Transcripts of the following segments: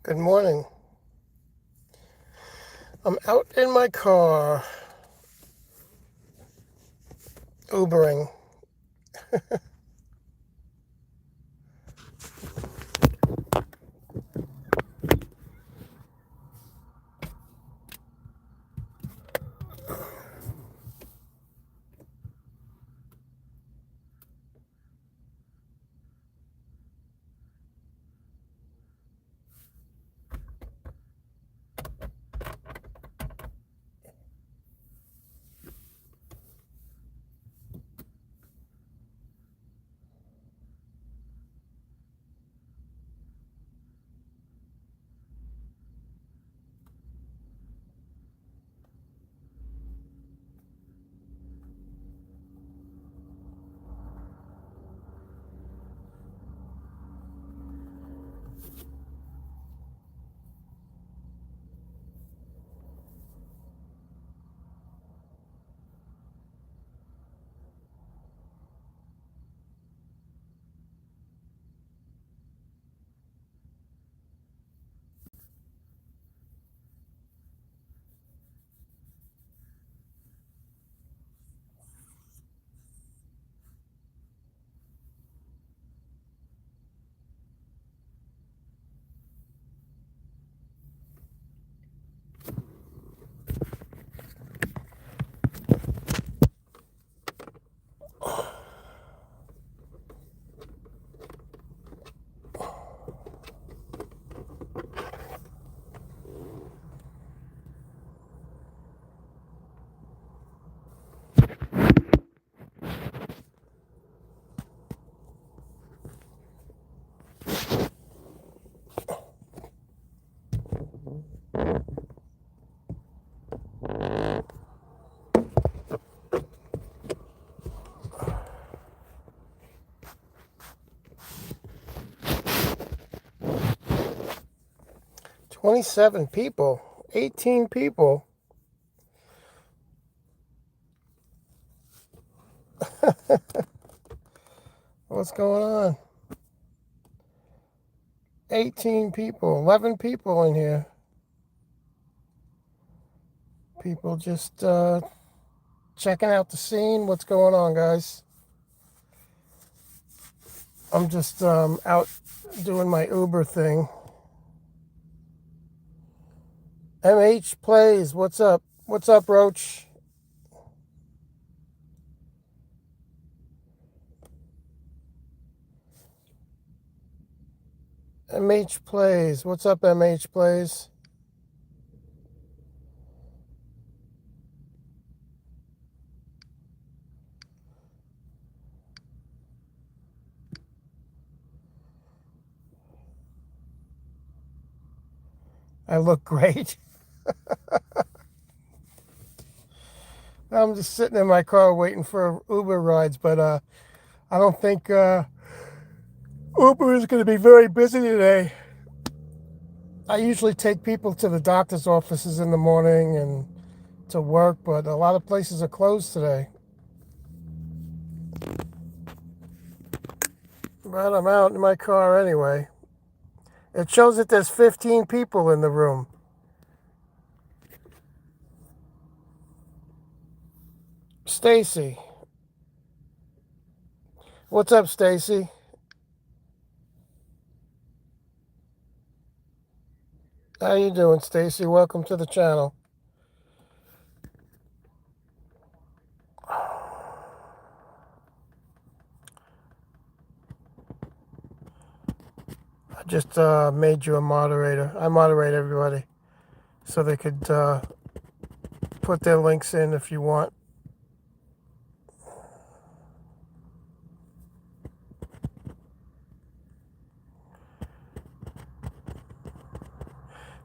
Good morning. I'm out in my car, Ubering. 27 people, 18 people. What's going on? 18 people, 11 people in here. People just checking out the scene. What's going on, guys? I'm just out doing my Uber thing. MH Plays, what's up? What's up, Roach? MH Plays, what's up, MH Plays? I look great. I'm just sitting in my car waiting for Uber rides, but I don't think Uber is going to be very busy today. I usually take people to the doctor's offices in the morning and to work, but a lot of places are closed today. But I'm out in my car anyway. It shows that there's 15 people in the room. Stacy. What's up, Stacy? How you doing, Stacy? Welcome to the channel. I just made you a moderator. I moderate everybody so they could put their links in if you want.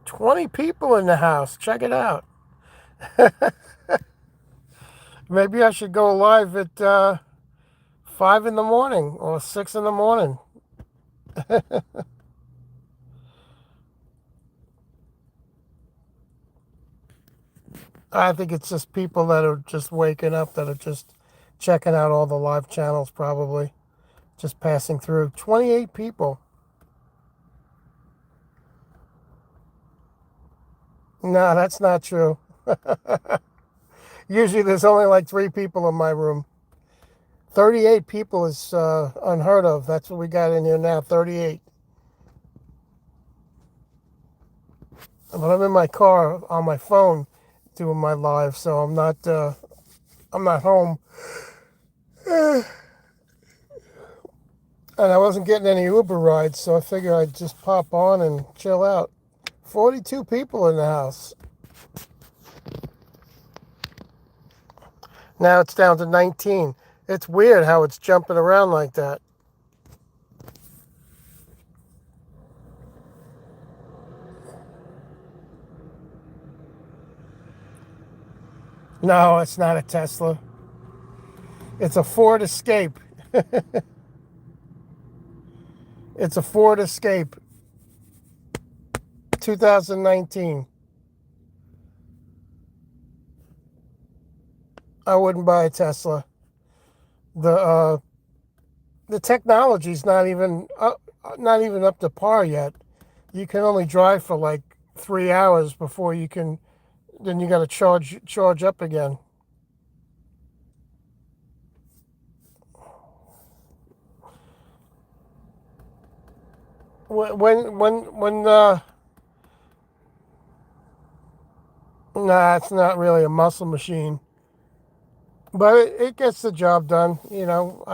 "20 people in the house. Check it out." Maybe I should go live at 5 in the morning or 6 in the morning. I think it's just people that are just waking up, that are just checking out all the live channels, probably. Just passing through. 28 people. No, that's not true. Usually there's only like 3 people in my room. 38 people is unheard of. That's what we got in here now, 38. But I'm in my car on my phone doing my live, so I'm not home. And I wasn't getting any Uber rides, so I figured I'd just pop on and chill out. 42 people in the house. Now it's down to 19. It's weird how it's jumping around like that. No, it's not a Tesla. It's a Ford Escape. It's a Ford Escape 2019. I wouldn't buy a Tesla. The uh, the technology's not even up to par yet. You can only drive for like 3 hours before you can. Then you got to charge up again. When nah, it's not really a muscle machine, but it gets the job done. You know,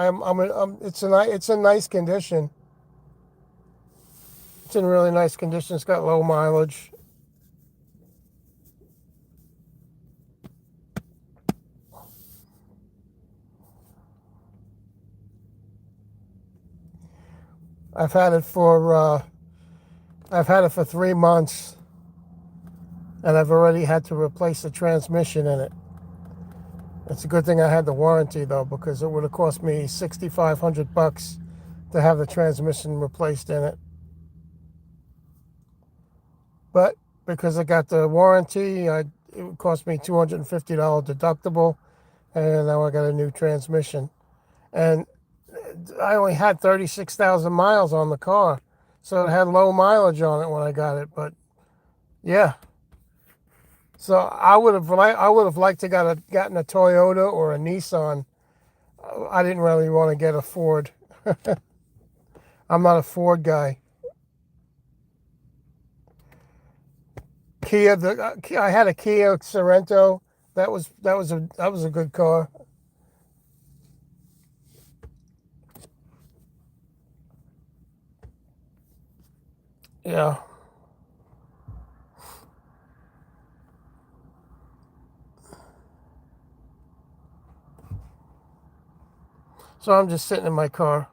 it's in nice condition. It's in really nice condition. It's got low mileage. I've had it for uh, I've had it for 3 months, and I've already had to replace the transmission in it. It's a good thing I had the warranty though, because it would have cost me $6,500 to have the transmission replaced in it. But because I got the warranty, it would cost me $250 deductible, and now I got a new transmission. And I only had 36,000 miles on the car, so it had low mileage on it when I got it. But yeah, so I would have liked to gotten a Toyota or a Nissan. I didn't really want to get a Ford. I'm not a Ford guy. I had a Kia Sorento. That was a good car. Yeah. So I'm just sitting in my car.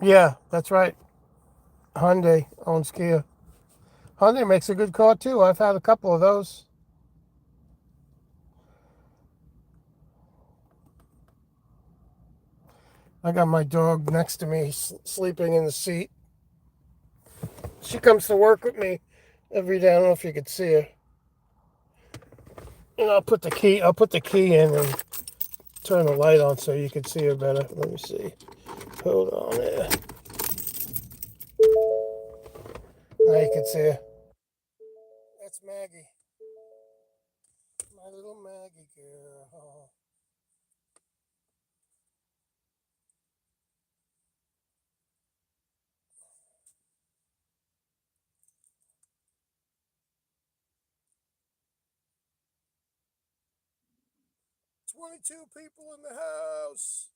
Yeah, that's right. Hyundai owns Kia. Hyundai makes a good car too. I've had a couple of those. I got my dog next to me sleeping in the seat. She comes to work with me every day. I don't know if you could see her. And I'll put the key in and turn the light on so you can see her better. Let me see. Hold on there. Now you can see her. That's Maggie. My little Maggie girl. 22 people in the house.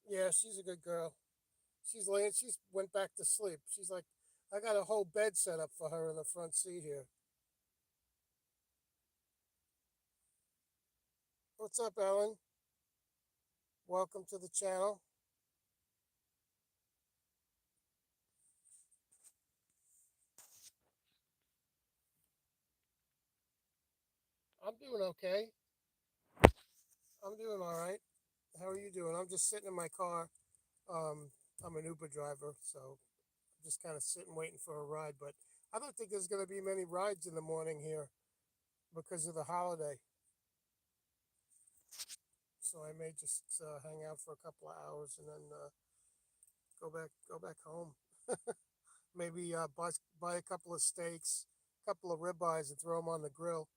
Yeah, she's a good girl. She's went back to sleep. She's like, I got a whole bed set up for her in the front seat here. What's up, Ellen? Welcome to the channel. I'm doing okay. I'm doing all right. How are you doing? I'm just sitting in my car. Um, I'm an Uber driver, so I'm just kind of sitting waiting for a ride. But I don't think there's going to be many rides in the morning here because of the holiday. So I may just hang out for a couple of hours and then go go back home. Maybe buy a couple of steaks, a couple of ribeyes, and throw them on the grill.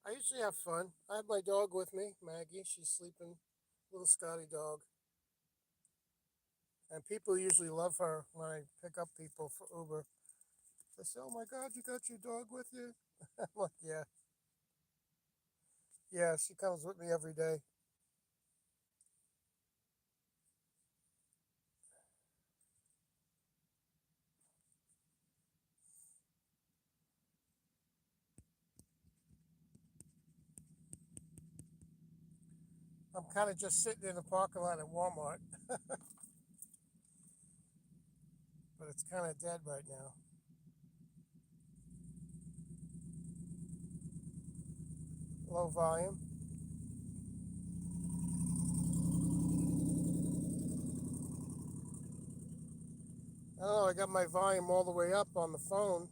I usually have fun. I have my dog with me, Maggie. She's sleeping, little Scotty dog. And people usually love her when I pick up people for Uber. They say, "Oh my God, you got your dog with you?" I'm like, "Yeah, yeah." She comes with me every day. I'm kind of just sitting in the parking lot at Walmart, but it's kind of dead right now. Low volume. I don't know. I got my volume all the way up on the phone.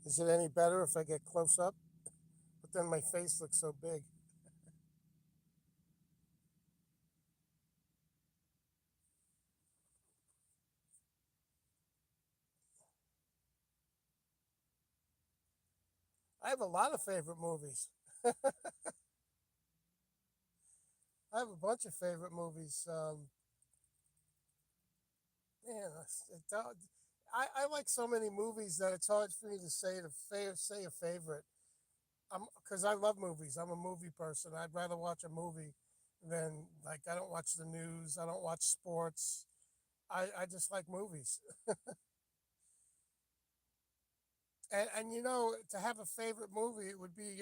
Is it any better if I get close up? But then my face looks so big. I have a lot of favorite movies. I have a bunch of favorite movies. Man, I like so many movies that it's hard for me to say a favorite. Because I love movies. I'm a movie person. I'd rather watch a movie than like I don't watch the news. I don't watch sports. I just like movies. And to have a favorite movie, it would be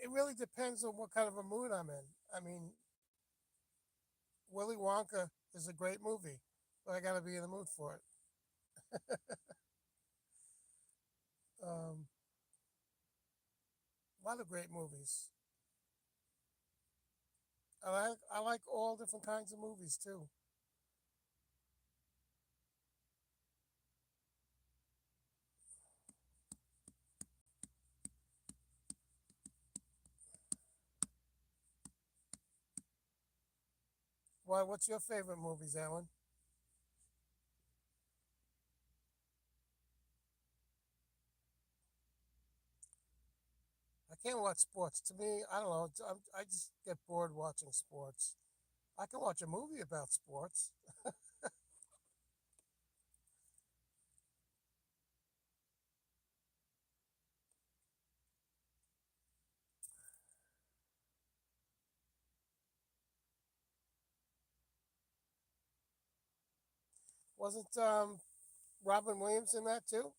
it really depends on what kind of a mood I'm in. I mean, Willy Wonka is a great movie, but I got to be in the mood for it. A lot of great movies. I like all different kinds of movies too. Why? What's your favorite movies, Alan? I can't watch sports. To me, I don't know. I just get bored watching sports. I can watch a movie about sports. Wasn't Robin Williams in that too?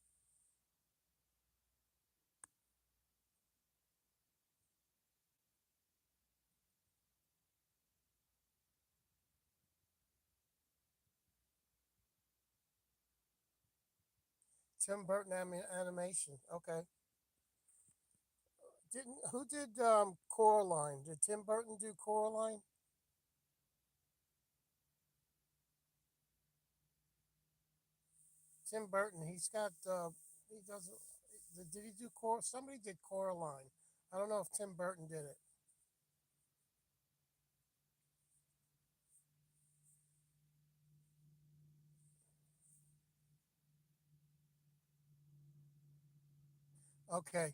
Tim Burton animation. Okay. Didn't who did Coraline? Did Tim Burton do Coraline? Tim Burton. He's got. He doesn't. Did he do Cor? Somebody did Coraline. I don't know if Tim Burton did it. Okay.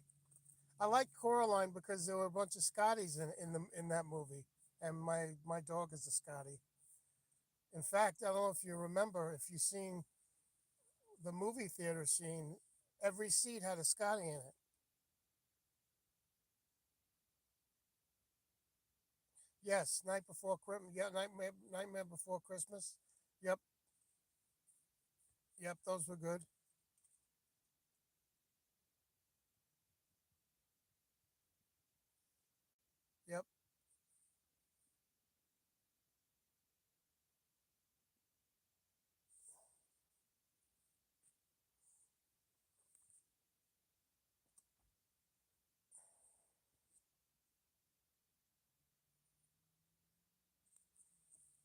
I like Coraline because there were a bunch of Scotties in that movie, and my dog is a Scotty. In fact, I don't know if you remember if you've seen the movie theater scene. Every seat had a Scotty in it. Yes, night before Christmas. Yeah, Nightmare Before Christmas. Yep. Yep, those were good. Yep.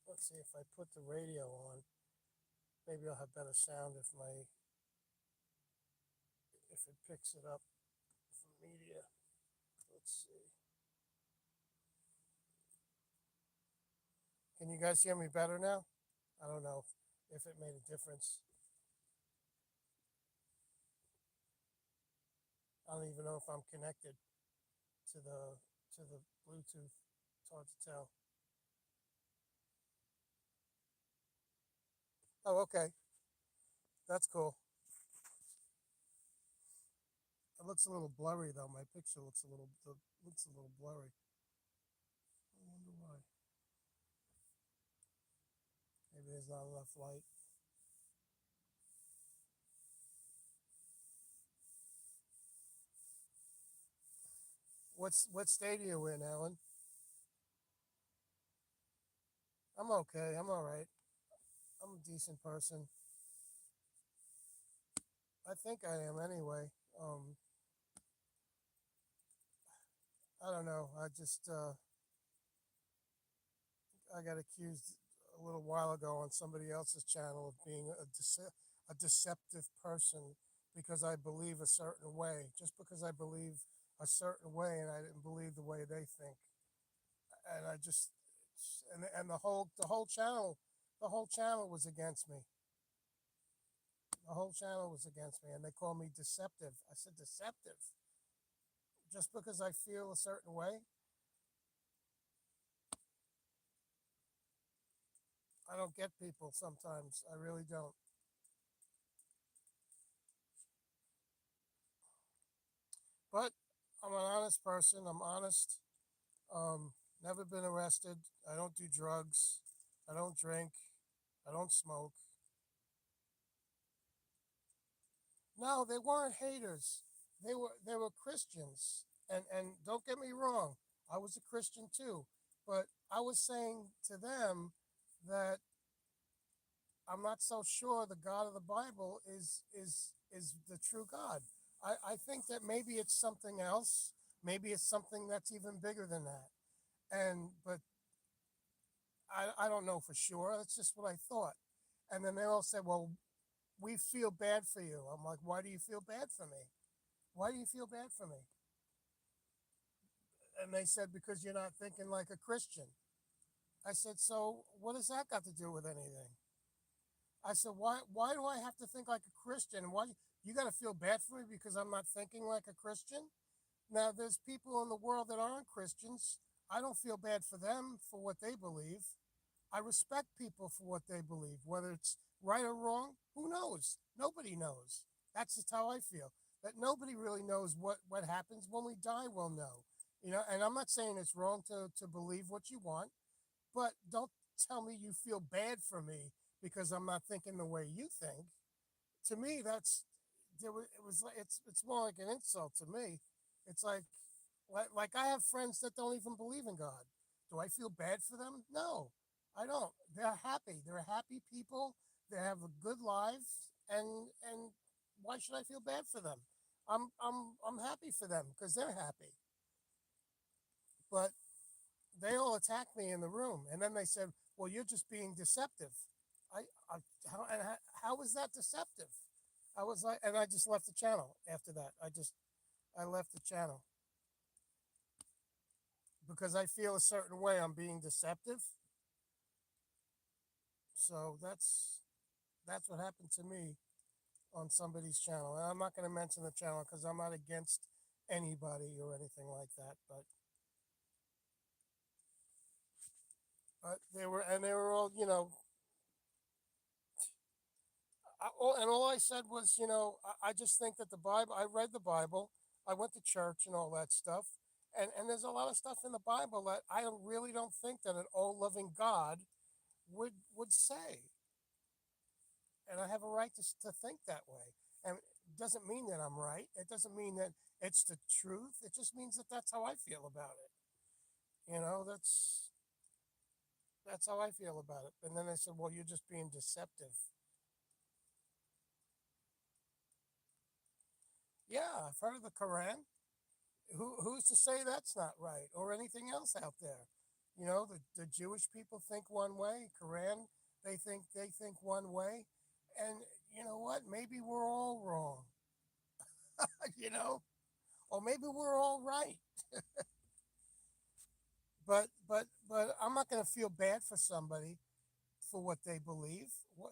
Let's see if I put the radio on. Maybe I'll have better sound if it picks it up from media. Let's see. Can you guys hear me better now? I don't know if it made a difference. I don't even know if I'm connected to the Bluetooth. It's hard to tell. Oh, okay. That's cool. It looks a little blurry though. My picture looks a little blurry. I wonder why. Maybe there's not enough light. What state are you in, Alan? I'm okay. I'm all right. I'm a decent person. I think I am anyway. I don't know. I got accused a little while ago on somebody else's channel of being a deceptive person because I believe a certain way. Just because I believe a certain way and I didn't believe the way they think. And I just and the whole channel was against me. The whole channel was against me and they called me deceptive. I said deceptive just because I feel a certain way. I don't get people sometimes. I really don't. But I'm an honest person. I'm honest. Never been arrested. I don't do drugs. I don't drink. I don't smoke. No, they weren't haters. They were Christians. And don't get me wrong, I was a Christian too. But I was saying to them that I'm not so sure the God of the Bible is the true God. I think that maybe it's something else. Maybe it's something that's even bigger than that. And but I don't know for sure. That's just what I thought. And then they all said, "Well, we feel bad for you." I'm like, "Why do you feel bad for me? Why do you feel bad for me?" And they said, "Because you're not thinking like a Christian." I said, "So what does that got to do with anything?" I said, "Why do I have to think like a Christian? Why you got to feel bad for me because I'm not thinking like a Christian?" Now, there's people in the world that aren't Christians. I don't feel bad for them for what they believe. I respect people for what they believe, whether it's right or wrong. Who knows? Nobody knows. That's just how I feel. That nobody really knows what happens when we die. We'll know, And I'm not saying it's wrong to believe what you want, but don't tell me you feel bad for me because I'm not thinking the way you think. To me, it was like it's more like an insult to me. It's like I have friends that don't even believe in God. Do I feel bad for them? No, I don't. They're happy. They're happy people. They have a good lives, and why should I feel bad for them? I'm happy for them because they're happy. But they all attacked me in the room, and then they said, "Well, you're just being deceptive." How is that deceptive? I was like, and I just left the channel after that. I left the channel because I feel a certain way. I'm being deceptive. So that's what happened to me on somebody's channel. And I'm not going to mention the channel because I'm not against anybody or anything like that. But they were all, all I said was, I just think that the Bible. I read the Bible. I went to church and all that stuff. And there's a lot of stuff in the Bible that I really don't think that an all loving God would say. and I have a right to think that way. And it doesn't mean that I'm right. It doesn't mean that it's the truth. It just means that that's how I feel about it. You know, that's how I feel about it. And then they said, "Well, you're just being deceptive." Yeah, I've heard of the Quran. Who's to say that's not right, or anything else out there? You know, the Jewish people think one way. Quran, they think one way, and you know what? Maybe we're all wrong. You know, or maybe we're all right. But I'm not going to feel bad for somebody for what they believe.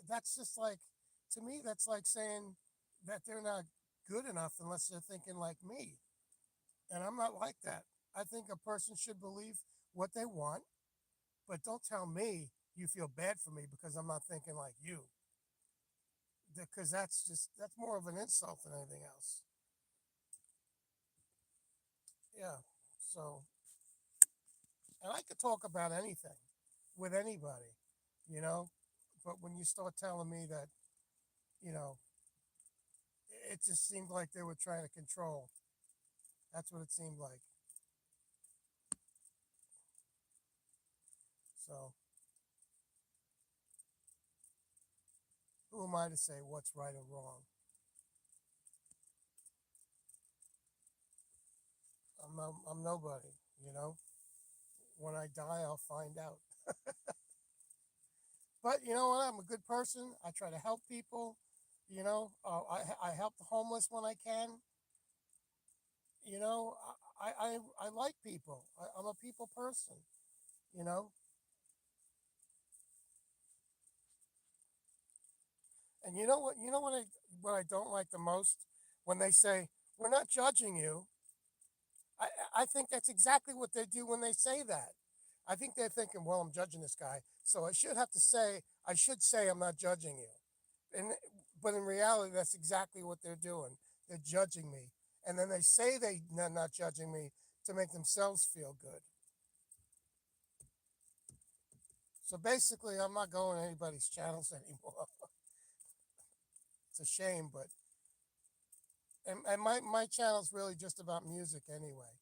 That's just like, to me, that's like saying that they're not good enough unless they're thinking like me. And I'm not like that. I think a person should believe what they want, but don't tell me you feel bad for me because I'm not thinking like you. Because that's more of an insult than anything else. Yeah. So, and I could talk about anything with anybody, you know, but when you start telling me that, you know, it just seemed like they were trying to control. That's what it seemed like. So, who am I to say what's right or wrong? I'm nobody, you know. When I die, I'll find out. But you know what? I'm a good person. I try to help people. You know, I help the homeless when I can. You know, I like people. I'm a people person. You know, and you know what? You know what I don't like the most when they say we're not judging you. I think that's exactly what they do when they say that. I think they're thinking, well, I'm judging this guy, so I should say I'm not judging you. And but in reality, that's exactly what they're doing. They're judging me, and then they say they're not judging me to make themselves feel good. So basically, I'm not going to anybody's channels anymore. It's a shame, but and my channel's really just about music anyway.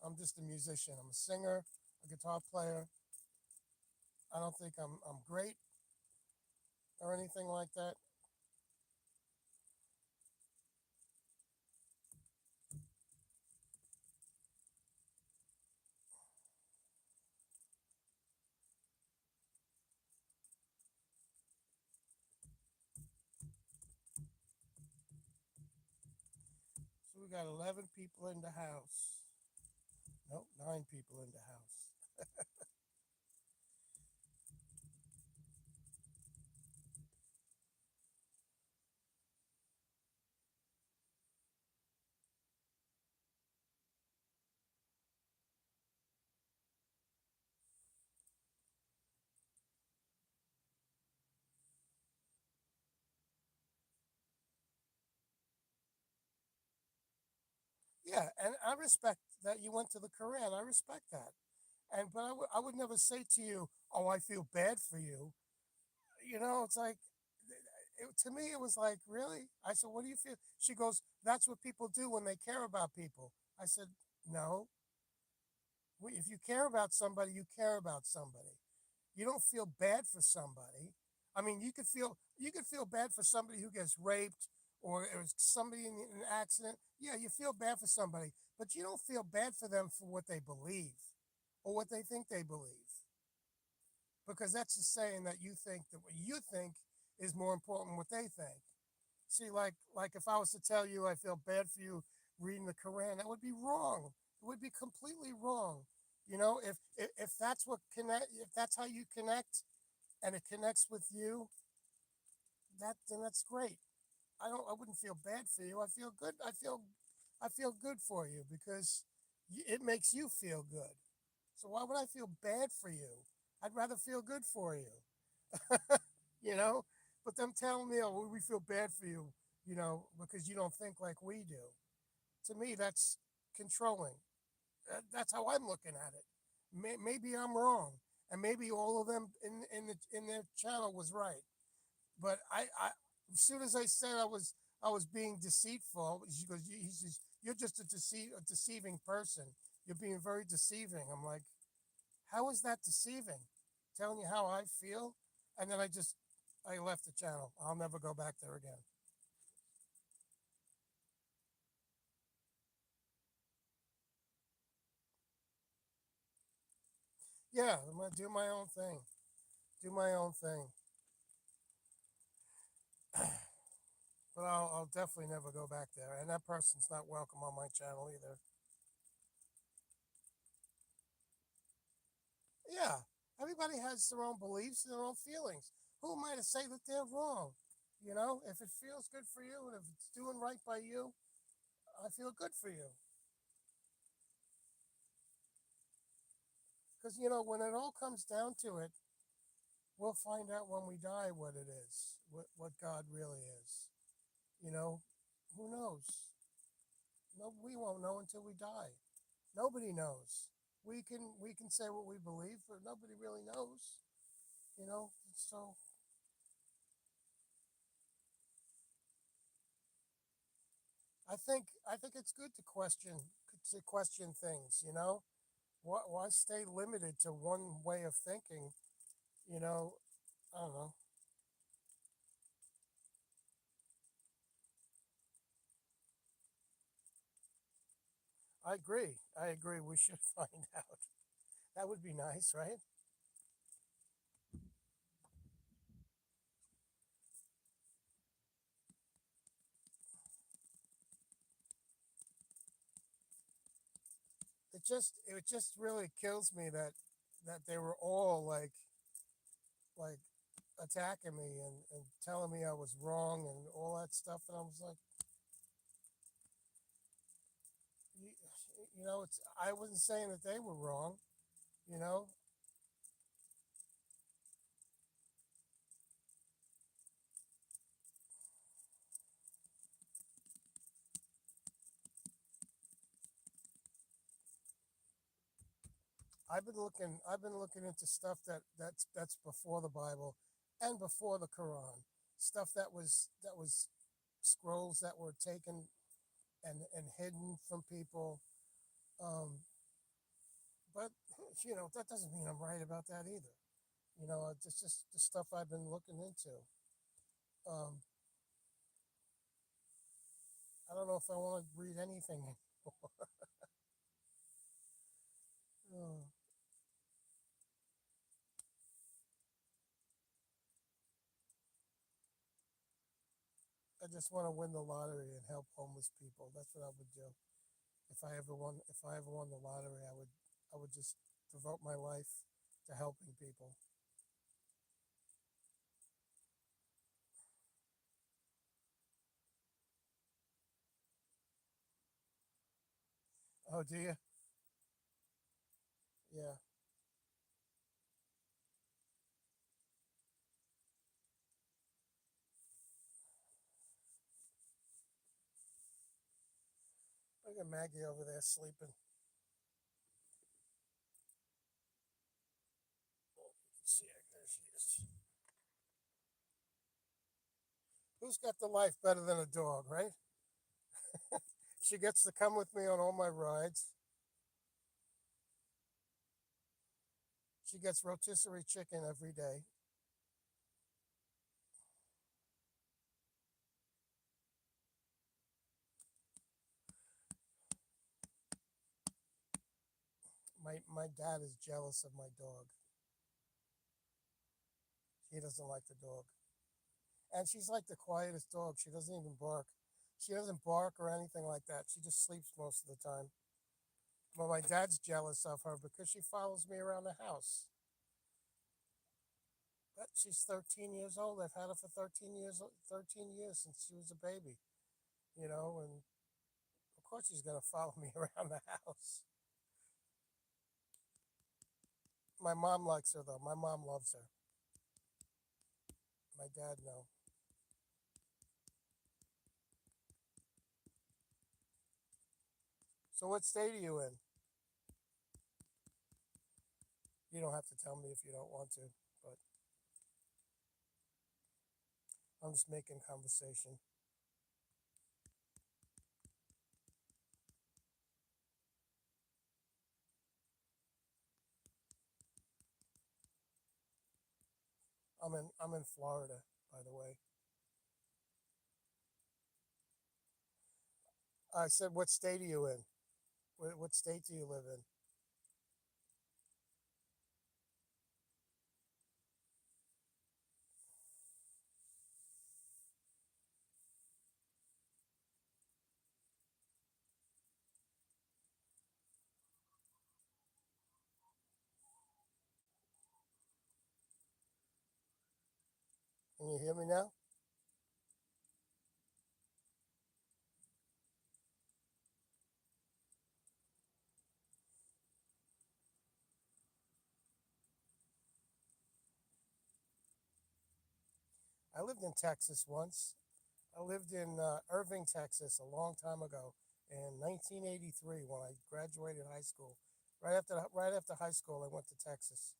I'm just a musician. I'm a singer, a guitar player. I don't think I'm great or anything like that. So we got 11 people in the house. Nope, 9 people in the house. Yeah, and I respect that you went to the Quran. I respect that. And but I would never say to you, "Oh, I feel bad for you." You know, it's like to me it was like, "Really?" I said, "What do you feel?" She goes, "That's what people do when they care about people." I said, "No. If you care about somebody, you care about somebody. You don't feel bad for somebody. I mean, you could feel bad for somebody who gets raped or somebody in an accident. Yeah, you feel bad for somebody, but you don't feel bad for them for what they believe or what they think they believe, because that's just saying that you think that what you think is more important than what they think. See, like if I was to tell you I feel bad for you reading the Quran, that would be wrong. It would be completely wrong. You know, if that's what connect, if that's how you connect, and it connects with you, then that's great. I wouldn't feel bad for you. I feel good. I feel good for you because it makes you feel good. So why would I feel bad for you? I'd rather feel good for you. You know, but them telling me, "Oh, we feel bad for you," you know, because you don't think like we do. To me, that's controlling. That's how I'm looking at it. Maybe I'm wrong, and maybe all of them in their channel was right. But as soon as I said I was being deceitful, she goes, he says, you're just a deceiving person. You're being very deceiving. I'm like, how is that deceiving? Telling you how I feel, and then I left the channel. I'll never go back there again. Yeah, I'm gonna do my own thing. Do my own thing. But I'll definitely never go back there. And that person's not welcome on my channel either. Yeah, everybody has their own beliefs and their own feelings. Who am I to say that they're wrong? You know, if it feels good for you and if it's doing right by you, I feel good for you. Because, you know, when it all comes down to it, we'll find out when we die what it is, what God really is. You know, who knows? No, we won't know until we die. Nobody knows. We can say what we believe, but nobody really knows. You know, so I think it's good to question things. You know, why stay limited to one way of thinking? You know, I don't know. I agree. I agree. We should find out. That would be nice, right? It just really kills me that they were all like attacking me and telling me I was wrong and all that stuff, and I was like, you, you know, it's I wasn't saying that they were wrong. You know, I've been looking into stuff that's before the Bible and before the Quran, stuff that was scrolls that were taken and hidden from people. Um, but you know that doesn't mean I'm right about that either. You know, it's just the stuff I've been looking into. Um, I don't know if I want to read anything anymore. Oh, I just want to win the lottery and help homeless people. That's what I would do. If I ever won the lottery, I would just devote my life to helping people. Oh, do you? Yeah. Look at Maggie over there sleeping. See, there she is. Who's got the life better than a dog, right? She gets to come with me on all my rides. She gets rotisserie chicken every day. My dad is jealous of my dog. He doesn't like the dog. And she's like the quietest dog. She doesn't even bark. She doesn't bark or anything like that. She just sleeps most of the time. Well, my dad's jealous of her because she follows me around the house. But she's 13 years old. I've had her for 13 years since she was a baby, you know, and of course she's going to follow me around the house. My mom likes her, though. My mom loves her. My dad, no. So what state are you in? You don't have to tell me if you don't want to, but I'm just making conversation. I'm in Florida, by the way. I said, what state are you in? What state do you live in? Can you hear me now? I lived in Texas once. I lived in Irving, Texas, a long time ago, in 1983 when I graduated high school. Right after high school, I went to Texas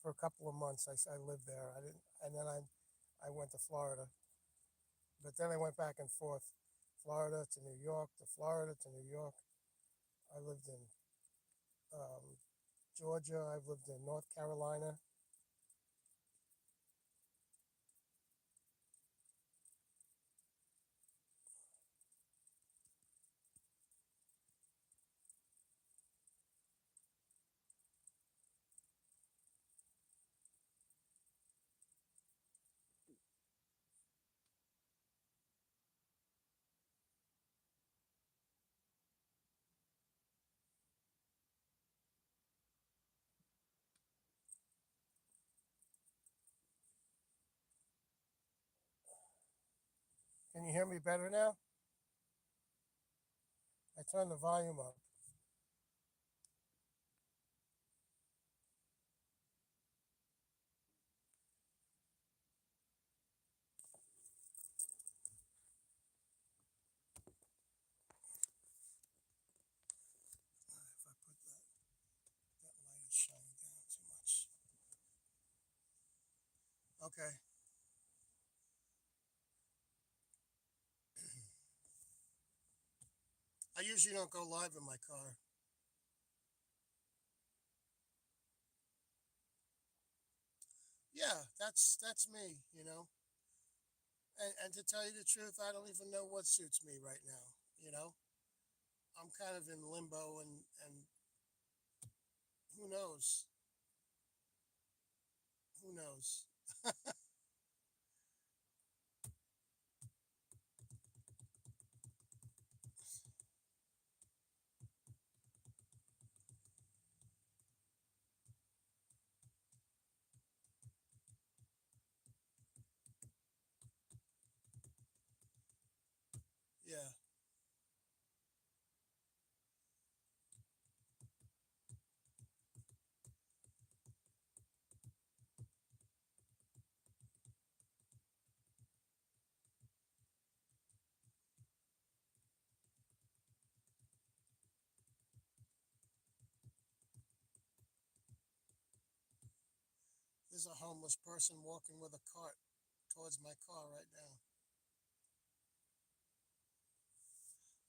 for a couple of months. I lived there. I didn't, and then I went to Florida, but then I went back and forth, Florida to New York, to Florida to New York. I lived in um, Georgia. I've lived in North Carolina. Can you hear me better now? I turned the volume up. If I put that light is shining down too much. Okay. I usually don't go live in my car. Yeah, that's me, you know. And to tell you the truth, I don't even know what suits me right now. I'm kind of in limbo, and who knows? Who knows? Yeah, there's a homeless person walking with a cart towards my car right now.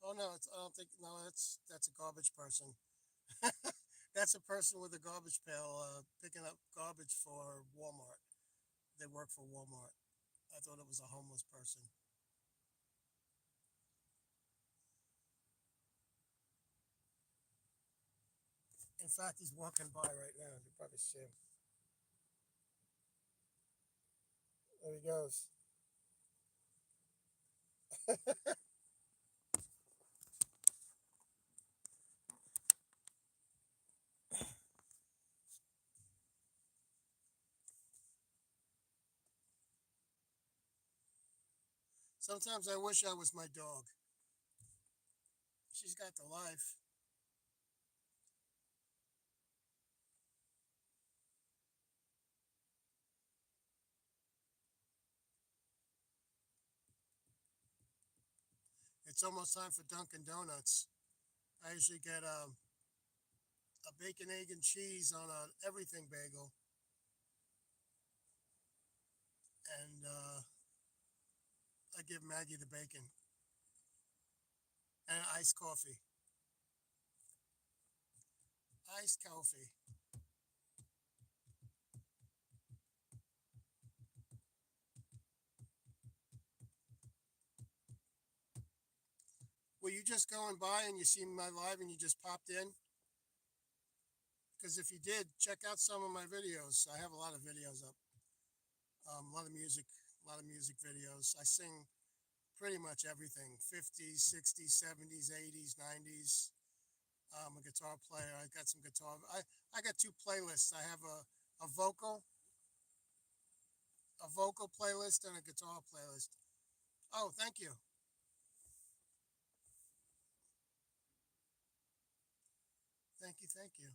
Oh no, I don't think no, that's a garbage person. That's a person with a garbage pail picking up garbage for Walmart. They work for Walmart. I thought it was a homeless person. In fact, he's walking by right now. You probably see him. There he goes. Sometimes I wish I was my dog. She's got the life. It's almost time for Dunkin' Donuts. I usually get a bacon, egg, and cheese on a everything bagel, and I give Maggie the bacon and iced coffee. Iced coffee. Were you just going by and you seen my live and you just popped in? Because if you did, check out some of my videos. I have a lot of videos up. A lot of music videos. I sing pretty much everything: 50s, 60s, 70s, 80s, 90s. I'm a guitar player. I got some guitar. I got two playlists. I have a vocal a vocal playlist and a guitar playlist. Oh, thank you. Thank you. Thank you.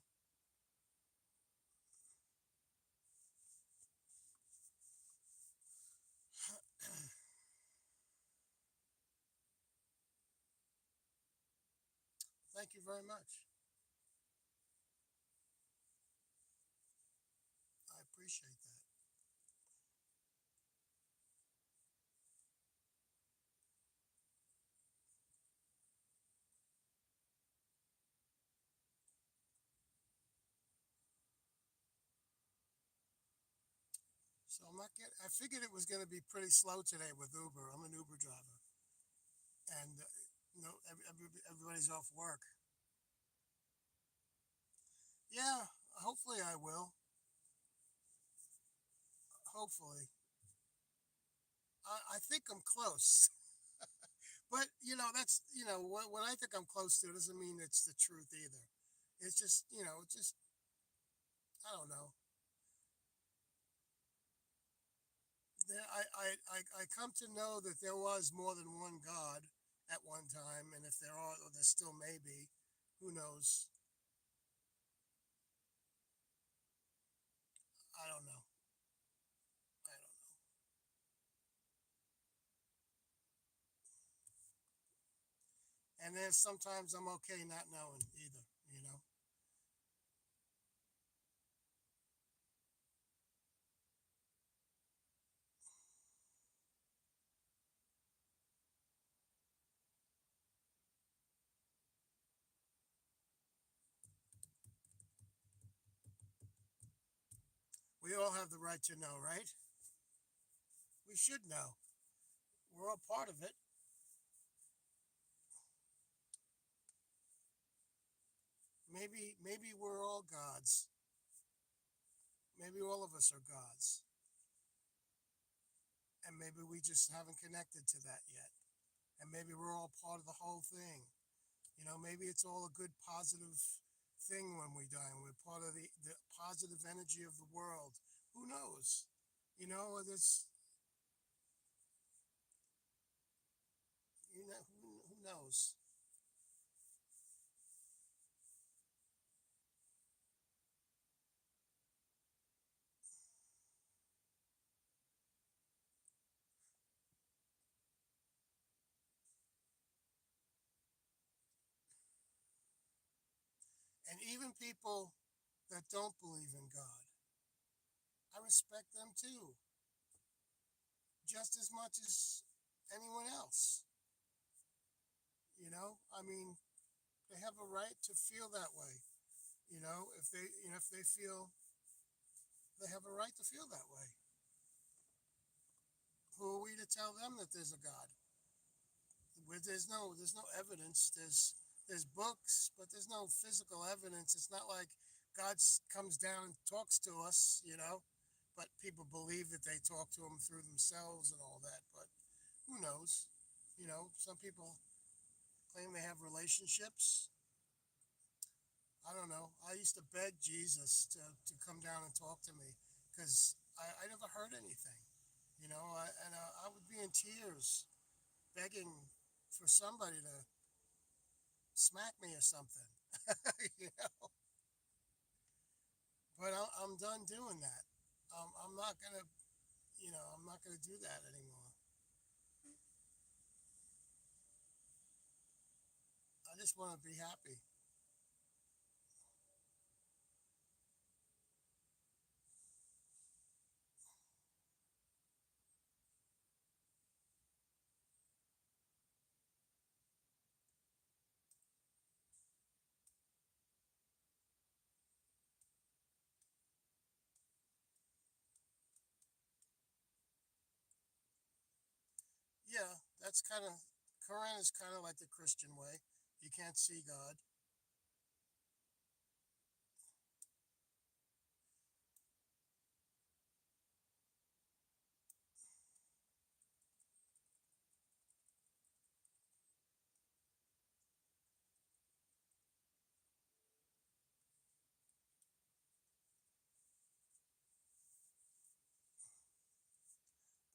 Thank you very much. I appreciate that. So I'm not getting. I figured it was going to be pretty slow today with Uber. I'm an Uber driver, and no, everybody's off work. Yeah, hopefully I will. Hopefully, I think I'm close. But that's when I think I'm close to it doesn't mean it's the truth either. It's just it's just I don't know. I come to know that there was more than one God at one time, and if there are, or there still may be, who knows? I don't know. I don't know. And then sometimes I'm okay not knowing either. We all have the right to know, right? We should know. We're all part of it. Maybe we're all gods. Maybe all of us are gods, and maybe we just haven't connected to that yet. And maybe we're all part of the whole thing. Maybe it's all a good positive thing when we die, and we're part of the positive energy of the world. Who knows? There's who knows? And even people that don't believe in God, I respect them too, just as much as anyone else. I mean, they have a right to feel that way. If they feel they have a right to feel that way. Who are we to tell them that there's a God? Where there's no evidence. There's books, but there's no physical evidence. It's not like comes down and talks to us, but people believe that they talk to him through themselves and all that. But who knows? Some people claim they have relationships. I don't know. I used to beg Jesus to come down and talk to me because I never heard anything. I would be in tears begging for somebody to smack me or something. you know? But I'm done doing that. I'm not gonna, I'm not gonna do that anymore. I just want to be happy. it's kind of Quran is kind of like the Christian way. You can't see God.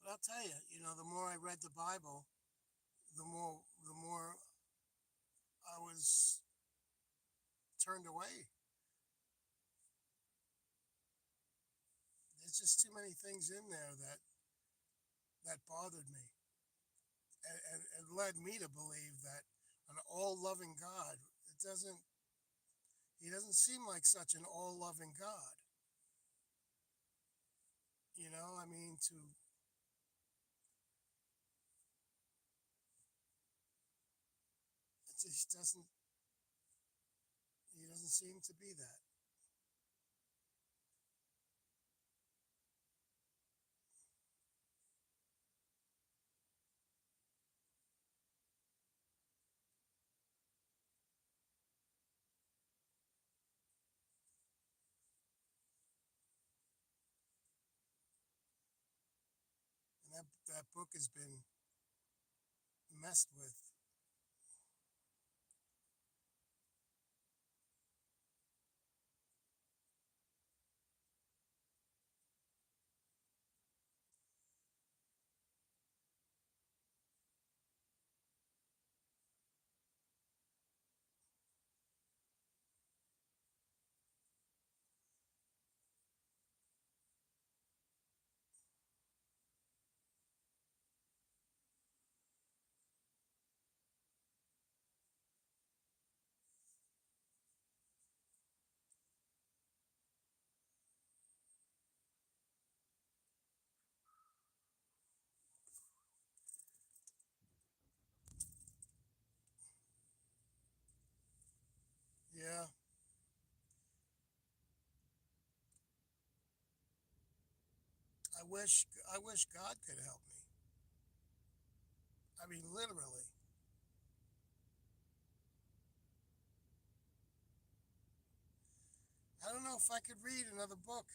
But I'll tell you, the more I read the Bible, the more I was turned away. There's just too many things in there that bothered me, and led me to believe that an all-loving God, it doesn't he doesn't seem like such an all-loving God. I mean, it just doesn't he doesn't seem to be that. And that book has been messed with. Yeah, I wish God could help me. I mean, literally. I don't know if I could read another book.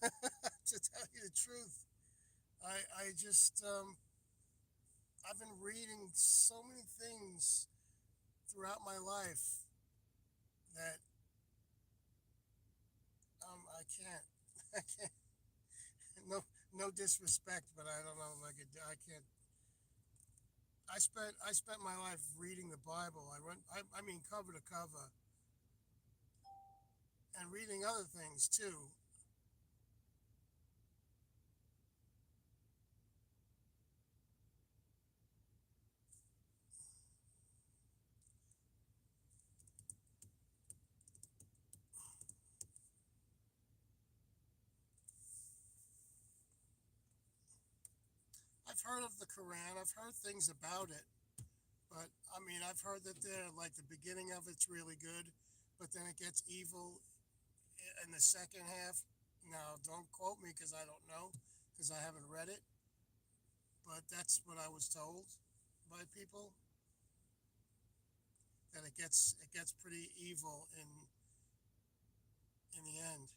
To tell you the truth, I just I've been reading so many things throughout my life that I can't. I can't. No, no disrespect, but I don't know if I could. I can't. I spent my life reading the Bible. I mean, cover to cover, and reading other things too. I've heard of the Quran. I've heard things about it, but I mean, I've heard that like the beginning of it's really good, but then it gets evil in the second half. Now, don't quote me because I don't know, because I haven't read it, but that's what I was told by people, that it gets pretty evil in the end.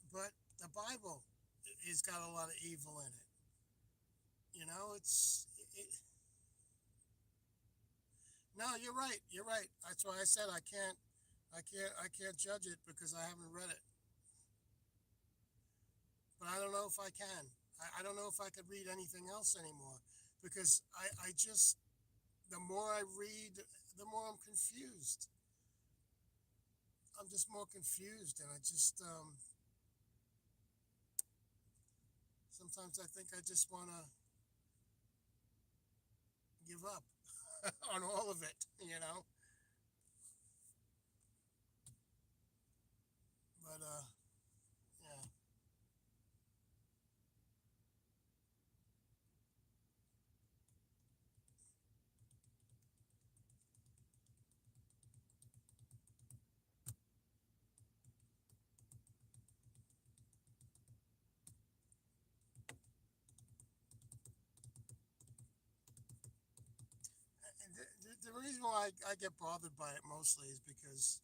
But the Bible has got a lot of evil in it. No, you're right. You're right. That's why I said I can't judge it because I haven't read it. But I don't know if I can. I don't know if I could read anything else anymore, because I just, the more I read, the more I'm confused. I'm just more confused, and I just sometimes I think I just want to give up on all of it. But yeah, The reason why I get bothered by it mostly is because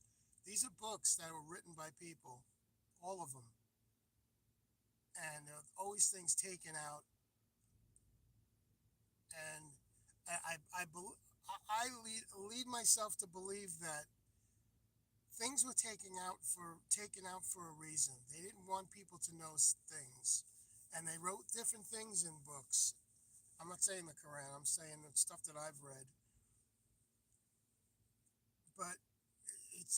these are books that were written by people, all of them, and there are always things taken out, and I lead myself to believe that things were taken out for a reason. They didn't want people to know things, and they wrote different things in books. I'm not saying the Quran. I'm saying the stuff that I've read, but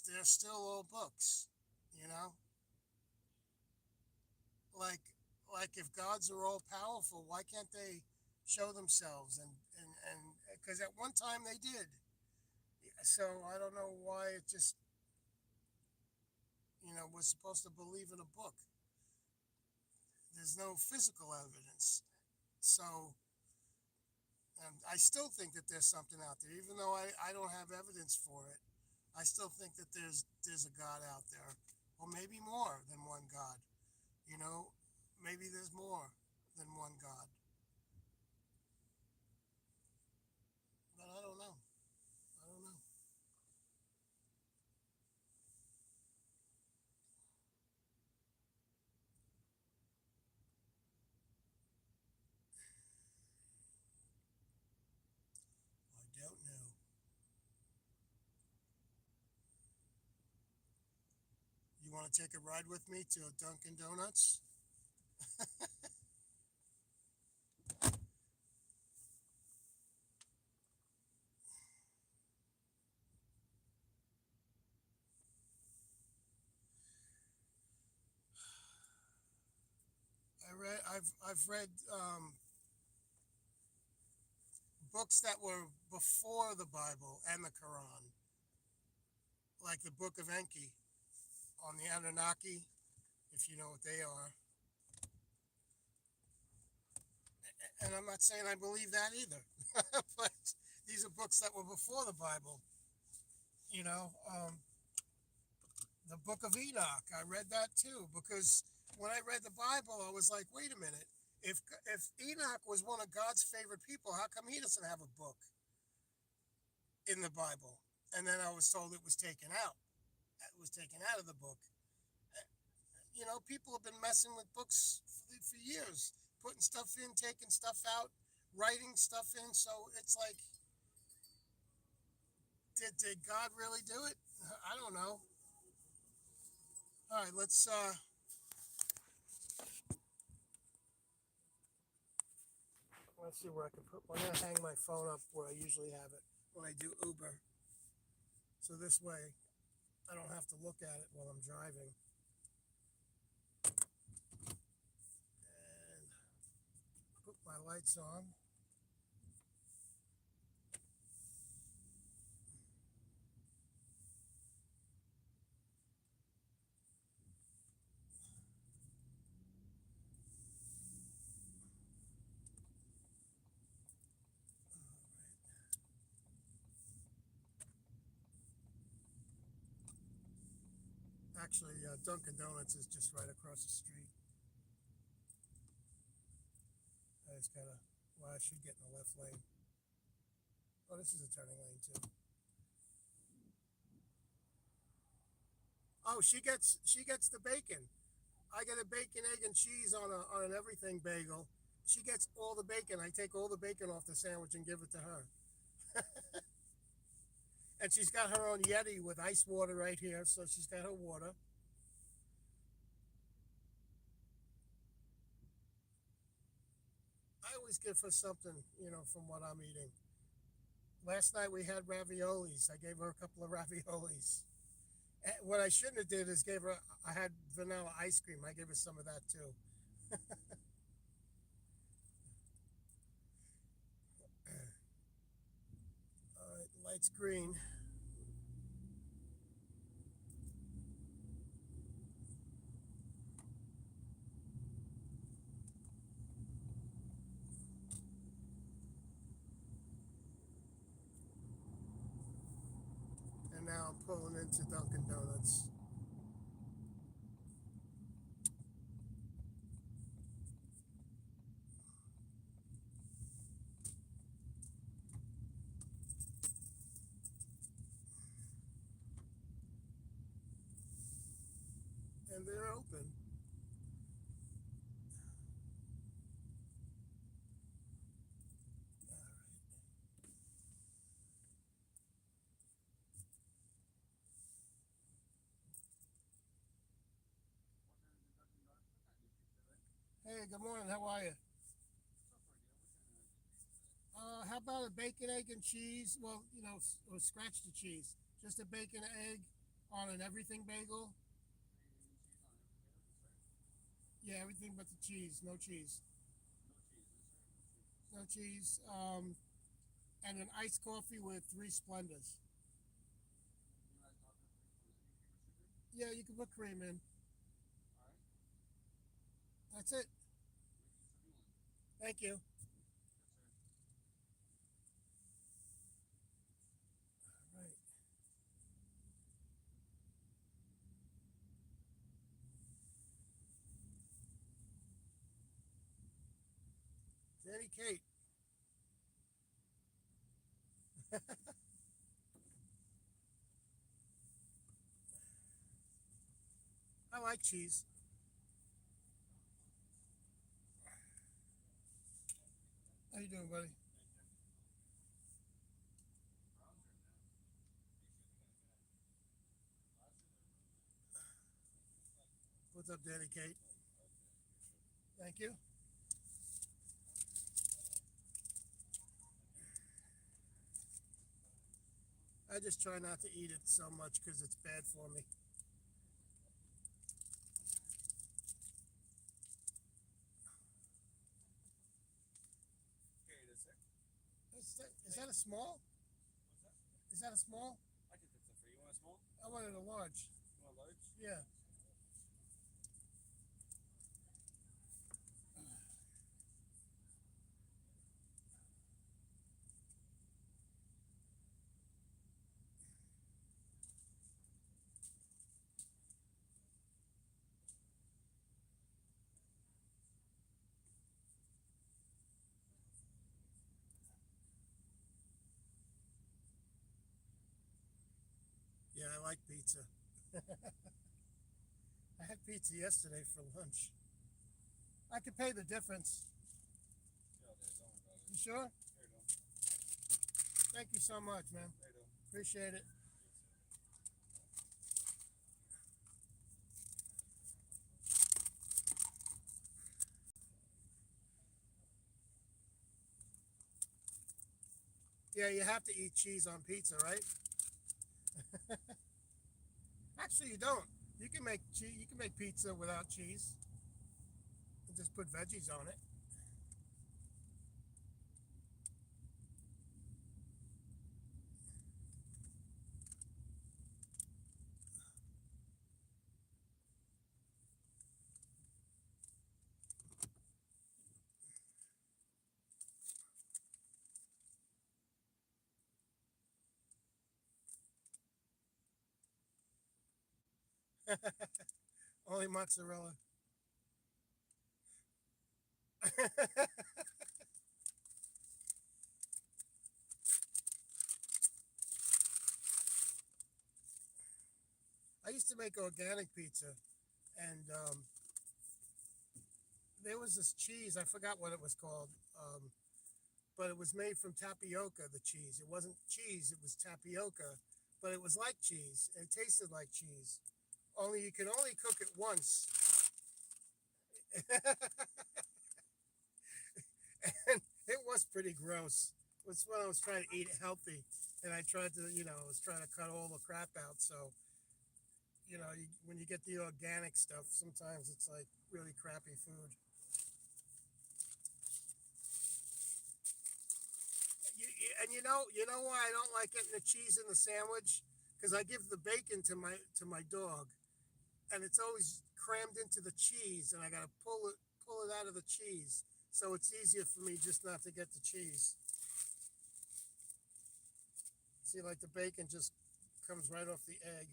they're still all books, you know. Like if gods are all powerful, why can't they show themselves and because at one time they did. So I don't know why it just was supposed to believe in a book. There's no physical evidence. So I still think that there's something out there, even though I don't have evidence for it. I still think that there's a God out there, or maybe more than one God. You know, maybe there's more than one God, but I don't know. I don't know. I don't know. You want to take a ride with me to Dunkin' Donuts? I've read books that were before the Bible and the Quran, like the Book of Enki on the Anunnaki, if you know what they are. And I'm not saying I believe that either, but these are books that were before the Bible. You know, the Book of Enoch, I read that too because when I read the Bible, I was like, wait a minute. If Enoch was one of God's favorite people, how come he doesn't have a book in the Bible? And then I was told it was taken out. It was taken out of the book. People have been messing with books for years, putting stuff in, taking stuff out, writing stuff in. So it's like, did God really do it? I don't know. All right, let's see where I can put. I'm gonna hang my phone up where I usually have it when I do Uber, so this way I don't have to look at it while I'm driving. And put my lights on. Actually, Dunkin' Donuts is just right across the street. I just gotta. Well, I should get in the left lane. Oh, this is a turning lane too. Oh, she gets the bacon. I get a bacon, egg, and cheese on an everything bagel. She gets all the bacon. I take all the bacon off the sandwich and give it to her. And she's got her own Yeti with ice water right here, so she's got her water. I always give her something, from what I'm eating. Last night we had raviolis. I gave her a couple of raviolis. And what I shouldn't have did is gave her. I had vanilla ice cream. I gave her some of that too. All right, light's green. And now I'm pulling into Dunkin' Donuts. and they're open. Hey, good morning. How are you? How about a bacon, egg, and cheese? Well, or scratch the cheese. Just a bacon, egg on an everything bagel. Yeah, everything but the cheese. No cheese. No cheese. And an iced coffee with 3 Splendors. Yeah, you can put cream in. That's it. Thank you. All right. Danny Kate. I like cheese. How you doing, buddy? What's up, Danny Kate? Thank you. I just try not to eat it so much because it's bad for me. Is that a small? Is that a small? I wanted a large. Yeah. Yeah, I like pizza. I had pizza yesterday for lunch. I could pay the difference. You sure? Thank you so much, man. Appreciate it. Yeah, you have to eat cheese on pizza, right? Actually, you don't. You can make cheese. You can make pizza without cheese and just put veggies on it. Only mozzarella. I used to make organic pizza, and there was this cheese. I forgot what it was called, but it was made from tapioca. The cheese. It wasn't cheese. It was tapioca, but it was like cheese. It tasted like cheese. Only you can only cook it once, and it was pretty gross. It was when I was trying to eat healthy, and I tried to, I was trying to cut all the crap out. So, when you get the organic stuff, sometimes it's like really crappy food. And you know why I don't like getting the cheese in the sandwich? Because I give the bacon to my dog, and it's always crammed into the cheese, and I gotta pull it out of the cheese. So it's easier for me just not to get the cheese. See, like the bacon just comes right off the egg.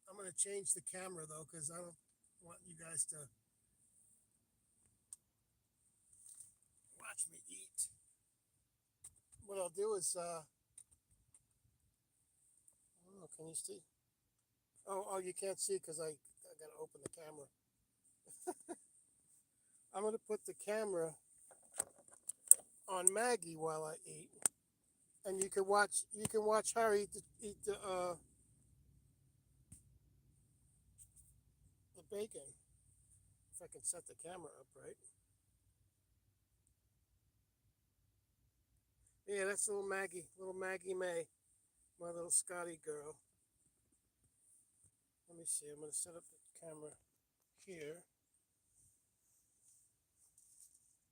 I'm gonna change the camera though, because I don't want you guys to watch me eat. what I'll do is, I don't know, can you see? Oh, you can't see because I got to open the camera. I'm going to put the camera on Maggie while I eat, and you can watch her eat the bacon. If I can set the camera up right. Yeah, that's little Maggie May, my little Scotty girl. Let me see. I'm going to set up the camera here,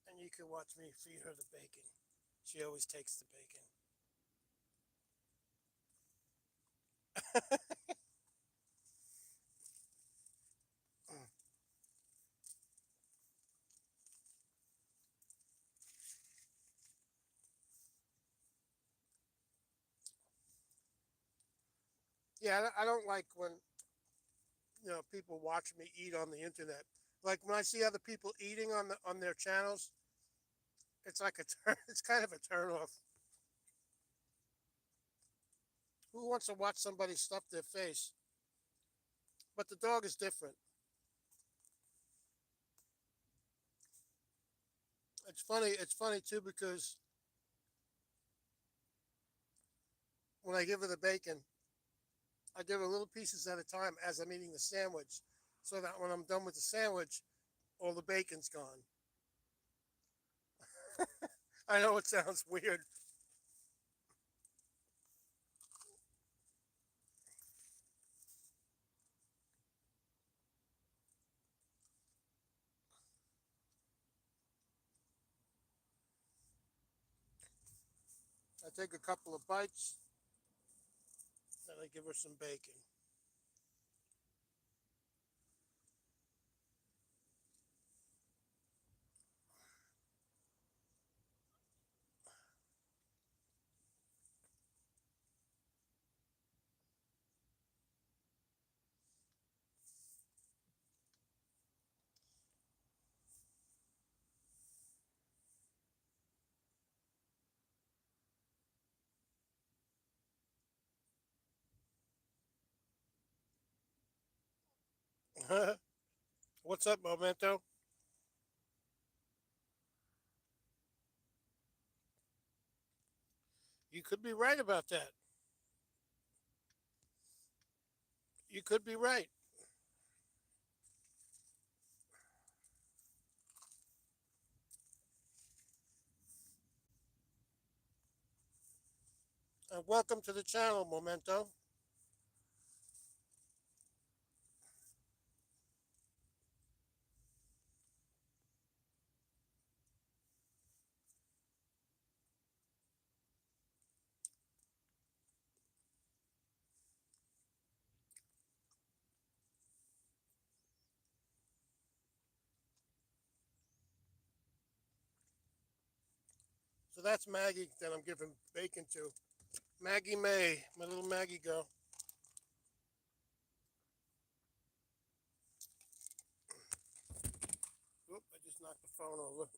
and you can watch me feed her the bacon. She always takes the bacon. Yeah, I don't like when people watch me eat on the internet. Like when I see other people eating on their channels, it's like a turn. It's kind of a turn off. Who wants to watch somebody stuff their face? But the dog is different. It's funny. It's funny too because when I give her the bacon, I give her little pieces at a time as I'm eating the sandwich, so that when I'm done with the sandwich, all the bacon's gone. I know it sounds weird. I take a couple of bites, then I give her some bacon. What's up, Momento? You could be right about that. You could be right. Welcome to the channel, Momento. So that's Maggie that I'm giving bacon to. Maggie May, my little Maggie girl. Oop, I just knocked the phone over.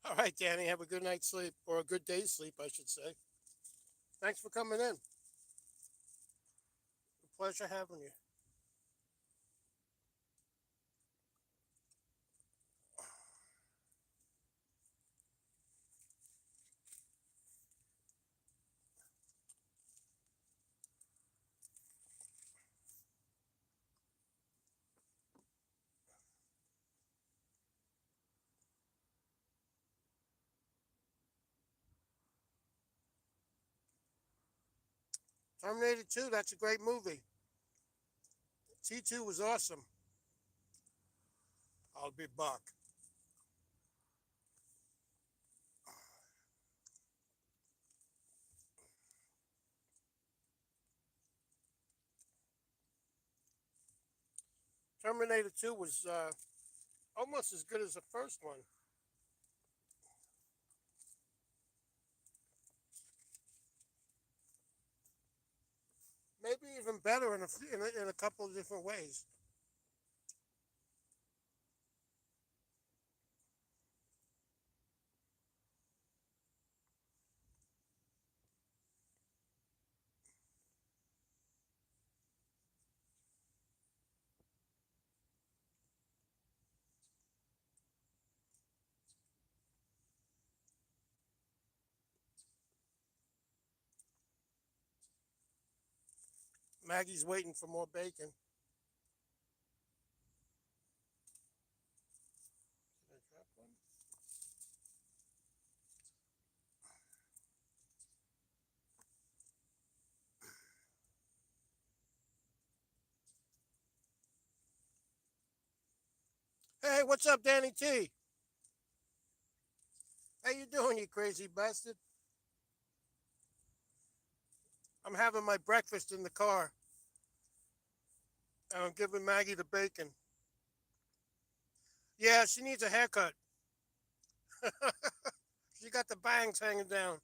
All right, Danny, have a good night's sleep, or a good day's sleep, I should say. Thanks for coming in. A pleasure having you. Terminator 2, that's a great movie. T2 was awesome. I'll be back. Terminator 2 was almost as good as the first one. maybe even better in a couple of different ways. Maggie's waiting for more bacon. Did I drop one? Hey, what's up, Danny T? How you doing, you crazy bastard? I'm having my breakfast in the car, and I'm giving Maggie the bacon. Yeah, she needs a haircut. She got the bangs hanging down.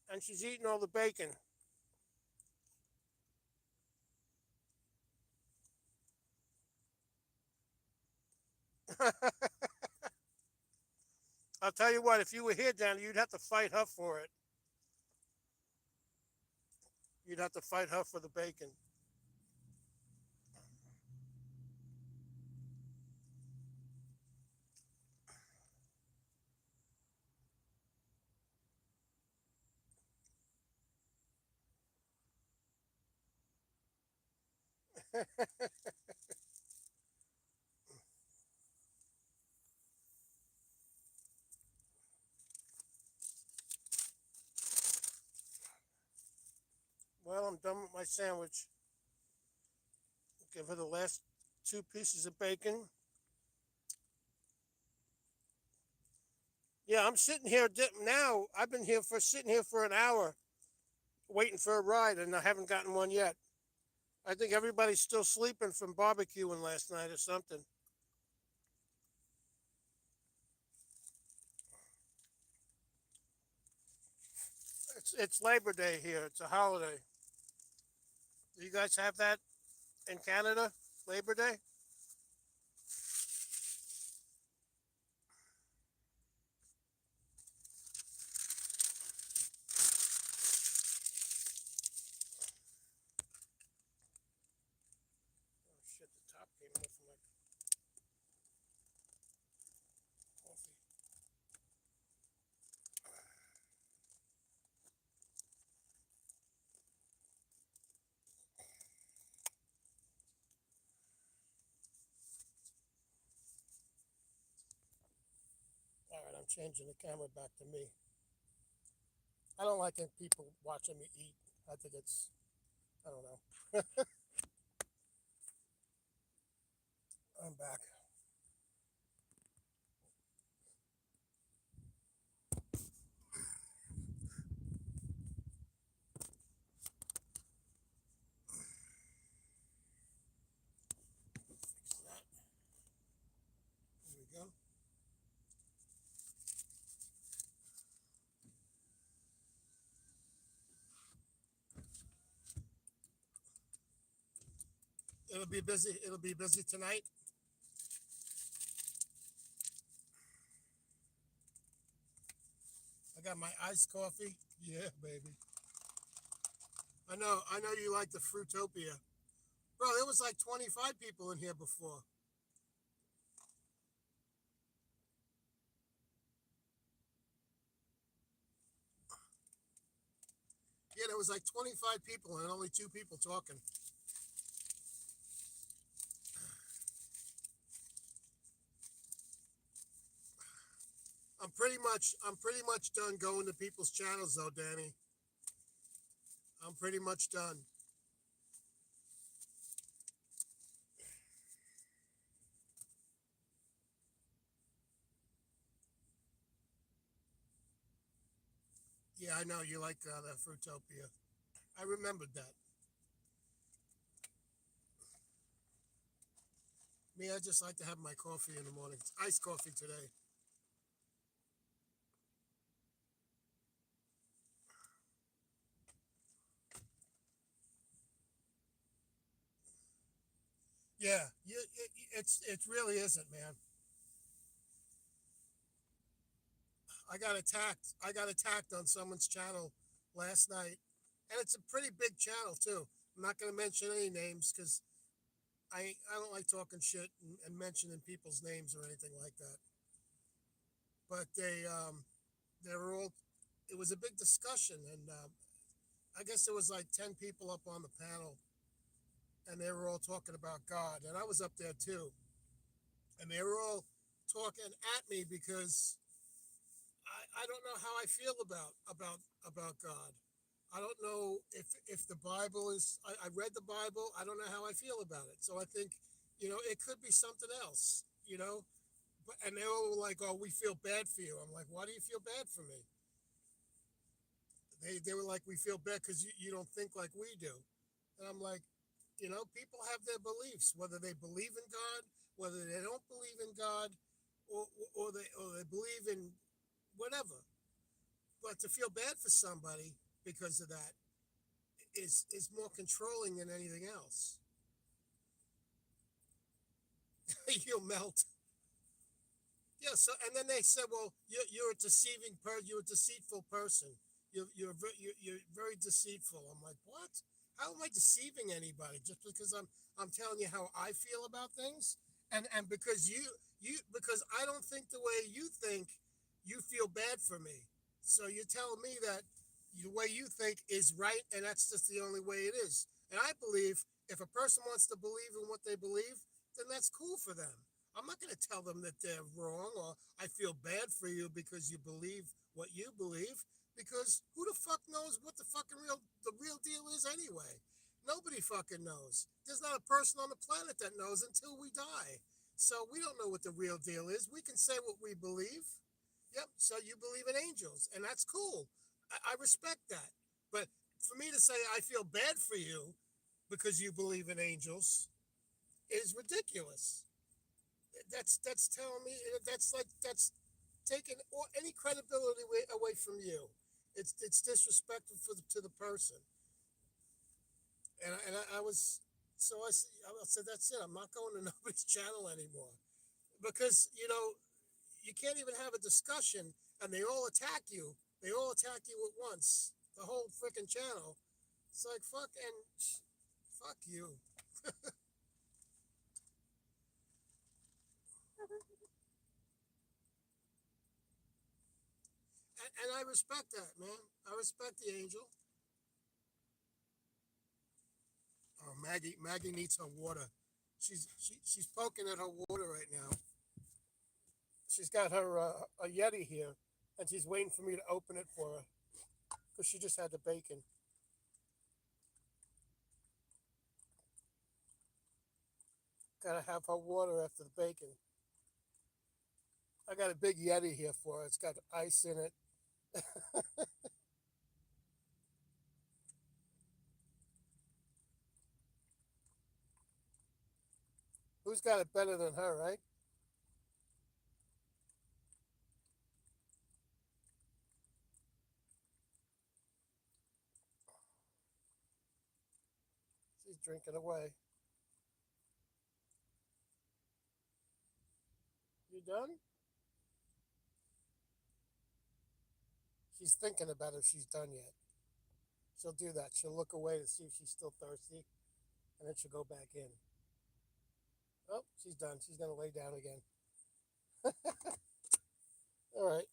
And she's eating all the bacon. I'll tell you what, if you were here, Danny, you'd have to fight her for it. You'd have to fight her for the bacon. Well, I'm done with my sandwich. Give her the last two pieces of bacon. Yeah, I'm sitting here now. I've been here for sitting here for an hour waiting for a ride, and I haven't gotten one yet. I think everybody's still sleeping from barbecuing last night or something. It's Labor Day here. It's a holiday. Do you guys have that in Canada? Labor Day? Oh shit! The top came off of my coffee. All right, I'm changing the camera back to me. I don't like it people watching me eat. I think it's I don't know. I'm back. Fix that. There we go. It'll be busy. It'll be busy tonight. I got my iced coffee. Yeah, baby. I know. I know you like the Fruitopia. Bro, there was like 25 people in here before. Yeah, there was like 25 people and only two people talking. I'm pretty much done going to people's channels though, Danny. I'm pretty much done. Yeah, I know you like that Fruitopia. I remembered that. Me, I just like to have my coffee in the morning. It's iced coffee today. Yeah, it really isn't, man. I got attacked on someone's channel last night, and it's a pretty big channel too. I'm not going to mention any names because I don't like talking shit and mentioning people's names or anything like that. But they were all. It was a big discussion, and I guess there was like 10 people up on the panel, and they were all talking about God, and I was up there too, and they were all talking at me because I don't know how I feel about God. I don't know if the Bible is. I read the Bible. I don't know how I feel about it. So I think, it could be something else. But and they all were like, "Oh, we feel bad for you." I'm like, "Why do you feel bad for me?" They were like, "We feel bad because you don't think like we do." And I'm like, people have their beliefs, whether they believe in God, whether they don't believe in God, or they believe in whatever. But to feel bad for somebody because of that is more controlling than anything else. You'll melt. Yeah. So and then they said, "Well, you're a deceiving person. You're a deceitful person. You're very deceitful." I'm like, "What? How am I deceiving anybody just because I'm telling you how I feel about things, and because because I don't think the way you think, you feel bad for me. So you're telling me that the way you think is right, and that's just the only way it is. And I believe if a person wants to believe in what they believe, then that's cool for them. I'm not going to tell them that they're wrong or I feel bad for you because you believe what you believe. Because who the fuck knows what the real deal is anyway? Nobody fucking knows. There's not a person on the planet that knows until we die. So we don't know what the real deal is. We can say what we believe. Yep. So you believe in angels, and that's cool. I respect that. But for me to say I feel bad for you because you believe in angels is ridiculous. That's telling me that's taking any credibility away from you. It's disrespectful to the person. And I was so I said that's it. I'm not going to nobody's channel anymore because you can't even have a discussion and they all attack you. They all attack you at once. The whole freaking channel. It's like fuck you. And I respect that, man. I respect the angel. Oh, Maggie needs her water. She's poking at her water right now. She's got her a Yeti here, and she's waiting for me to open it for her because she just had the bacon. Gotta have her water after the bacon. I got a big Yeti here for her. It's got ice in it. Who's got it better than her, right? She's drinking away. You done? She's thinking about if she's done yet. She'll do that. She'll look away to see if she's still thirsty, and then she'll go back in. Oh, she's done. She's gonna lay down again. All right.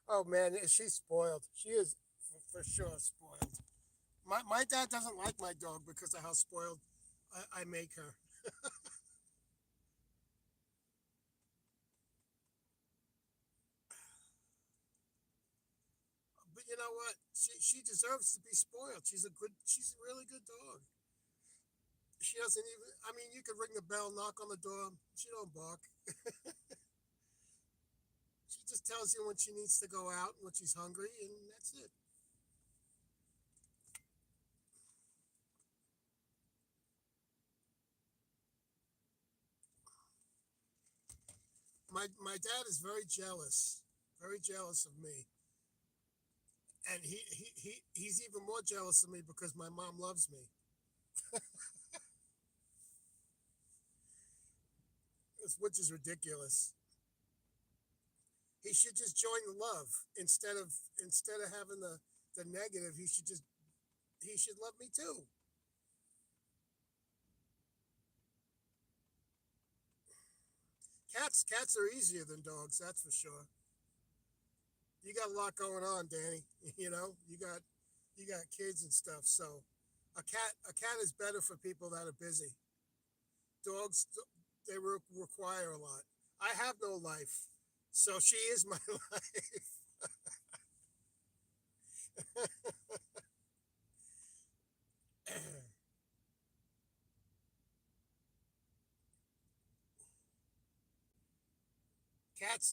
Oh man, is she spoiled? She is for sure spoiled. My dad doesn't like my dog because of how spoiled I make her. But you know what? She deserves to be spoiled. She's a really good dog. She doesn't even. I mean, you could ring the bell, knock on the door. She don't bark. She just tells you when she needs to go out, when she's hungry, and that's it. My dad is very jealous of me, and he's even more jealous of me because my mom loves me, which is ridiculous. He should just join the love instead of having the negative. He should love me too. Cats are easier than dogs, that's for sure. You got a lot going on, Danny. You got kids and stuff, so a cat is better for people that are busy. Dogs, they require a lot. I have no life, so she is my life.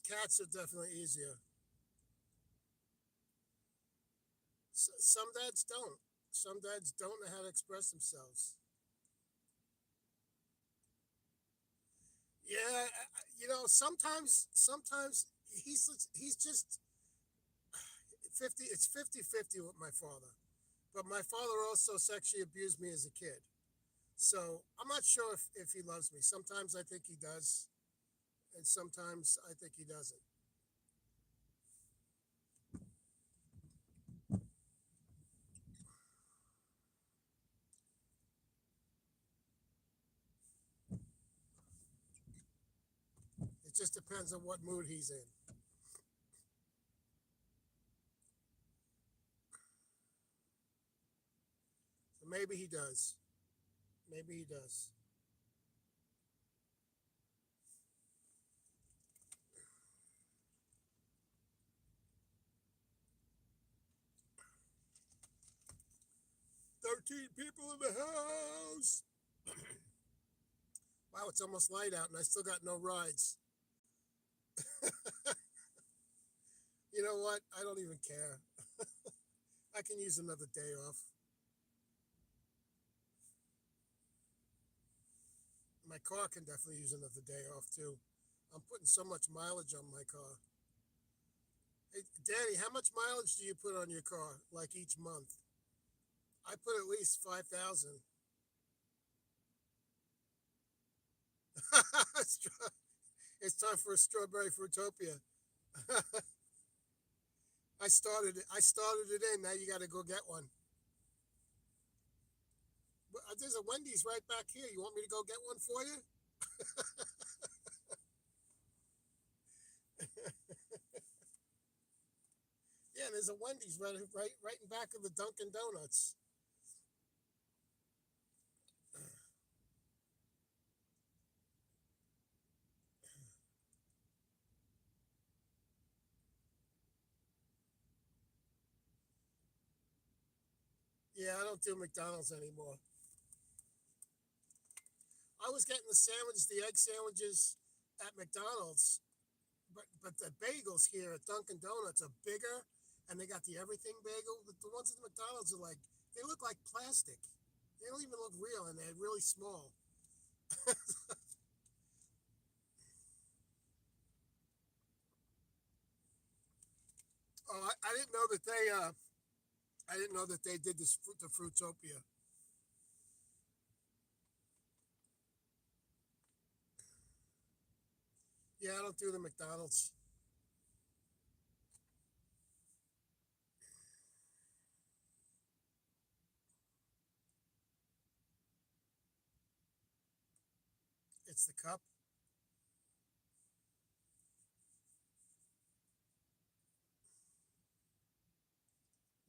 Cats are definitely easier. Some dads don't. Some dads don't know how to express themselves. Yeah, sometimes he's just 50. It's 50-50 with my father. But my father also sexually abused me as a kid. So I'm not sure if he loves me. Sometimes I think he does, and sometimes I think he doesn't. It just depends on what mood he's in. So maybe he does. Maybe he does. 13 people in the house. Wow, it's almost light out and I still got no rides. You know what? I don't even care. I can use another day off. My car can definitely use another day off too. I'm putting so much mileage on my car. Hey, Danny, how much mileage do you put on your car, like each month? I put at least 5,000. It's time for a strawberry fruitopia. I started it. I started it in. Now you got to go get one. There's a Wendy's right back here. You want me to go get one for you? Yeah, there's a Wendy's right in back of the Dunkin' Donuts. Yeah, I don't do McDonald's anymore. I was getting the egg sandwiches at McDonald's, but the bagels here at Dunkin' Donuts are bigger, and they got the everything bagel. The ones at McDonald's are like they look like plastic. They don't even look real, and they're really small. Oh, I didn't know that they. I didn't know that they did the Fruitopia. Yeah, I don't do the McDonald's. It's the cup.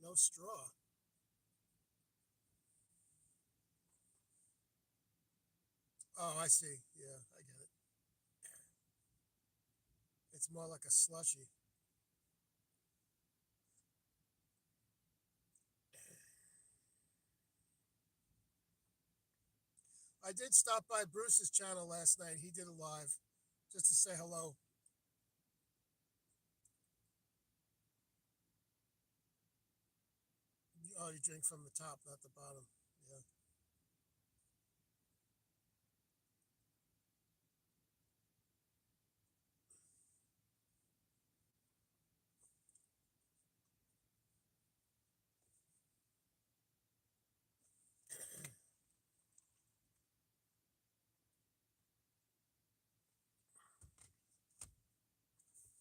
No straw. Oh, I see. Yeah, I get it. It's more like a slushy. I did stop by Bruce's channel last night. He did a live just to say hello. Oh, you drink from the top, not the bottom. Yeah.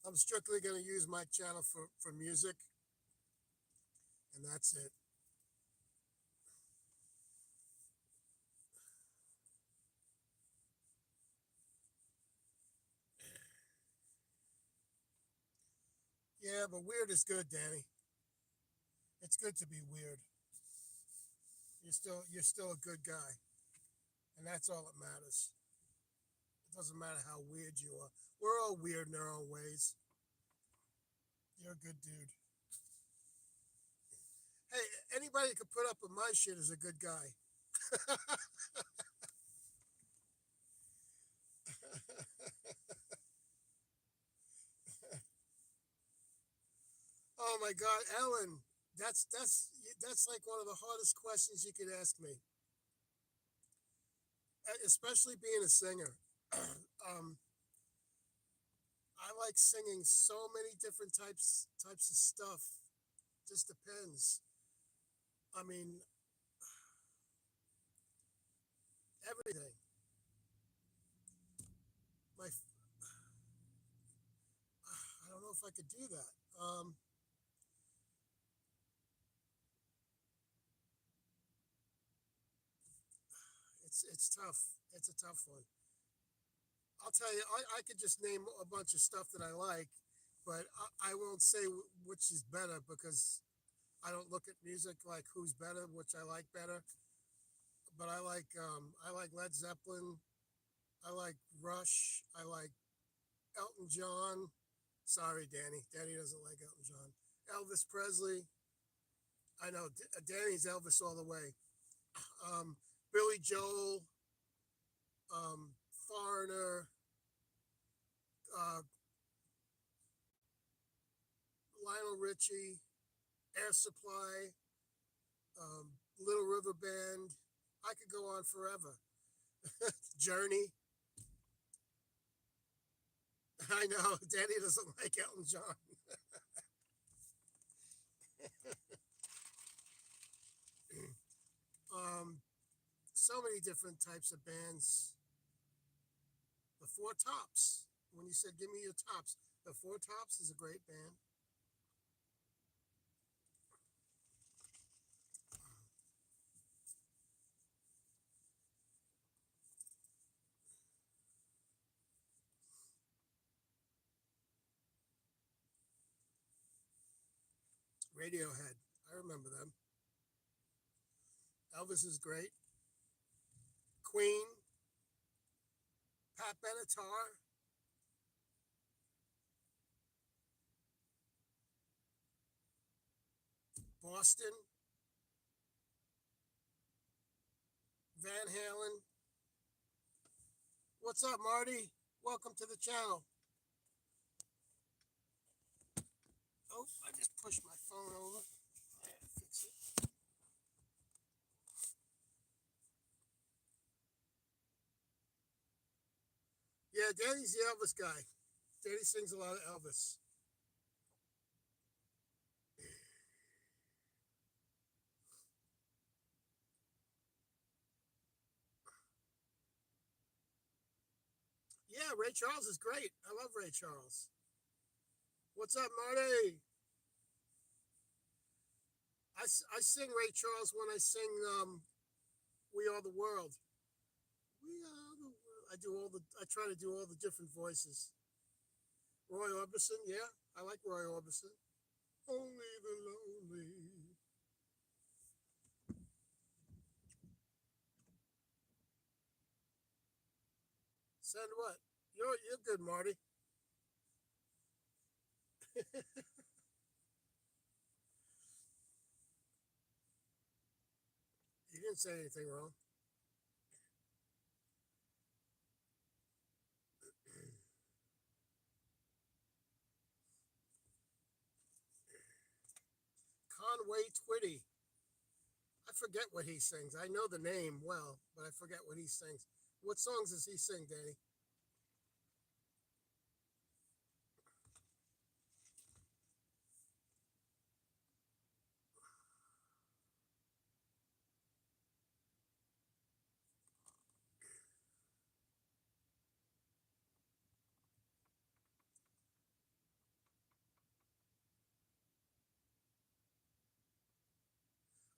I'm strictly going to use my channel for music, and that's it. Yeah, but weird is good, Danny. It's good to be weird. You're still a good guy, and that's all that matters. It doesn't matter how weird you are. We're all weird in our own ways. You're a good dude. Hey, anybody that could put up with my shit is a good guy. Oh my God, Ellen, that's like one of the hardest questions you could ask me, especially being a singer. um, I like singing so many different types of stuff. Just depends. I mean, everything. My, I don't know if I could do that. It's tough. It's a tough one. I'll tell you, I could just name a bunch of stuff that I like, but I won't say which is better because I don't look at music like who's better, which I like better. But I like Led Zeppelin. I like Rush. I like Elton John. Sorry, Danny. Danny doesn't like Elton John. Elvis Presley. I know Danny's Elvis all the way. Um, Billy Joel. Foreigner. Uh, Lionel Richie. Air Supply. Little River Band. I could go on forever. Journey. I know Danny doesn't like Elton John. Um, so many different types of bands. The Four Tops. When you said give me your tops, the Four Tops is a great band. Radiohead. I remember them. Elvis is great. Queen. Pat Benatar. Boston. Van Halen. What's up, Marty? Welcome to the channel. Oh, I just pushed my phone over. I had to fix it. Yeah, Danny's the Elvis guy. Danny sings a lot of Elvis. Yeah, Ray Charles is great. I love Ray Charles. What's up, Marty? I sing Ray Charles when I sing We Are the World. We are the world. I try to do all the different voices. Roy Orbison, yeah, I like Roy Orbison. Only the lonely. Send what? You're good, Marty. You didn't say anything wrong. Conway Twitty. I forget what he sings. I know the name well, but I forget what he sings. What songs does he sing, Danny?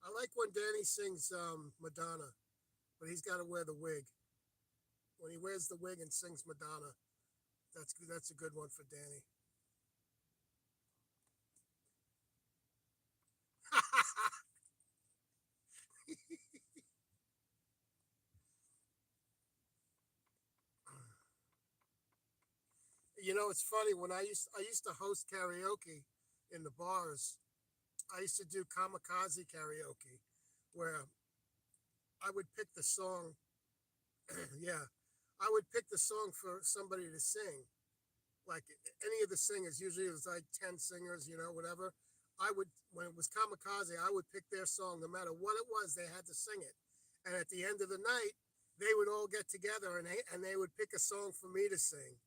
I like when Danny sings Madonna, but he's got to wear the wig. When he wears the wig and sings Madonna, that's a good one for Danny. You know, it's funny when I used to host karaoke in the bars. I used to do kamikaze karaoke, where I would pick the song. Yeah, I would pick the song for somebody to sing. Like any of the singers, usually it was like 10 singers, whatever. I would, when it was kamikaze, I would pick their song, no matter what it was, they had to sing it. And at the end of the night, they would all get together and they would pick a song for me to sing.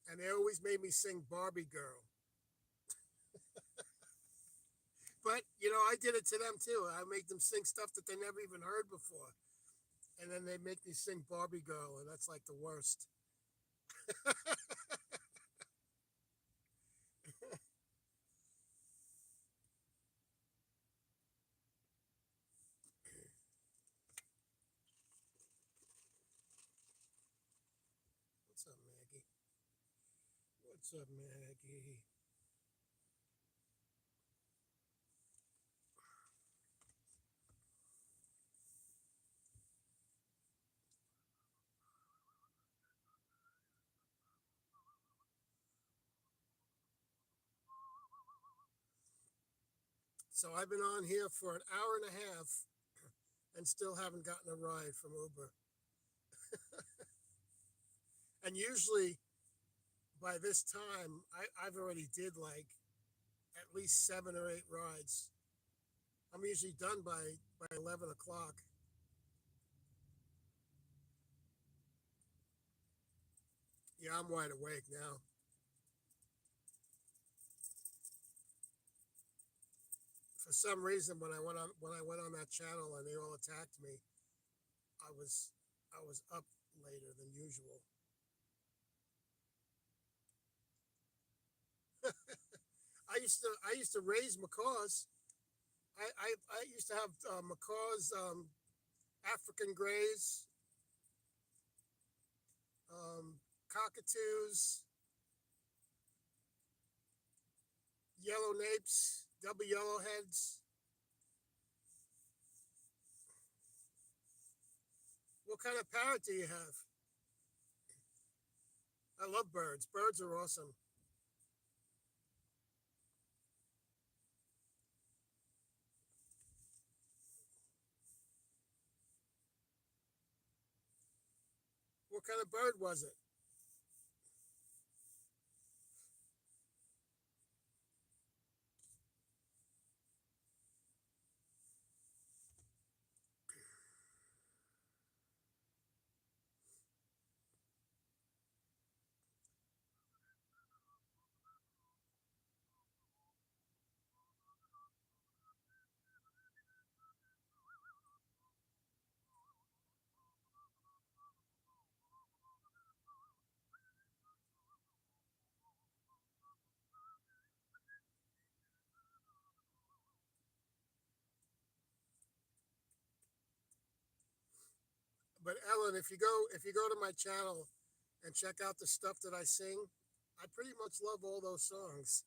And they always made me sing Barbie Girl. But, I did it to them too. I make them sing stuff that they never even heard before. And then they make me sing Barbie Girl, and that's like the worst. What's up, Maggie? What's up, Maggie? So I've been on here for an hour and a half and still haven't gotten a ride from Uber. And usually by this time, I've already did like at least 7 or 8 rides. I'm usually done by 11 o'clock. Yeah, I'm wide awake now. For some reason, when I went on that channel and they all attacked me, I was I was up later than usual. I used to raise macaws. I used to have macaws, African grays, cockatoos, yellow napes, double yellowheads. What kind of parrot do you have? I love birds. Birds are awesome. What kind of bird was it? But Ellen, if you go to my channel and check out the stuff that I sing, I pretty much love all those songs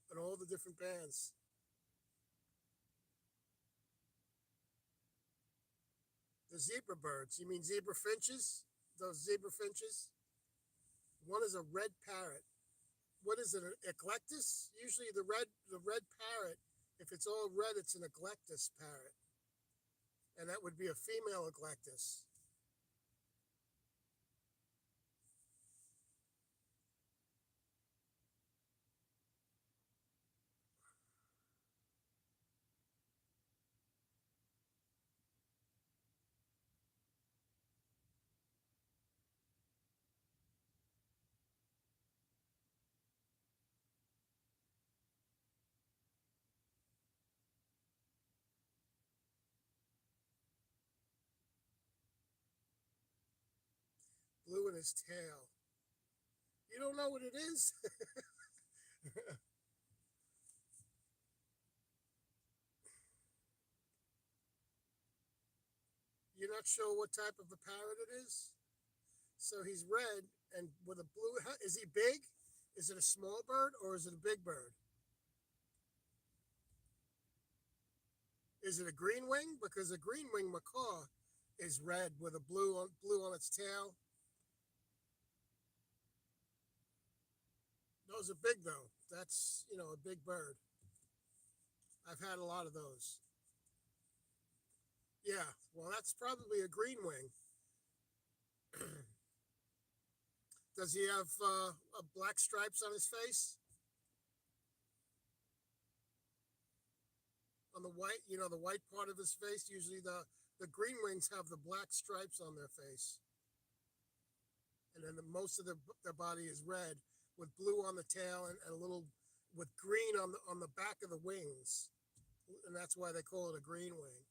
and all the different bands. The zebra birds. You mean zebra finches? Those zebra finches? One is a red parrot. What is it? An eclectus? Usually the red parrot, if it's all red, it's an eclectus parrot. And that would be a female eclectus. his tail. You don't know what it is? You're not sure what type of a parrot it is? So he's red and with a blue. Is he big? Is it a small bird or is it a big bird? Is it a green wing? Because a green wing macaw is red with a blue on its tail. Those are big though. That's a big bird. I've had a lot of those. Yeah, well, that's probably a green wing. Does he have black stripes on his face? On the white, the white part of his face. Usually the green wings have the black stripes on their face, and then most of their body is red with blue on the tail and a little with green on the back of the wings, and that's why they call it a green wing.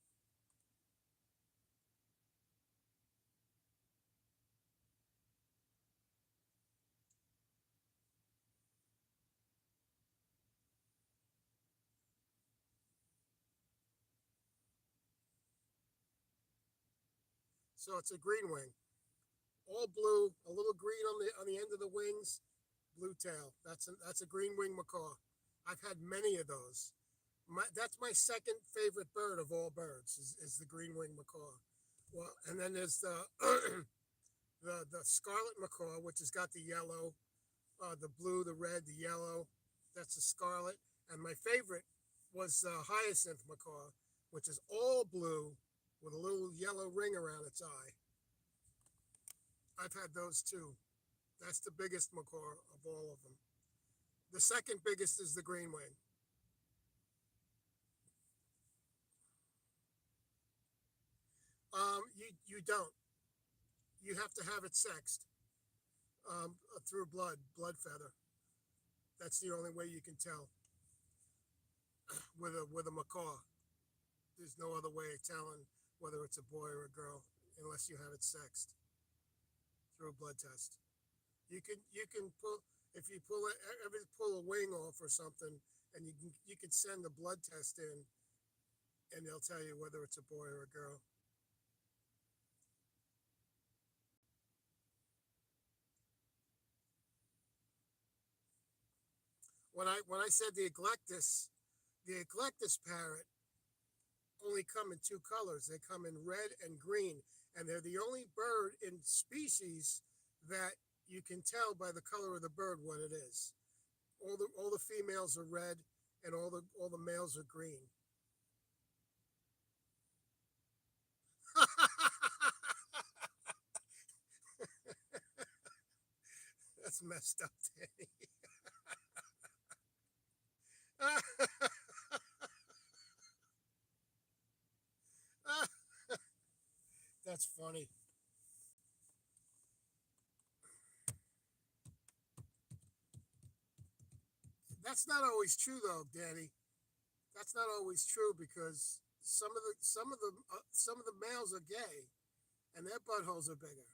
So it's a green wing, all blue, a little green on the end of the wings, blue tail. That's a green wing macaw. I've had many of those. That's my second favorite bird of all birds is the green wing macaw. Well, and then there's the the scarlet macaw, which has got the yellow, the blue, the red, the yellow. That's the scarlet. And my favorite was hyacinth macaw, which is all blue with a little yellow ring around its eye. I've had those too. That's the biggest macaw of all of them. The second biggest is the green wing. You don't. You have to have it sexed through blood feather. That's the only way you can tell with a macaw. There's no other way of telling whether it's a boy or a girl unless you have it sexed through a blood test. You can pull if you pull a wing off or something, and you can send a blood test in, and they'll tell you whether it's a boy or a girl. When I said the eclectus parrot only come in two colors. They come in red and green, and they're the only bird in species that you can tell by the color of the bird what it is. All the females are red, and all the males are green. That's messed up, Danny. That's funny. That's not always true, though, Danny. That's not always true because some of the males are gay, and their buttholes are bigger.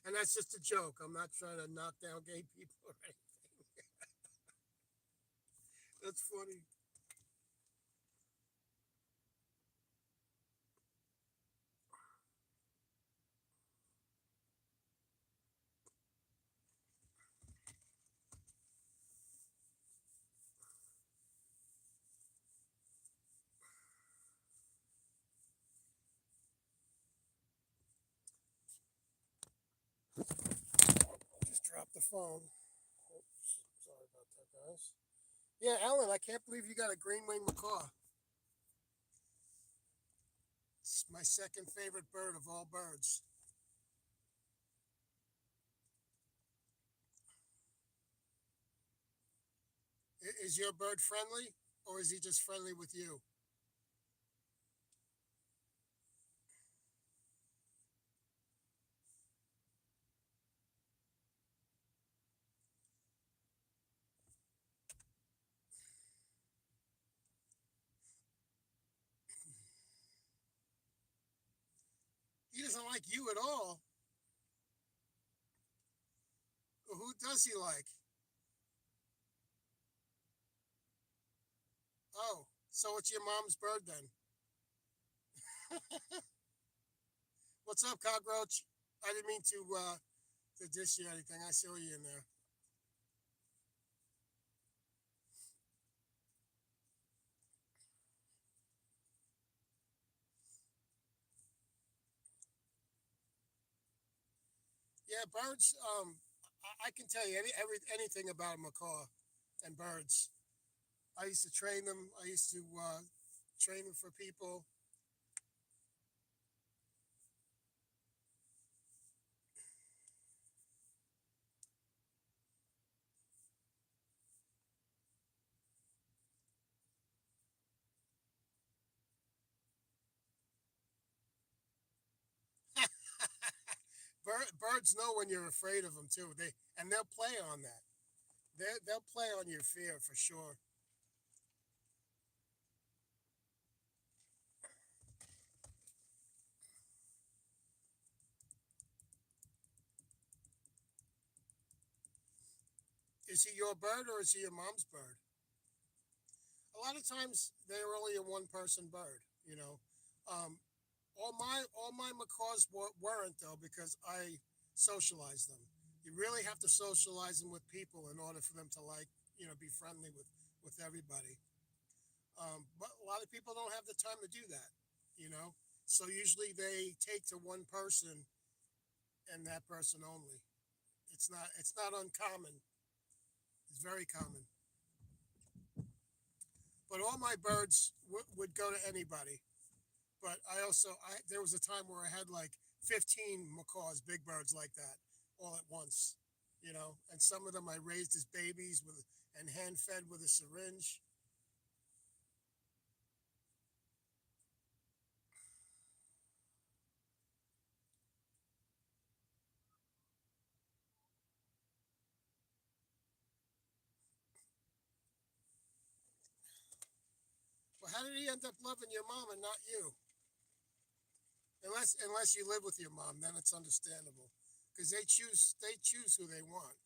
And that's just a joke. I'm not trying to knock down gay people or anything. That's funny. Just drop the phone. Oops, sorry about that, guys. Yeah, Alan, I can't believe you got a green wing macaw. It's my second favorite bird of all birds. Is your bird friendly, or is he just friendly with you? He doesn't doesn't like you at all. Who does he like? Oh, so it's your mom's bird then. What's up, cockroach? I didn't mean to dish you anything. I saw you in there. Yeah, birds. I can tell you anything about a macaw and birds. I used to train them. I used to train them for people. Birds know when you're afraid of them too. They'll play on that. They'll play on your fear for sure. Is he your bird or is he your mom's bird? A lot of times they're only a one person bird. Um, all my macaws weren't though because I socialized them. You really have to socialize them with people in order for them to be friendly with everybody. But a lot of people don't have the time to do that. You know, so usually they take to one person and that person only. It's not uncommon. It's very common. But all my birds would go to anybody. But I there was a time where I had like 15 macaws, big birds like that, all at once. And some of them I raised as babies and hand fed with a syringe. Well, how did he end up loving your mom and not you? Unless you live with your mom, then it's understandable, because they choose who they want.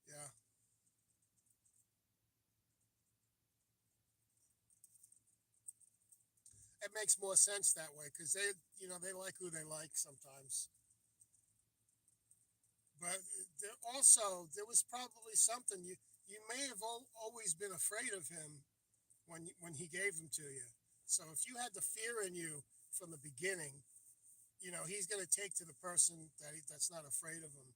Yeah, it makes more sense that way because they like who they like sometimes. But there was probably something you may have always been afraid of him when he gave them to you. So if you had the fear in you from the beginning, he's going to take to the person that's not afraid of him.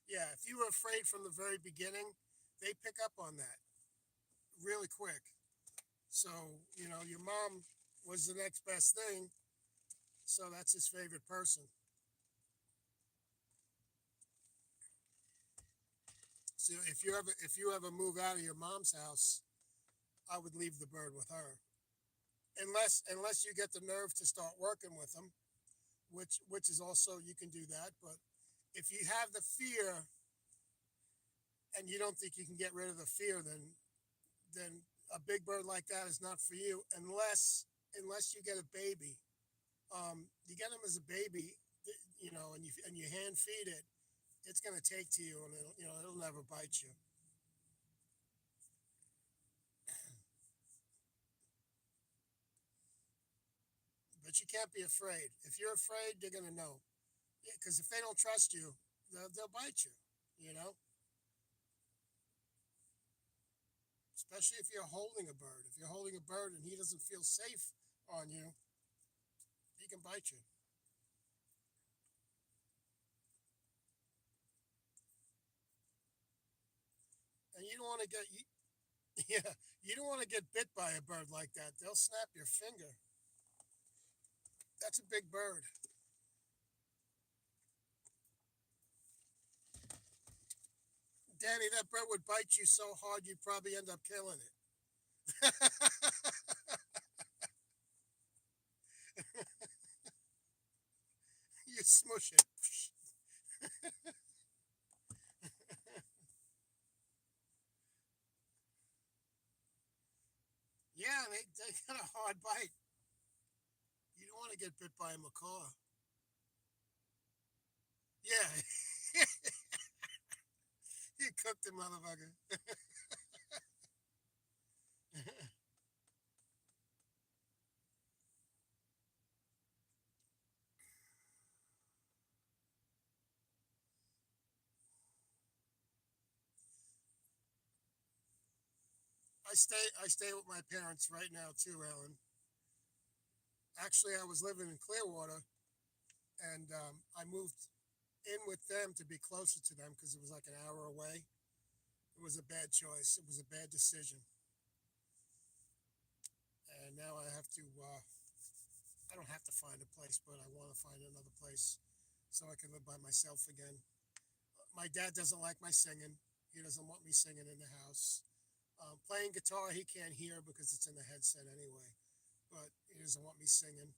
Yeah, if you were afraid from the very beginning, they pick up on that really quick. So your mom was the next best thing. So that's his favorite person. So if you ever move out of your mom's house, I would leave the bird with her, unless you get the nerve to start working with them, which is also you can do that. But if you have the fear and you don't think you can get rid of the fear, then a big bird like that is not for you unless you get a baby. You get them as a baby, and you hand feed it. It's going to take to you, and it'll never bite you. But you can't be afraid. If you're afraid, they're going to know. Yeah, because if they don't trust you, they'll bite you. You know, especially if you're holding a bird. If you're holding a bird and he doesn't feel safe on you, he can bite you. And you don't want to get yeah, you don't want to get bit by a bird like that. They'll snap your finger. That's a big bird. Danny, that bird would bite you so hard you'd probably end up killing it. You smush it. Yeah, they got a hard bite. You don't want to get bit by a macaw. Yeah, you cooked the motherfucker. I stay with my parents right now too, Ellen. Actually, I was living in Clearwater, and I moved in with them to be closer to them because it was like an hour away. It was a bad choice. It was a bad decision, and now I have to. I don't have to find a place, but I want to find another place so I can live by myself again. My dad doesn't like my singing. He doesn't want me singing in the house. Playing guitar, he can't hear because it's in the headset anyway. But he doesn't want me singing.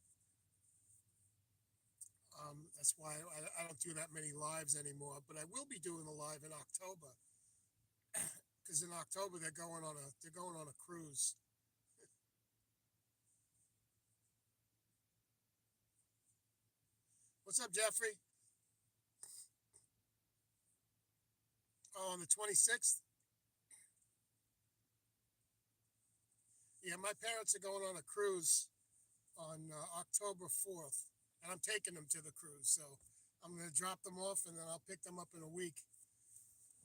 That's why I don't do that many lives anymore. But I will be doing a live in October because in October they're going on a cruise. What's up, Jeffrey? Oh, on the 26th. Yeah, my parents are going on a cruise on October 4th, and I'm taking them to the cruise. So I'm going to drop them off, and then I'll pick them up in a week.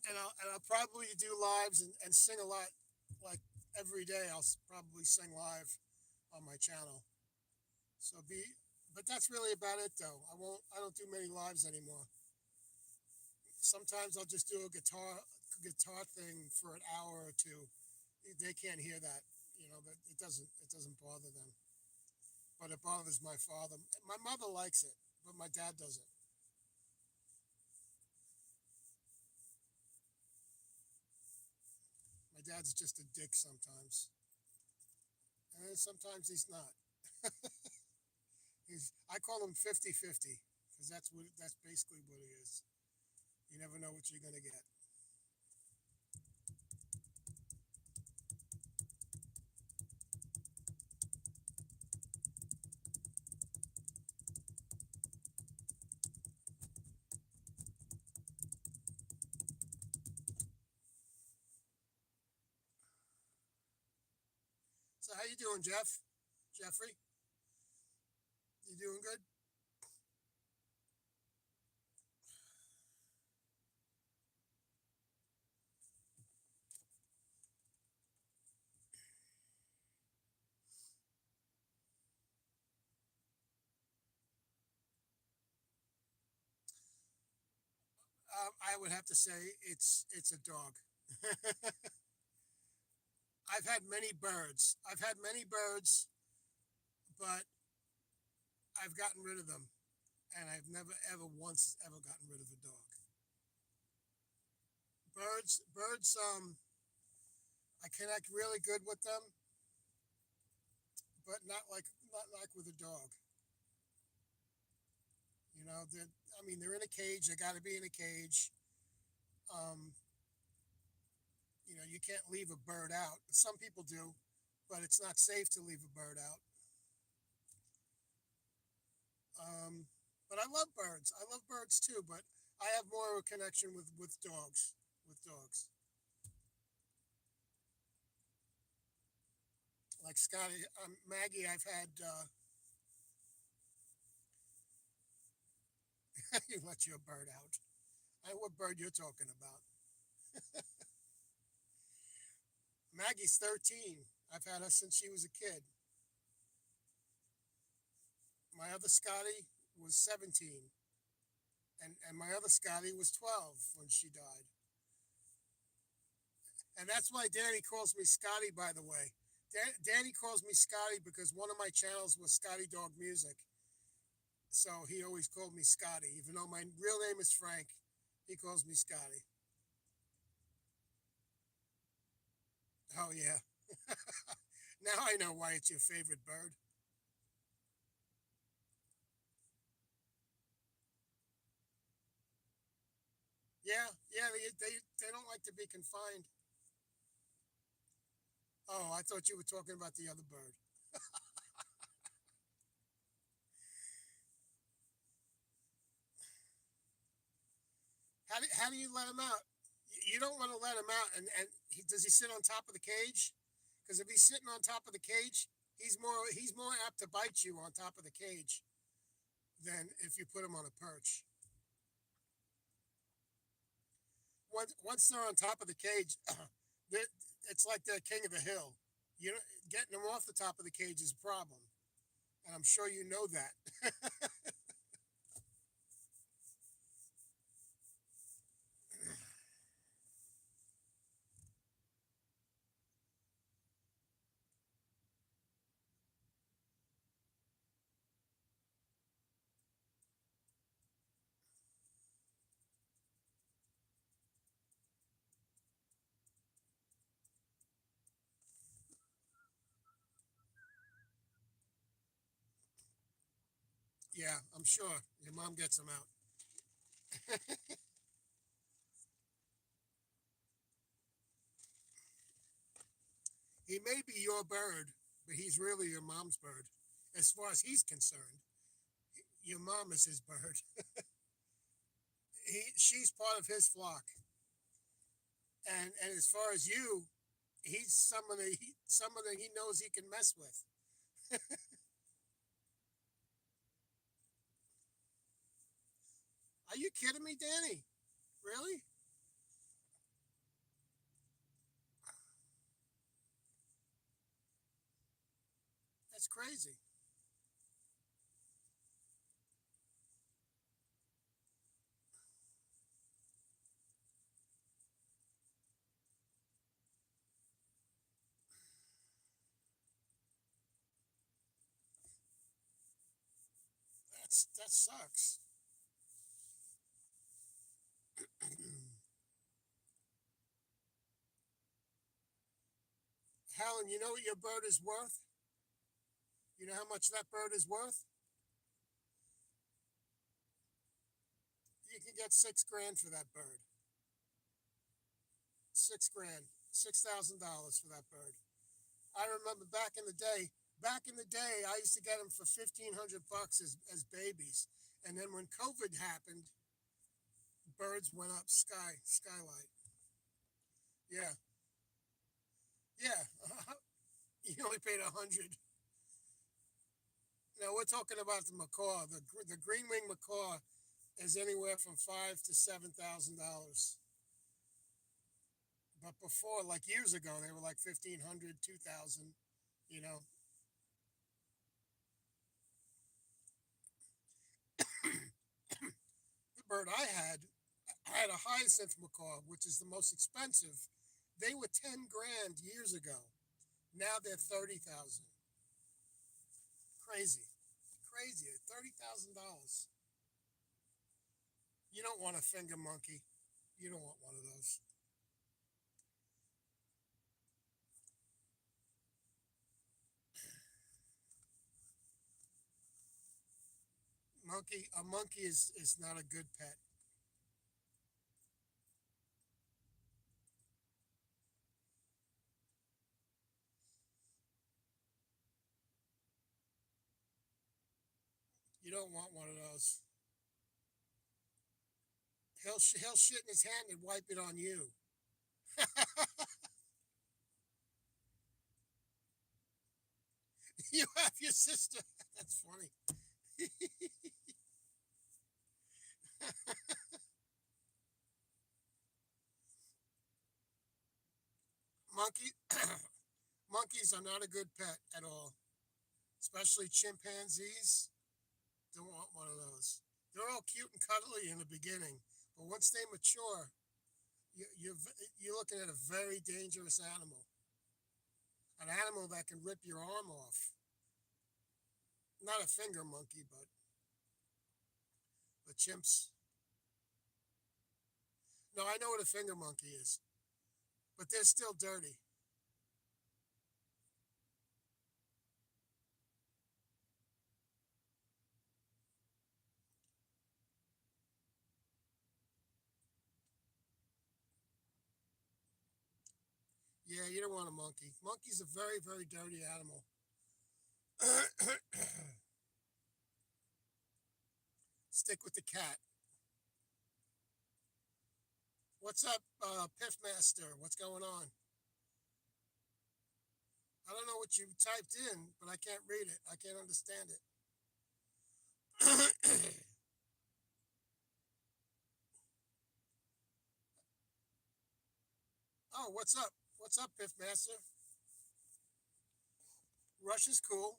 And I'll probably do lives and sing a lot, like every day. Probably sing live on my channel. So but that's really about it, though. I don't do many lives anymore. Sometimes I'll just do a guitar thing for an hour or two. They can't hear that, that it doesn't bother them. But it bothers my father. My mother likes it, but my dad doesn't. My dad's just a dick sometimes, and then sometimes he's not. I call him 50-50 because that's basically what he is. You never know what you're gonna get. So how you doing, Jeff? Jeffrey, you doing good? I would have to say it's a dog. I've had many birds. I've had many birds, but I've gotten rid of them, and I've never ever once ever gotten rid of a dog. Birds. I connect really good with them, but not like with a dog. You know, they're in a cage. They got to be in a cage. Um, you can't leave a bird out. Some people do, but it's not safe to leave a bird out. Um, but I love birds. I love birds too, but I have more of a connection with dogs. With dogs, like Scotty, Maggie. I've had. You let your bird out. I know what bird you're talking about. Maggie's 13. I've had her since she was a kid. My other Scotty was 17, and my other Scotty was 12 when she died. And that's why Danny calls me Scotty, by the way. Danny calls me Scotty because one of my channels was Scotty Dog Music. So he always called me Scotty. Even though my real name is Frank, he calls me Scotty. Oh yeah. Now I know why it's your favorite bird. Yeah, yeah. They don't like to be confined. Oh, I thought you were talking about the other bird. How do you let him out? You don't want to let him out, and does he sit on top of the cage? Because if he's sitting on top of the cage, he's more apt to bite you on top of the cage than if you put him on a perch. Once they're on top of the cage, it's like they're king of the hill. You know, getting them off the top of the cage is a problem, and I'm sure you know that. Yeah, I'm sure your mom gets them out. He may be your bird, but he's really your mom's bird. As far as he's concerned, your mom is his bird. She's part of his flock, and as far as you, he's someone that he knows he can mess with. Are you kidding me, Danny? Really? That's crazy. That sucks. Helen, you know what your bird is worth? You know how much that bird is worth? You can get 6 grand for that bird. 6 grand, $6,000 for that bird. I remember back in the day. Back in the day, I used to get them for 1,500 bucks as babies, and then when COVID happened, birds went up skylight. Yeah, yeah. You only paid 100. Now we're talking about the macaw. The green wing macaw is anywhere from $5,000 to $7,000. But before, like years ago, they were like 1,500, 2,000. You know, the bird I had a hyacinth macaw, which is the most expensive. They were 10 grand years ago. Now they're 30,000. Crazy, crazy. $30,000. You don't want a finger monkey. You don't want one of those. A monkey is not a good pet. You don't want one of those. He'll shit in his hand and wipe it on you. You have your sister. That's funny. Monkey monkeys are not a good pet at all, especially chimpanzees. Don't want one of those. They're all cute and cuddly in the beginning, but once they mature, you're looking at a very dangerous animal, an animal that can rip your arm off. Not a finger monkey, but chimps. No, I know what a finger monkey is, but they're still dirty. Yeah, you don't want a monkey. Monkey's a very, very dirty animal. Stick with the cat. What's up, Piffmaster? What's going on? I don't know what you typed in, but I can't read it. I can't understand it. Oh, what's up? What's up, Piffmaster? Russia's cool.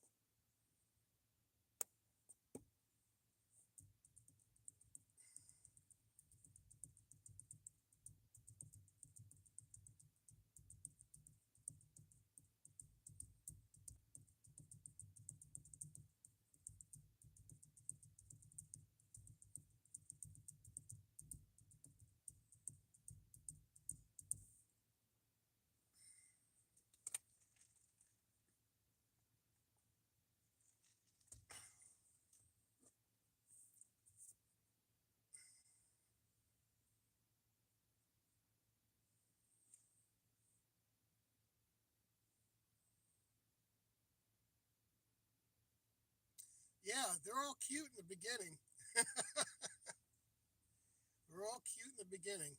Yeah, they're all cute in the beginning. They're all cute in the beginning.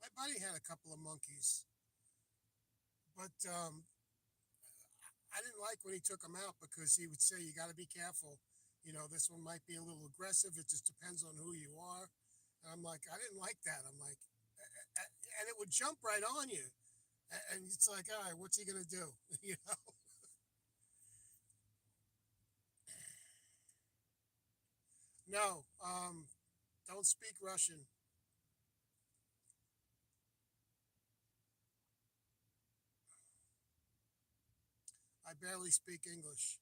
My buddy had a couple of monkeys, but I didn't like when he took them out because he would say, "You got to be careful. You know, this one might be a little aggressive. It just depends on who you are." And I'm like, I didn't like that. I'm like, and it would jump right on you, and it's like, all right, what's he gonna do? You know? No, don't speak Russian. I barely speak English.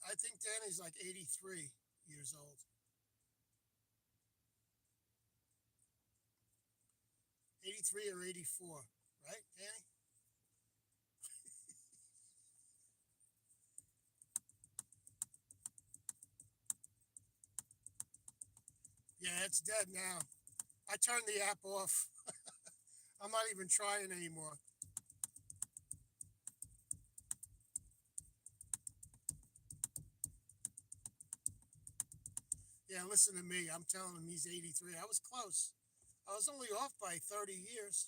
I think Danny's like 83 years old. 83 or 84, right, Danny? Yeah, it's dead now. I turned the app off. I'm not even trying anymore. Yeah, listen to me. I'm telling him he's 83. I was close. I was only off by 30 years.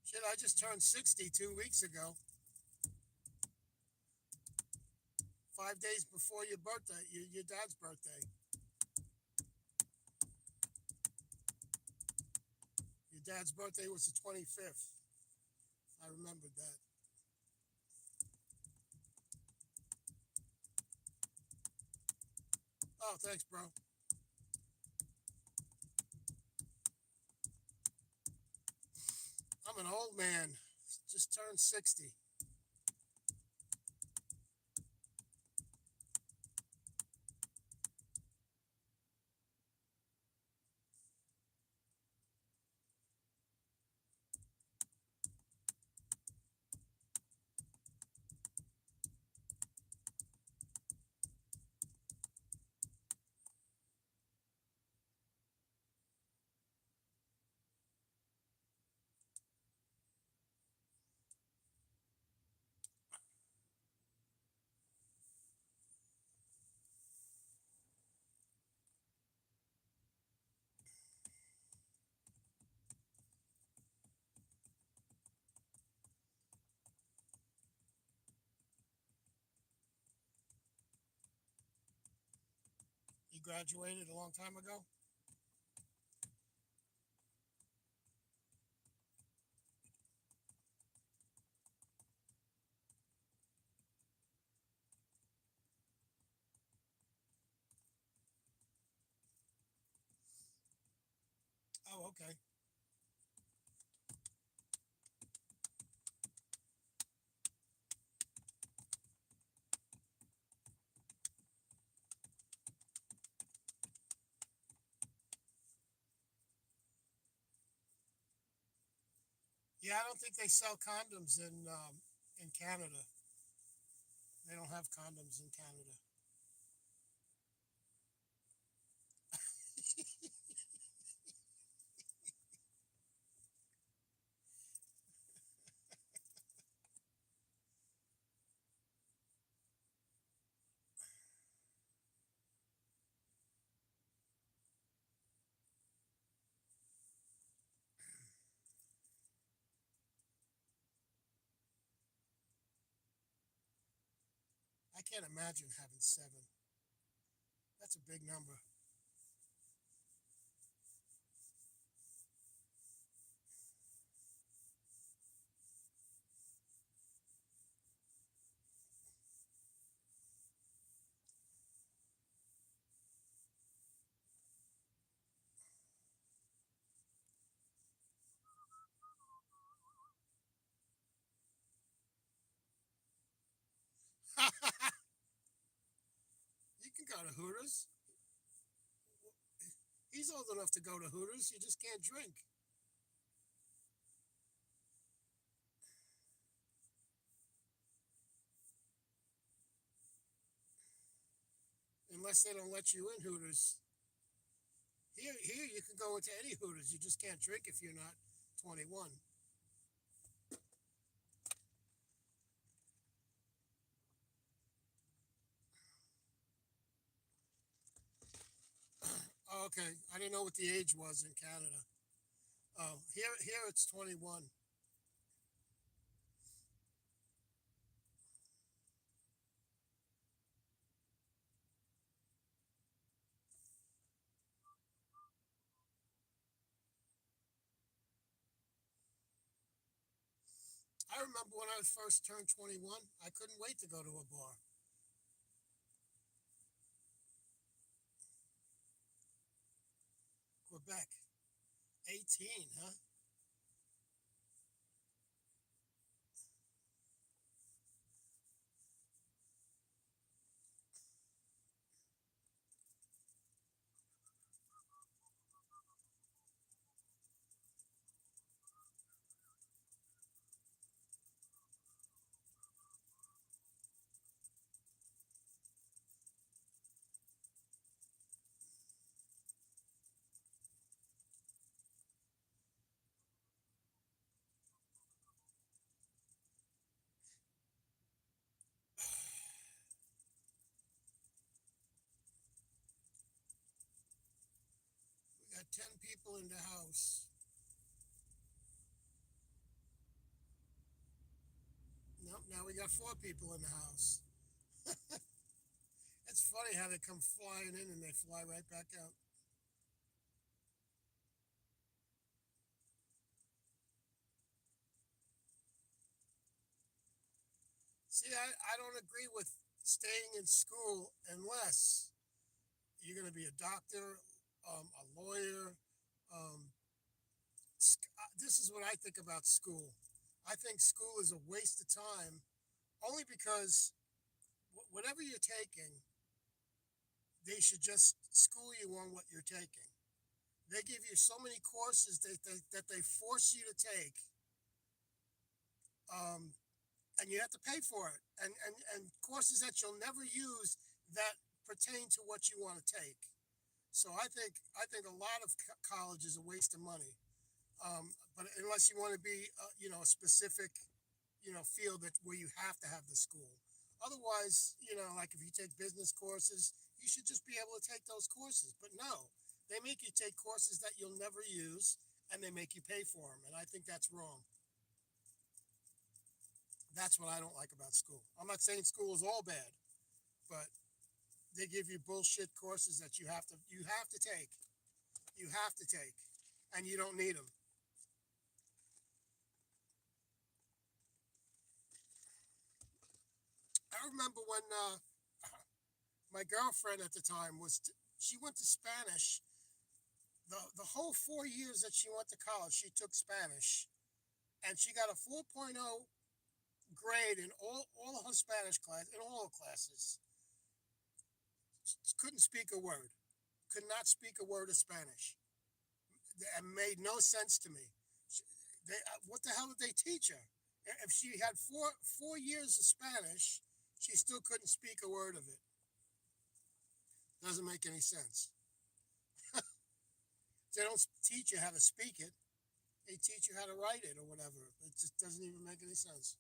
Shit, I just turned 60 2 weeks ago, 5 days before your birthday, your dad's birthday. dad's birthday was the 25th. I remembered that. Oh, thanks, bro. I'm an old man. Just turned 60. You graduated a long time ago? Oh, okay. Yeah, I don't think they sell condoms in Canada. They don't have condoms in Canada. I can't imagine having seven. That's a big number. You can go to Hooters. He's old enough to go to Hooters. You just can't drink unless they don't let you in Hooters. Here you can go into any Hooters. You just can't drink if you're not 21. Oh, okay. I didn't know what the age was in Canada. Oh, here it's 21. I remember when I was first turned 21, I couldn't wait to go to a bar. Quebec, 18, huh? We got 10 people in the house. Nope, now we got 4 people in the house. It's funny how they come flying in and they fly right back out. See, I don't agree with staying in school unless you're going to be a doctor, a lawyer. Um, this is what I think about school. I think school is a waste of time only because whatever you're taking, they should just school you on what you're taking. They give you so many courses that they force you to take, um, and you have to pay for it. And courses that you'll never use that pertain to what you want to take. So I think a lot of college is a waste of money. But unless you want to be, a specific, field that where you have to have the school. Otherwise, like if you take business courses, you should just be able to take those courses. But no, they make you take courses that you'll never use, and they make you pay for them. And I think that's wrong. That's what I don't like about school. I'm not saying school is all bad, but they give you bullshit courses that you have to take. You have to take, and you don't need them. I remember when my girlfriend at the time she went to Spanish. The whole 4 years that she went to college, she took Spanish, and she got a 4.0 grade in all of her Spanish class in all her classes. She couldn't speak a word. Could not speak a word of Spanish. It made no sense to me. What the hell did they teach her? If she had four years of Spanish, she still couldn't speak a word of it. Doesn't make any sense. They don't teach you how to speak it. They teach you how to write it or whatever. It just doesn't even make any sense.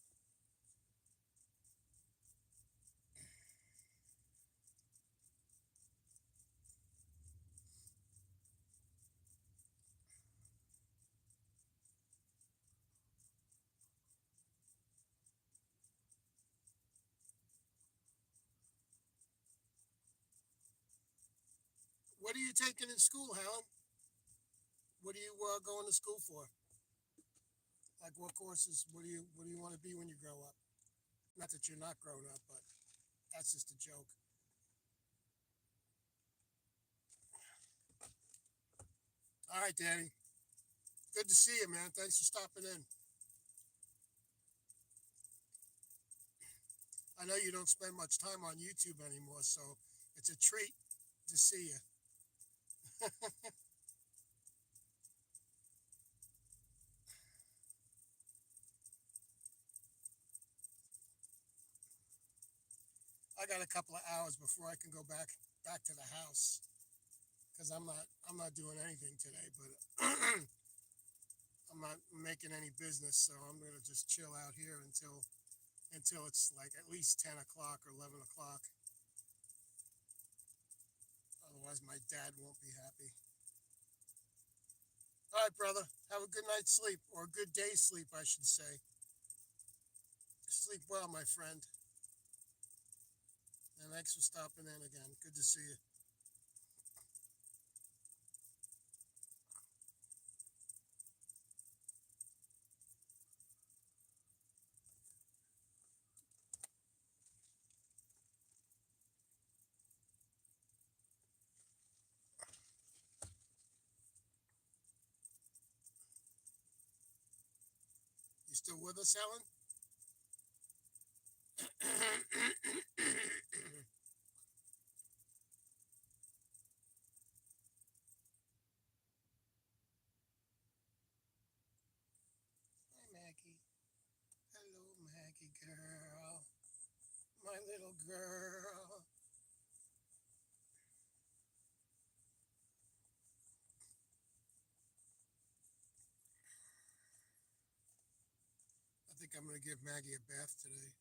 What are you taking in school, Helen? What are you going to school for? Like what courses? What do you want to be when you grow up? Not that you're not grown up, but that's just a joke. All right, Danny. Good to see you, man. Thanks for stopping in. I know you don't spend much time on YouTube anymore, so it's a treat to see you. I got a couple of hours before I can go back to the house because I'm not doing anything today, but I'm not making any business, so I'm gonna just chill out here until it's like at least 10 o'clock or 11 o'clock. Otherwise, my dad won't be happy. All right, brother. Have a good night's sleep, or a good day's sleep, I should say. Sleep well, my friend. And thanks for stopping in again. Good to see you. You still with us, Helen? Hi, Maggie. Hello, Maggie girl. My little girl. I think I'm going to give Maggie a bath today.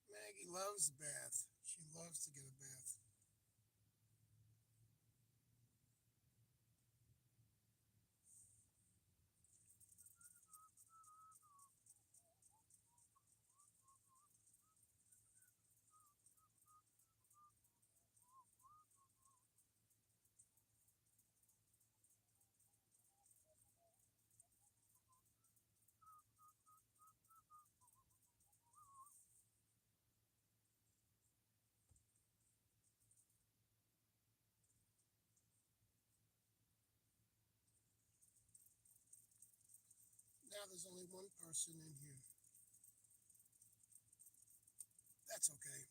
Maggie loves a bath. She loves to get a bath. now there's only one person in here. That's okay.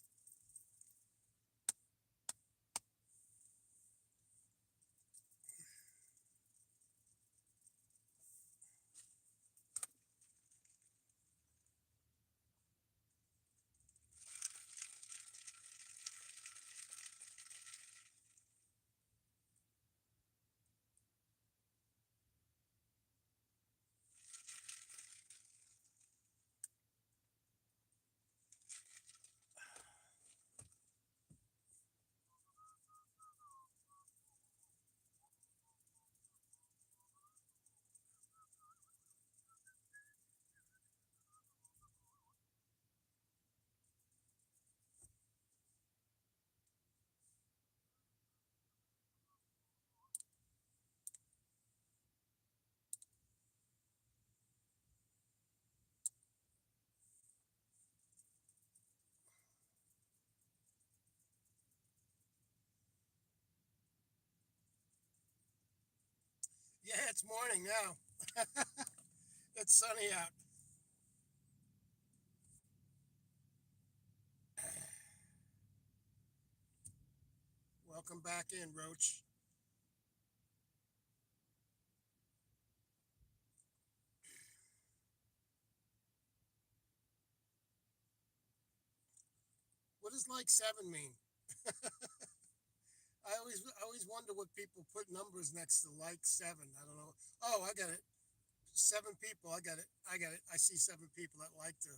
Yeah, it's morning now. It's sunny out. Welcome back in, Roach. What does like seven mean? I always wonder what people put numbers next to like seven. I don't know. Oh, I got it. Seven people. I got it. I got it. I see seven people that like to.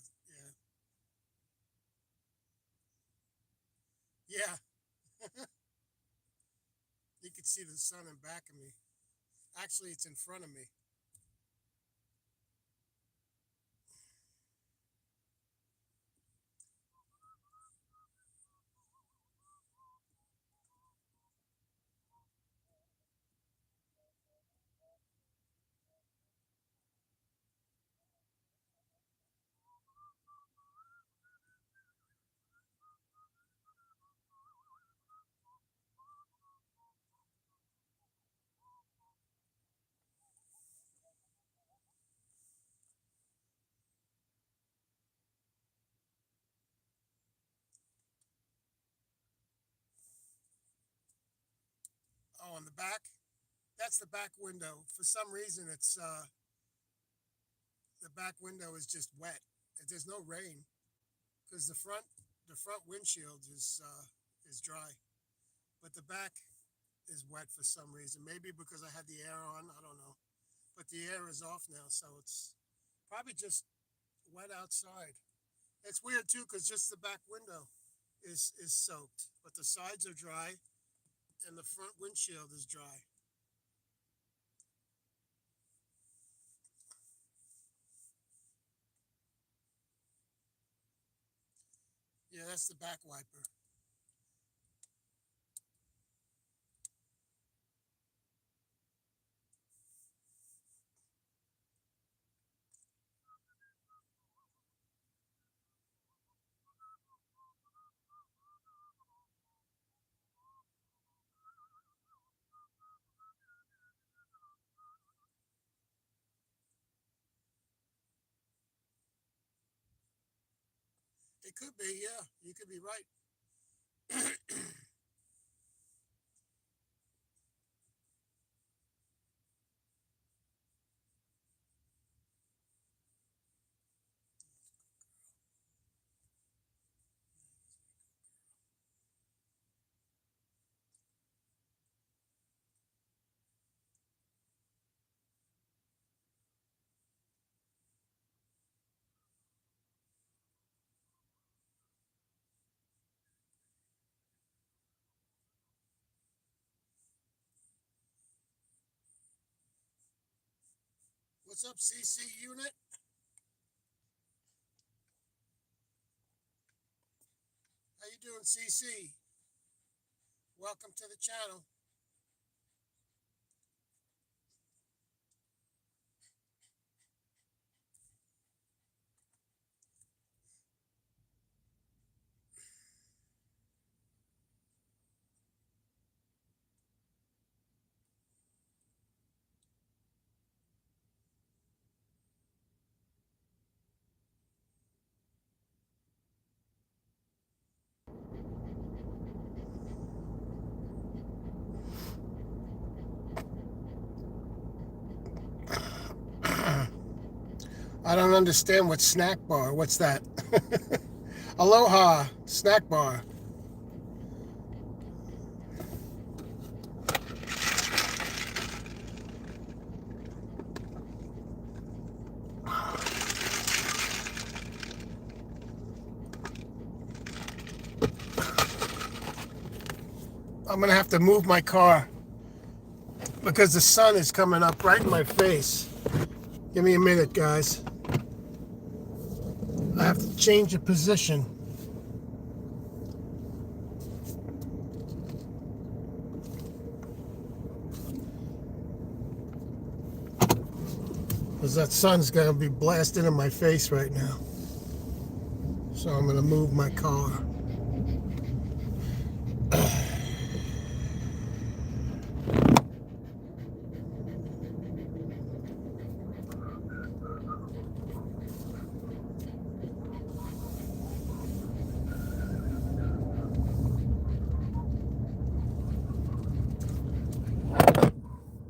Yeah. Yeah. You can see the sun in back of me. Actually, it's in front of me. Oh, in the back. That's the back window. For some reason, it's the back window is just wet. There's no rain because the front windshield is dry, but the back is wet for some reason. Maybe because I had the air on. I don't know. But the air is off now, so it's probably just wet outside. It's weird too, because just the back window is soaked, but the sides are dry and the front windshield is dry. Yeah, that's the back wiper. It could be, yeah. You could be right. What's up, CC unit? How you doing, CC? Welcome to the channel. I don't understand what snack bar. What's that? Aloha snack bar. I'm gonna have to move my car because the sun is coming up right in my face. Give me a minute, guys. I have to change the position. Because that sun's gonna be blasting in my face right now. So I'm gonna move my car.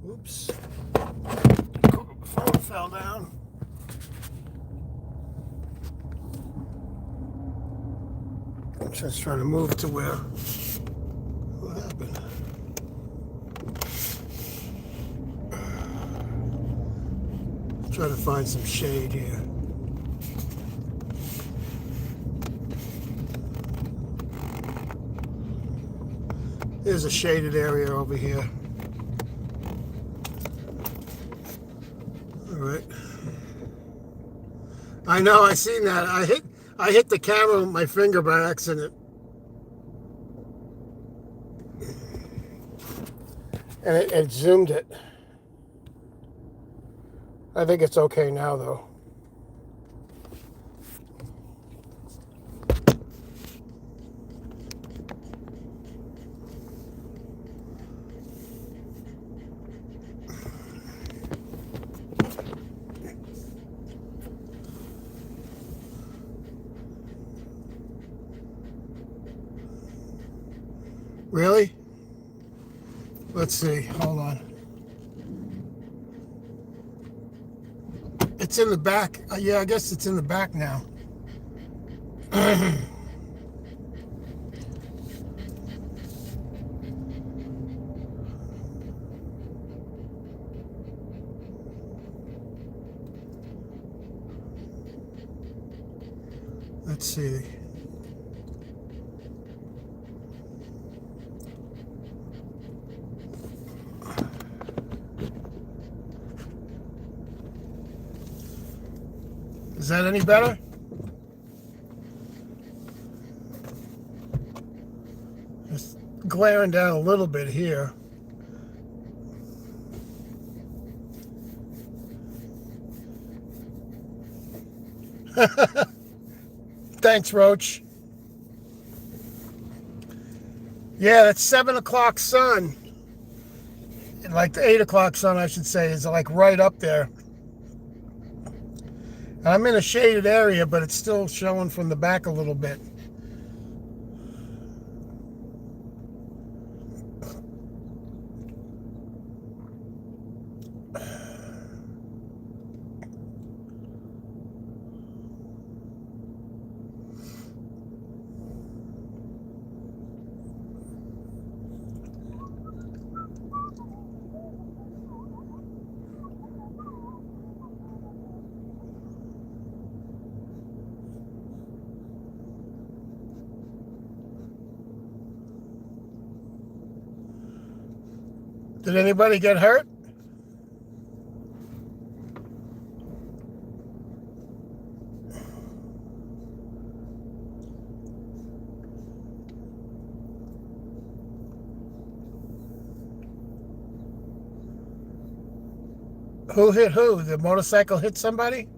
Oops. Phone fell down. I'm just trying to move to where. What happened? Try to find some shade here. There's a shaded area over here. All right. I know, I seen that. I hit the camera with my finger by accident. And it zoomed it. I think it's okay now, though. Really? Let's see. Hold on. It's in the back. Yeah, I guess it's in the back now. Let's see. Is that any better? Just glaring down a little bit here. Thanks, Roach. Yeah, that's 7 o'clock sun. Like the 8 o'clock sun, I should say, is like right up there. I'm in a shaded area, but it's still showing from the back a little bit. Did anybody get hurt? Who hit who? The motorcycle hit somebody?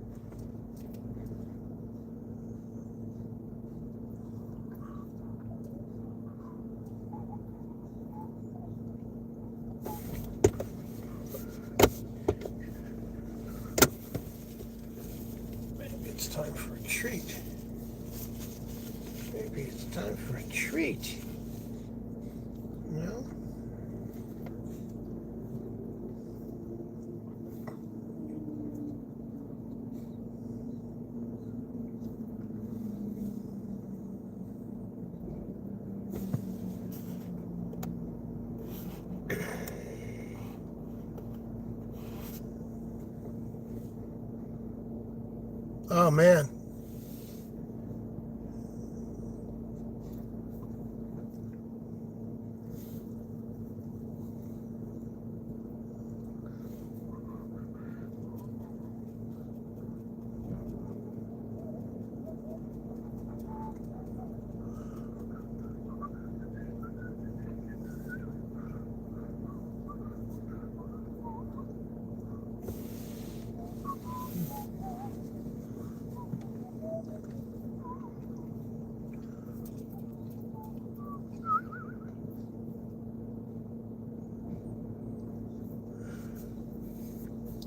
Maybe it's time for a treat. Maybe it's time for a treat. No? Oh man.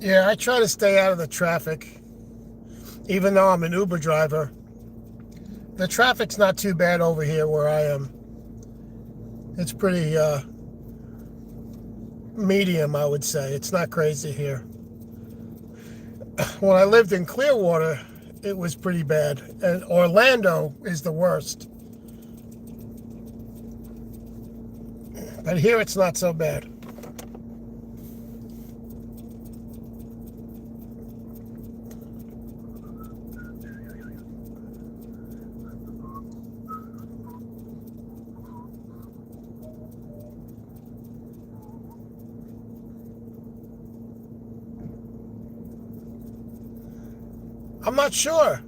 Yeah, I try to stay out of the traffic, even though I'm an Uber driver. The traffic's not too bad over here where I am. It's pretty medium, I would say. It's not crazy here. When I lived in Clearwater, it was pretty bad. And Orlando is the worst. But here it's not so bad. I'm not sure.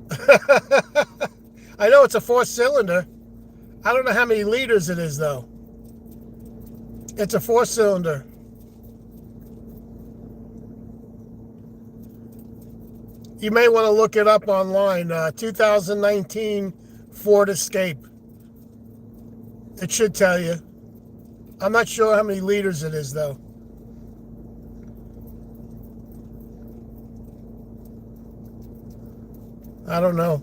I know it's a four-cylinder. I don't know how many liters it is, though. It's a four-cylinder. You may want to look it up online. 2019 Ford Escape. It should tell you. I'm not sure how many liters it is, though. I don't know.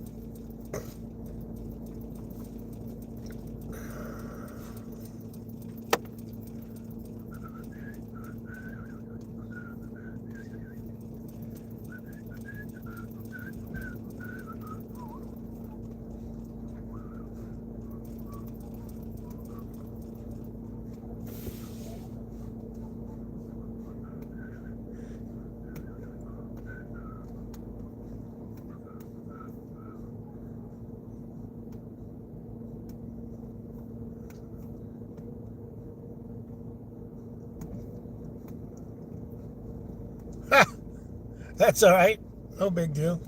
That's all right. No big deal.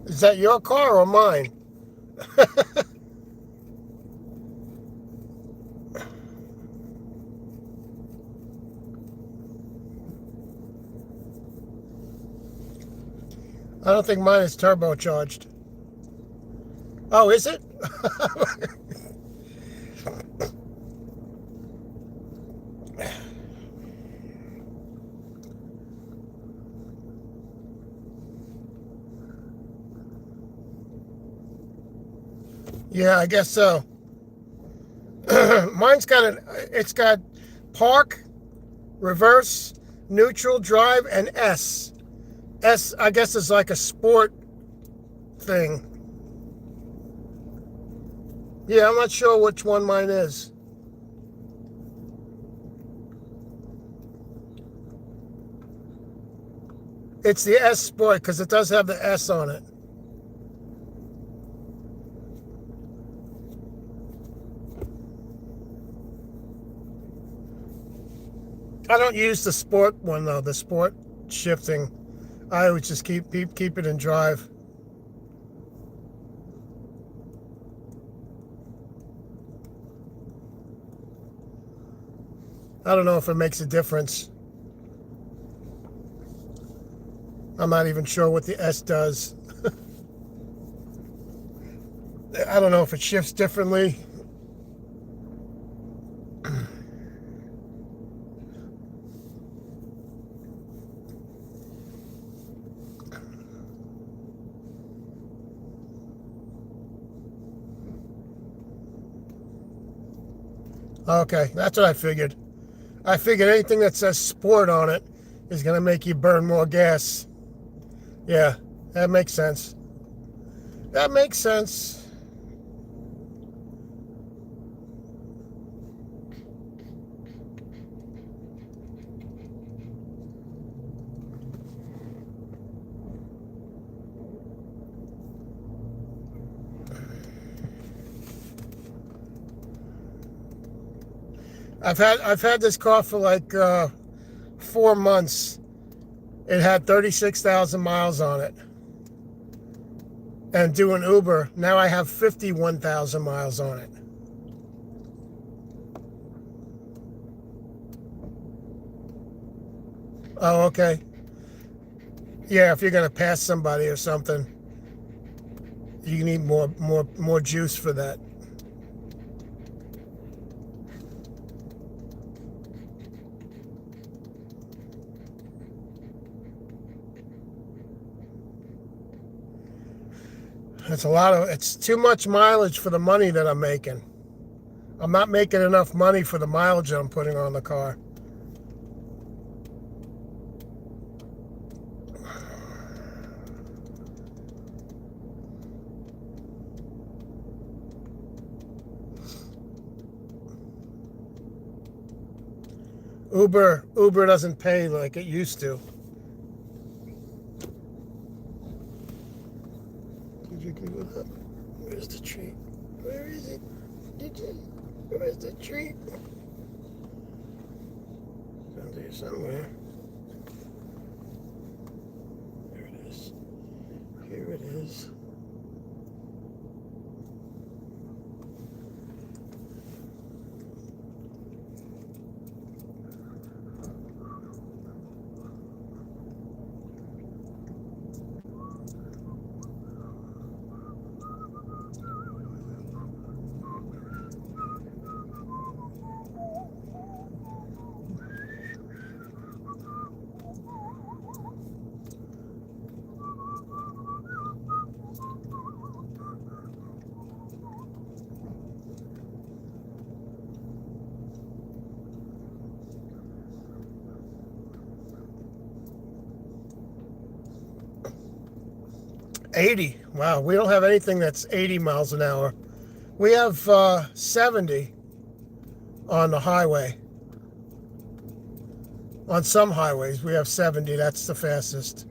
Is that your car or mine? I don't think mine is turbocharged. Oh, is it? Yeah, I guess so. Mine's got it's got park, reverse, neutral, drive, and S. S, I guess, is like a sport thing. Yeah, I'm not sure which one mine is. It's the S Sport because it does have the S on it. I don't use the sport one though, the sport shifting. I always just keep it in drive. I don't know if it makes a difference. I'm not even sure what the S does. I don't know if it shifts differently. Okay, that's what I figured. I figured anything that says sport on it is going to make you burn more gas. Yeah, that makes sense. That makes sense. I've had this car for like 4 months. It had 36,000 miles on it. And doing Uber, now I have 51,000 miles on it. Oh, okay. Yeah, if you're gonna pass somebody or something, you need more juice for that. It's too much mileage for the money that I'm making. I'm not making enough money for the mileage that I'm putting on the car. Uber doesn't pay like it used to. Did you Google that? Where's the treat? Where is it? Where's the treat? Down there somewhere. There it is. Here it is. $80. Wow, we don't have anything that's 80 miles an hour. We have 70 on the highway. On some highways, we have 70. That's the fastest.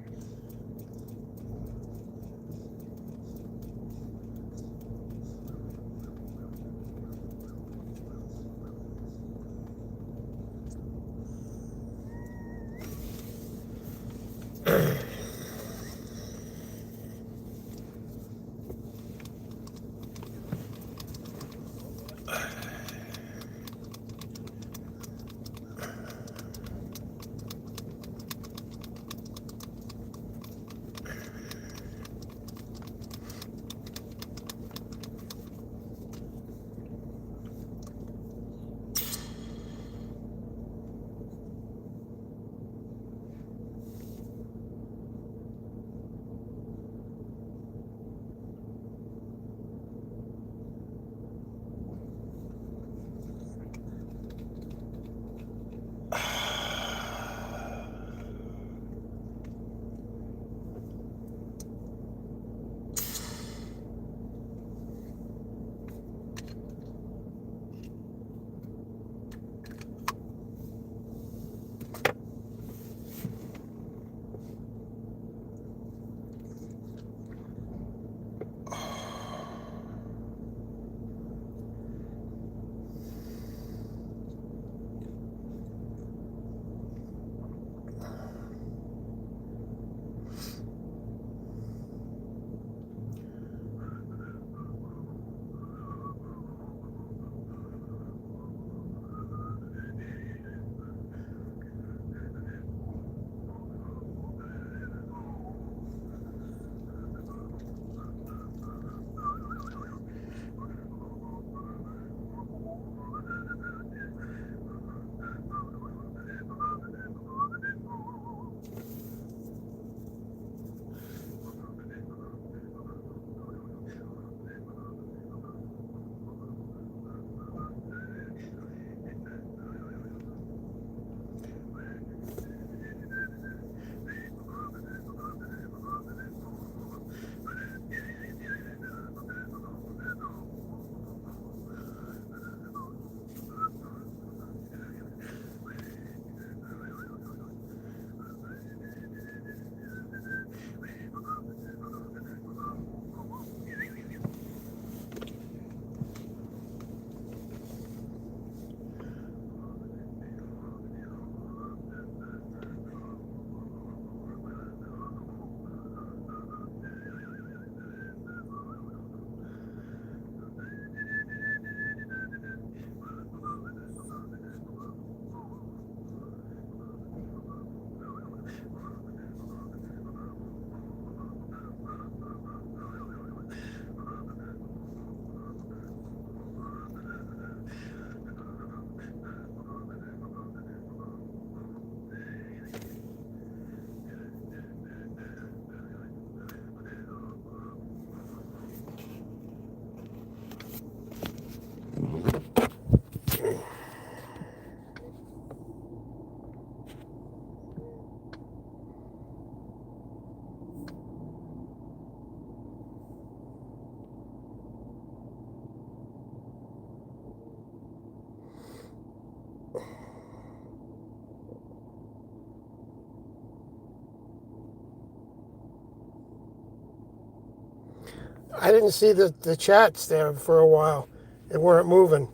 I didn't see the chats there for a while. They weren't moving.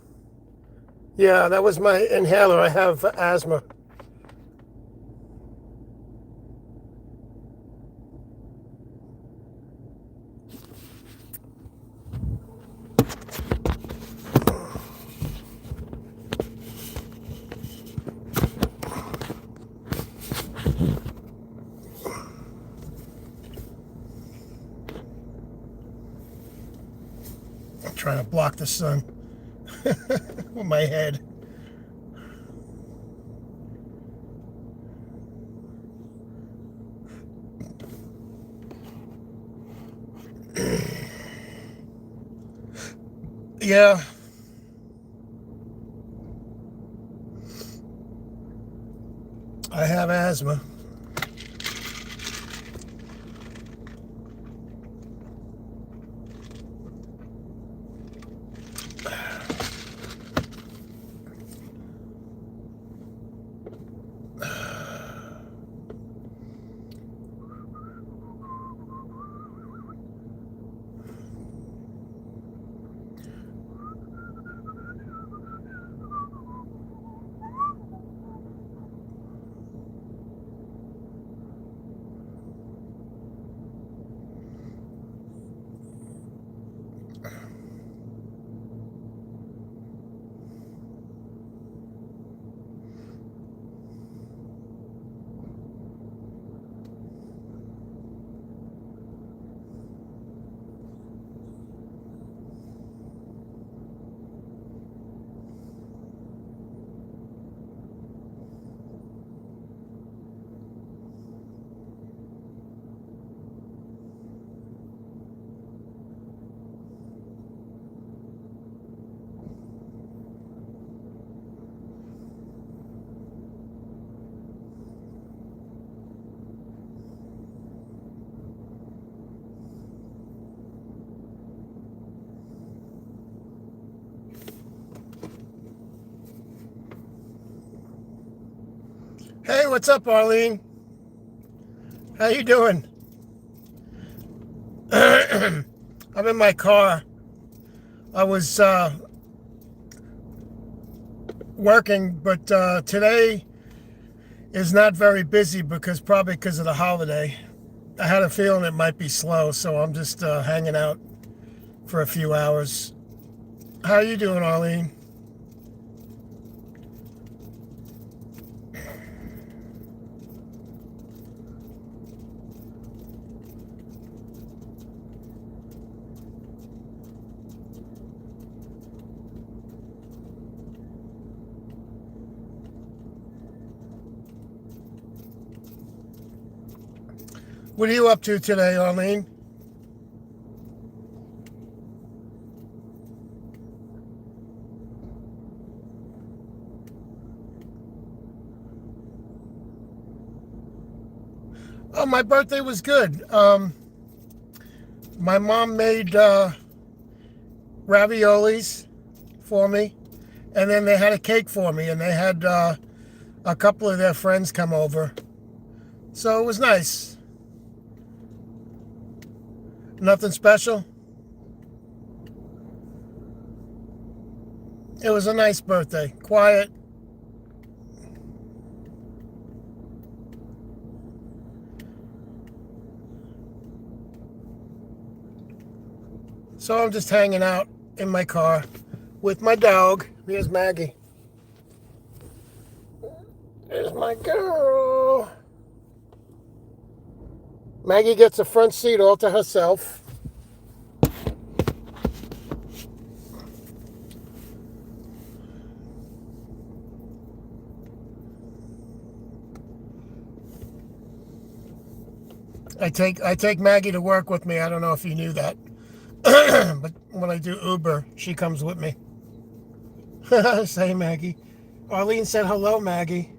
Yeah, that was my inhaler I have for asthma. I'm trying to block the sun with my head. Yeah. I have asthma. Hey, what's up, Arlene? How you doing? I'm in my car. I was working, but today is not very busy probably because of the holiday. I had a feeling it might be slow, so I'm just hanging out for a few hours. How are you doing, Arlene? What are you up to today, Arlene? Oh, my birthday was good. My mom made raviolis for me, and then they had a cake for me, and they had a couple of their friends come over. So it was nice. Nothing special. It was a nice birthday. Quiet. So I'm just hanging out in my car with my dog. Here's Maggie. There's my girl. Maggie gets a front seat all to herself. I take Maggie to work with me. I don't know if you knew that. But when I do Uber, she comes with me. Say, Maggie. Arlene said hello, Maggie.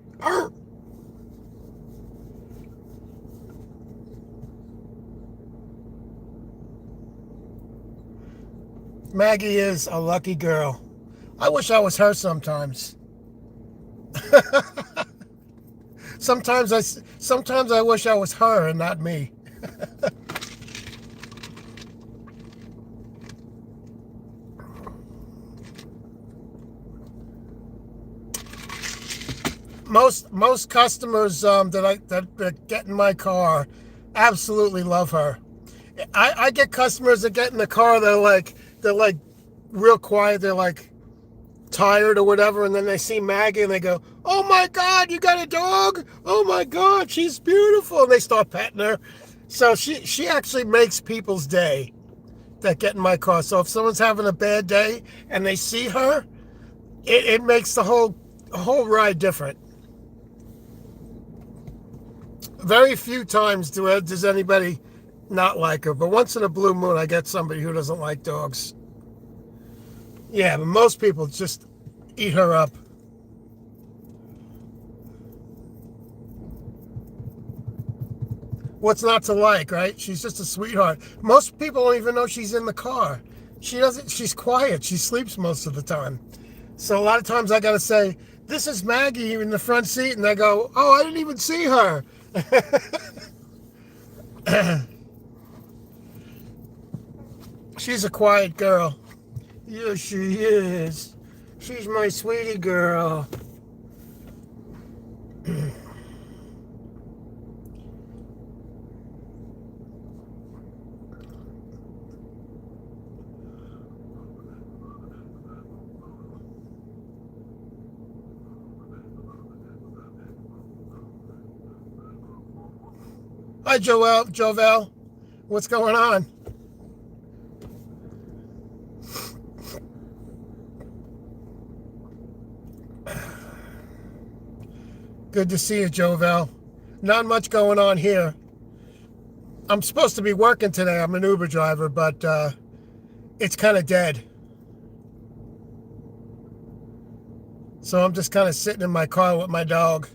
Maggie is a lucky girl. I wish I was her sometimes. Sometimes I wish I was her and not me. Most customers that get in my car absolutely love her. I get customers that get in the car, they're like real quiet, they're like tired or whatever, and then they see Maggie and they go, "Oh my God, you got a dog? Oh my God, she's beautiful!" And they start petting her. So she actually makes people's day that get in my car. So if someone's having a bad day and they see her, it makes the whole ride different. Very few times does anybody not like her, but once in a blue moon, I get somebody who doesn't like dogs. Yeah, but most people just eat her up. What's not to like, right? She's just a sweetheart. Most people don't even know she's in the car. She's quiet. She sleeps most of the time. So a lot of times I got to say, "This is Maggie in the front seat." And they go, "Oh, I didn't even see her." She's a quiet girl. Yes, she is. She's my sweetie girl. Hi, Jovel. What's going on? Good to see you, Jovel. Not much going on here. I'm supposed to be working today. I'm an Uber driver, but it's kind of dead. So I'm just kind of sitting in my car with my dog.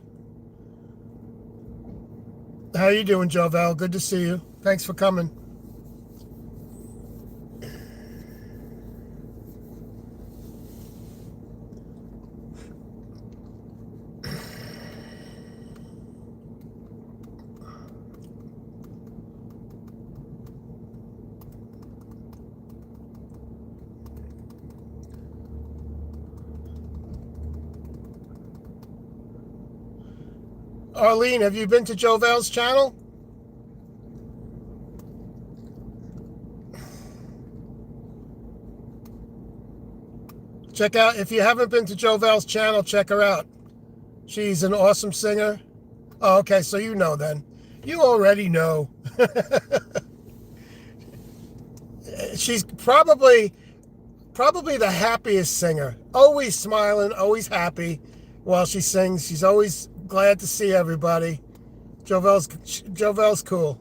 How you doing, Jovel? Good to see you. Thanks for coming. Arlene, have you been to Jovel's channel? Check out, if you haven't been to Jovel's channel, check her out. She's an awesome singer. Oh, okay, so you know then. You already know. She's probably the happiest singer. Always smiling, always happy while she sings. She's always glad to see everybody. Jovel's cool.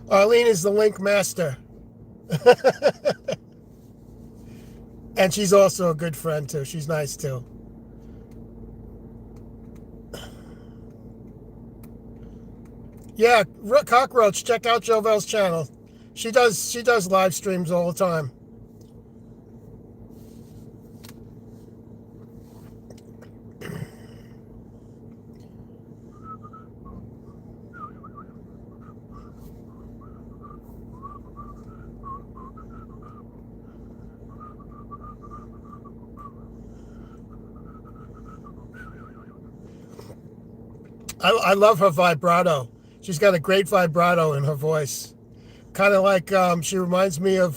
Arlene is the link master. And she's also a good friend too. She's nice too. Yeah, Cockroach, check out Jovel's channel. She does live streams all the time. I love her vibrato. She's got a great vibrato in her voice. Kind of like she reminds me of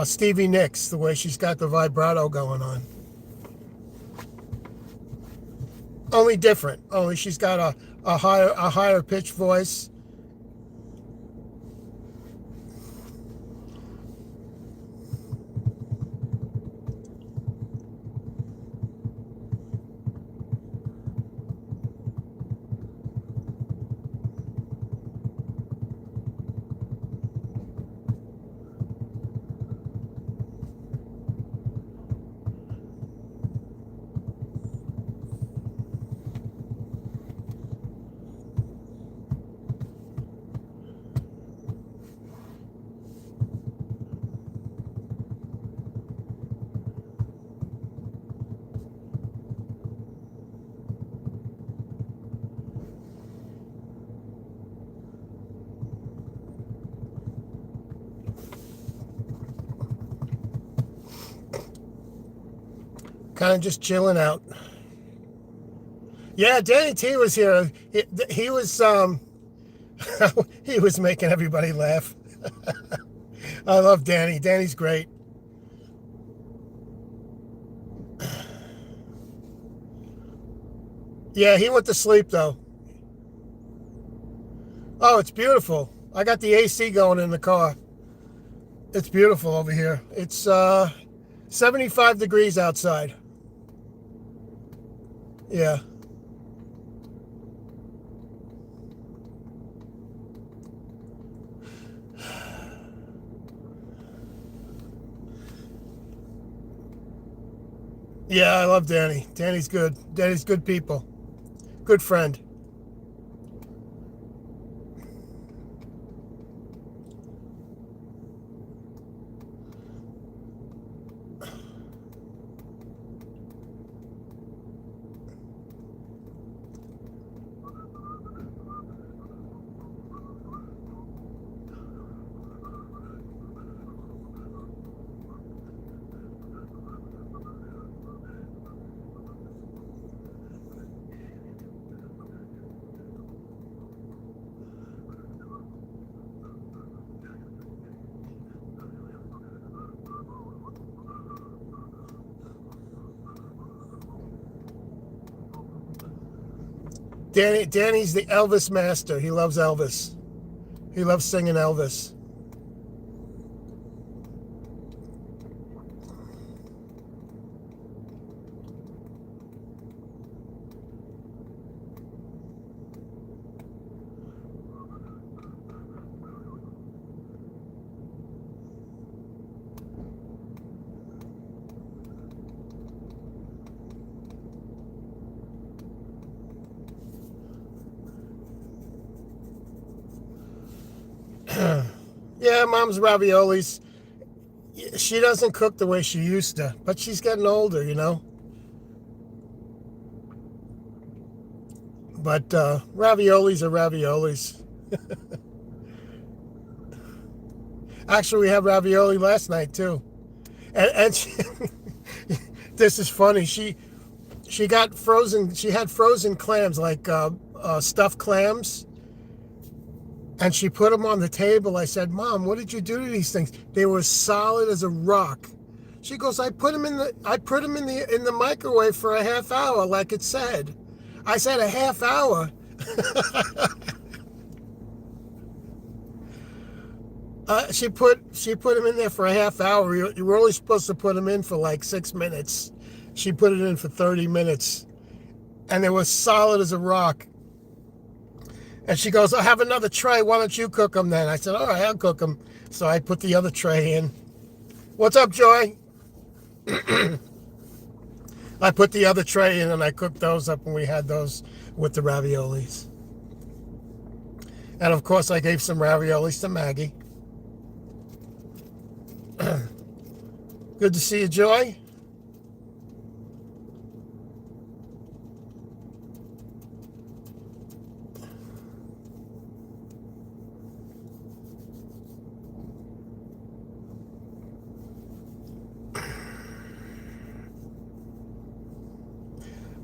Stevie Nicks, the way she's got the vibrato going on. Only different. Only she's got a higher pitched voice. Kind of just chilling out. Yeah, Danny T was here. He was he was making everybody laugh. I love Danny. Danny's great. Yeah, he went to sleep though. Oh, it's beautiful. I got the AC going in the car. It's beautiful over here. It's 75 degrees outside. Yeah. Yeah, I love Danny. Danny's good. Danny's good people. Good friend. Danny's the Elvis master. He loves Elvis. He loves singing Elvis. Yeah, Mom's raviolis. She doesn't cook the way she used to, but she's getting older, you know. But raviolis are raviolis. Actually, we had ravioli last night too, and she, this is funny. She got frozen. She had frozen clams, like stuffed clams, and she put them on the table. I said, "Mom, what did you do to these things? They were solid as a rock." She goes, "I put them in the microwave for a half hour, like it said." I said, "A half hour." She put them in there for a half hour. You were only supposed to put them in for like 6 minutes. She put it in for 30 minutes, and they were solid as a rock. And she goes, "I have another tray. Why don't you cook them then?" I said, "All right, I'll cook them." So I put the other tray in. What's up, Joy? I put the other tray in and I cooked those up, and we had those with the raviolis. And of course, I gave some raviolis to Maggie. Good to see you, Joy.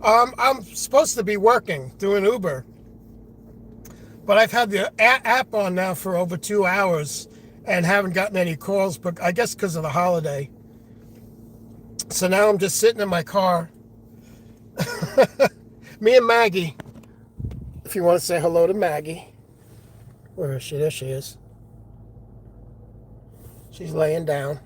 I'm supposed to be working, doing Uber, but I've had the app on now for over 2 hours and haven't gotten any calls, but I guess because of the holiday. So now I'm just sitting in my car. Me and Maggie. If you want to say hello to Maggie. Where is she? There she is. She's laying down.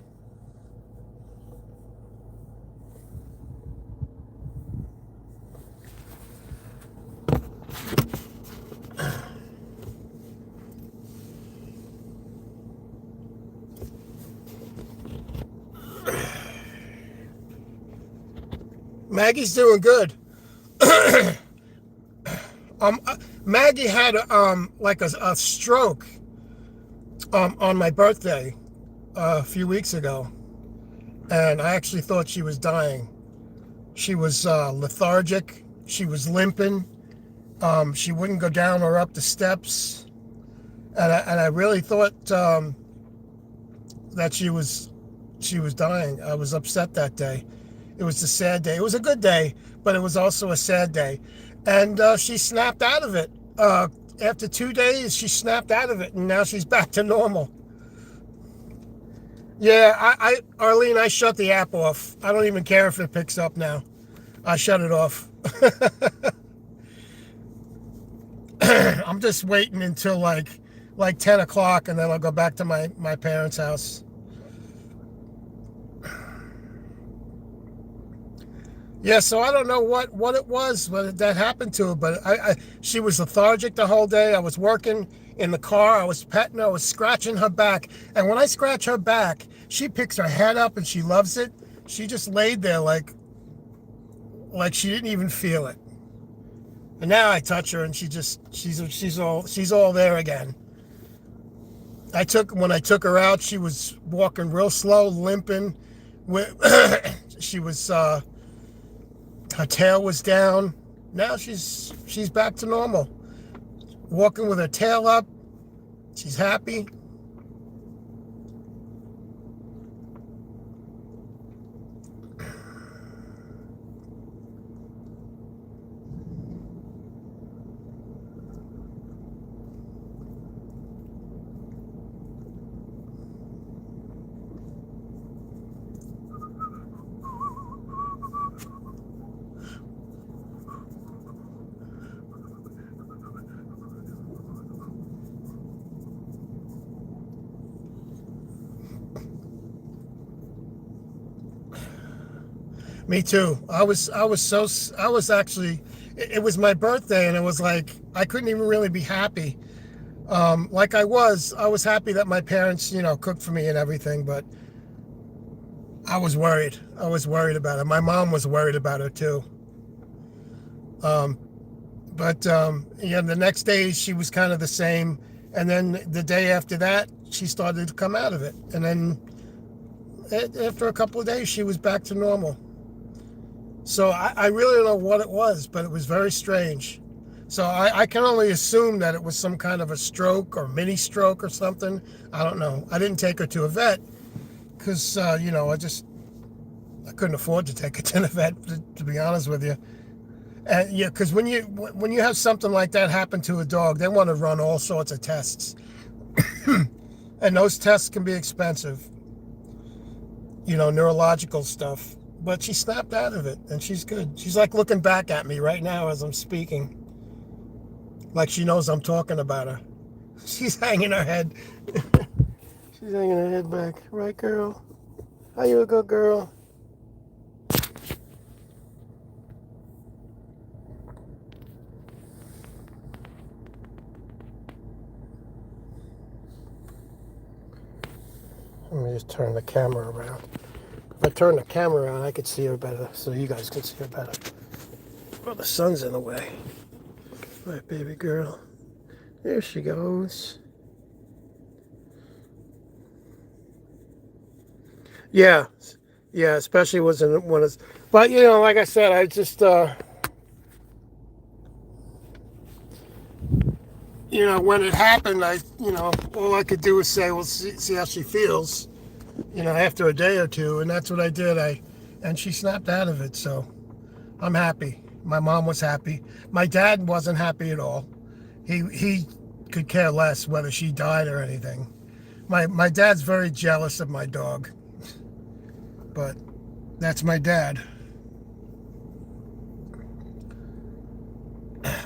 Maggie's doing good. Maggie had like a stroke on my birthday a few weeks ago, and I actually thought she was dying. She was lethargic. She was limping. She wouldn't go down or up the steps, and I really thought that she was dying. I was upset that day. It was a sad day. It was a good day, but it was also a sad day. And she snapped out of it. After 2 days, she snapped out of it, and now she's back to normal. Yeah, Arlene, I shut the app off. I don't even care if it picks up now. I shut it off. I'm just waiting until like 10 o'clock, and then I'll go back to my parents' house. Yeah, so I don't know what it was that happened to her, but she was lethargic the whole day. I was working in the car. I was petting her. I was scratching her back. And when I scratch her back, she picks her head up and she loves it. She just laid there like she didn't even feel it. And now I touch her and she's all there again. When I took her out, she was walking real slow, limping. She was her tail was down. Now she's back to normal. Walking with her tail up. She's happy. Me too. I was actually, it was my birthday, and it was like I couldn't even really be happy. Like I was happy that my parents, cooked for me and everything, but I was worried. I was worried about it. My mom was worried about it too. Um, but the next day she was kind of the same, and then the day after that she started to come out of it, and then after a couple of days she was back to normal. So I really don't know what it was, but it was very strange. So I can only assume that it was some kind of a stroke or mini stroke or something. I don't know. I didn't take her to a vet because, I couldn't afford to take her to the vet, to be honest with you. And yeah, because when you have something like that happen to a dog, they want to run all sorts of tests. And those tests can be expensive, neurological stuff. But she snapped out of it, and she's good. She's like looking back at me right now as I'm speaking. Like she knows I'm talking about her. She's hanging her head. She's hanging her head back. Right, girl? Are you a good girl? Let me just turn the camera around. If I turn the camera around, I could see her better, so you guys can see her better. Well, the sun's in the way. Right, baby girl. There she goes. Yeah, especially when it's. But like I said, I just when it happened, all I could do was say, well, see how she feels. After a day or two, and that's what I did. And she snapped out of it, so I'm happy. My mom was happy. My dad wasn't happy at all. He could care less whether she died or anything. My dad's very jealous of my dog, but that's my dad.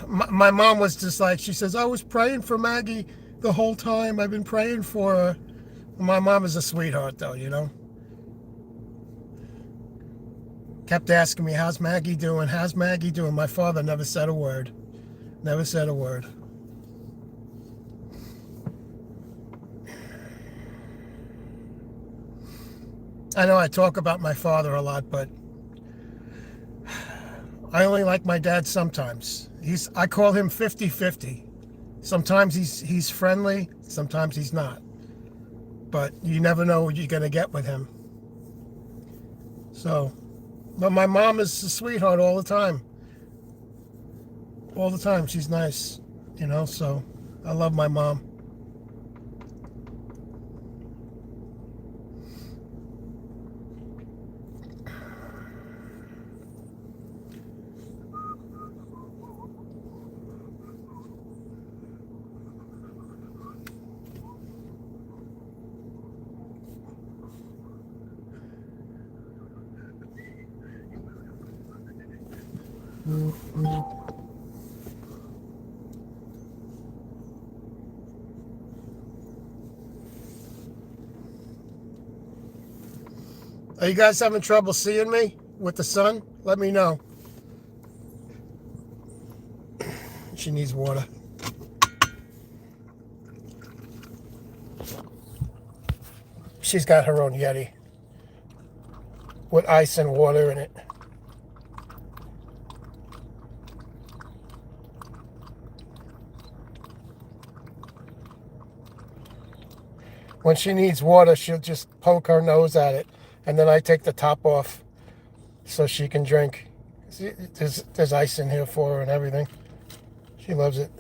My mom was just like, she says, I was praying for Maggie the whole time. I've been praying for her. My mom is a sweetheart, though, Kept asking me, how's Maggie doing? How's Maggie doing? My father never said a word. Never said a word. I know I talk about my father a lot, but I only like my dad sometimes. I call him 50-50. Sometimes he's friendly, sometimes he's not. But you never know what you're going to get with him. So, but my mom is a sweetheart all the time. All the time. She's nice, so I love my mom. Are you guys having trouble seeing me with the sun? Let me know. She needs water. She's got her own Yeti with ice and water in it. When she needs water, she'll just poke her nose at it, and then I take the top off so she can drink. There's ice in here for her and everything. She loves it.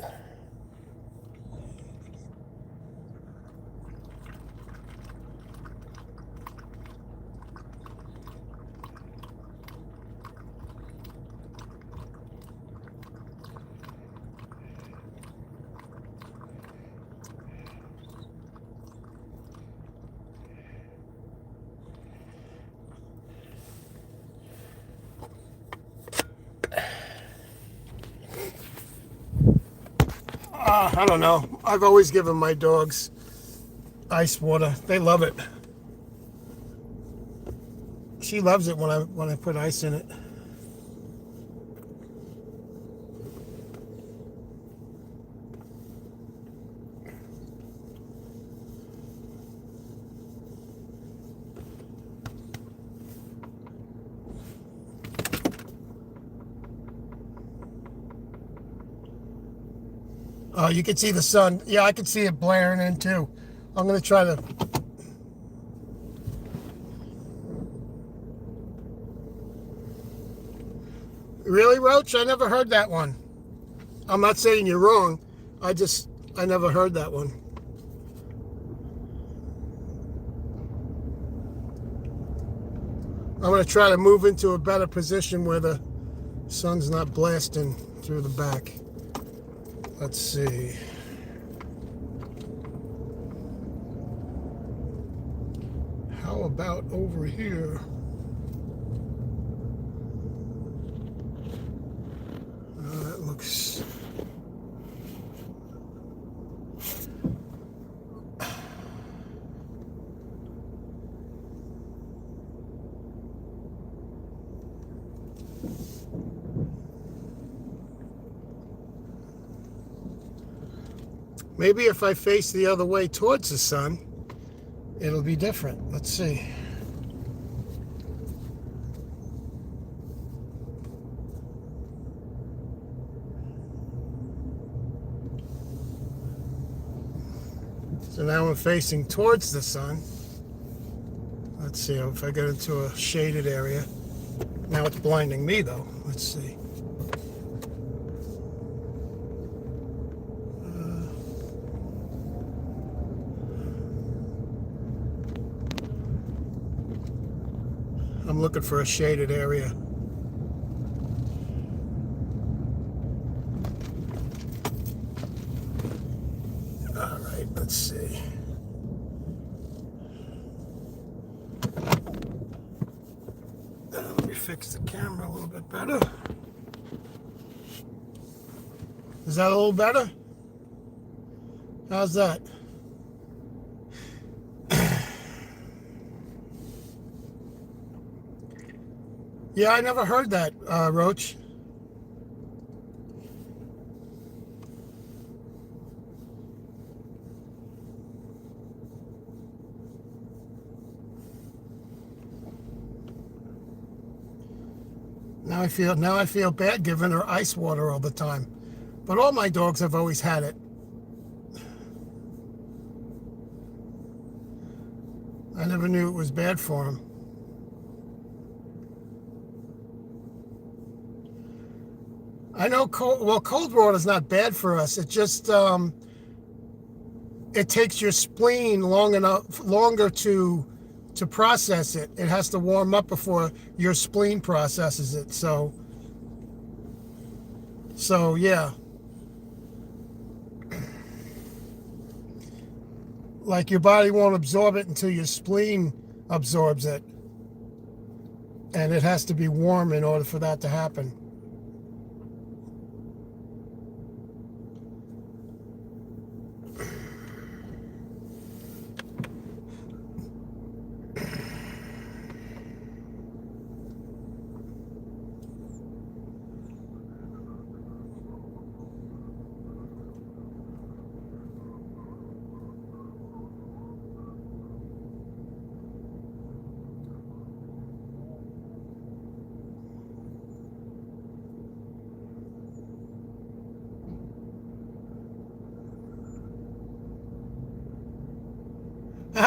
I don't know. I've always given my dogs ice water. They love it. She loves it when I put ice in it. Oh, you can see the sun. Yeah, I can see it blaring in too. I'm going to try to... Really, Roach? I never heard that one. I'm not saying you're wrong. I never heard that one. I'm going to try to move into a better position where the sun's not blasting through the back. Let's see. How about over here? That looks... Maybe if I face the other way towards the sun, it'll be different. Let's see. So now I'm facing towards the sun. Let's see if I get into a shaded area. Now it's blinding me though. Let's see. I'm looking for a shaded area. All right, let's see. Let me fix the camera a little bit better. Is that a little better? How's that? Yeah, I never heard that, Roach. Now I feel bad giving her ice water all the time. But all my dogs have always had it. I never knew it was bad for them. I know cold water is not bad for us. It just it takes your spleen longer to process it. It has to warm up before your spleen processes it. So yeah. Like your body won't absorb it until your spleen absorbs it. And it has to be warm in order for that to happen.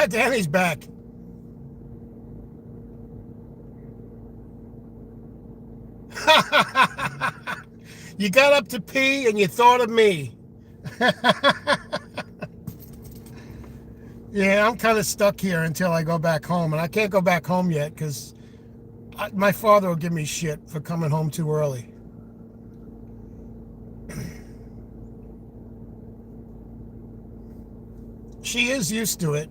Danny's back. You got up to pee and you thought of me. Yeah, I'm kind of stuck here until I go back home. And I can't go back home yet because my father will give me shit for coming home too early. She is used to it.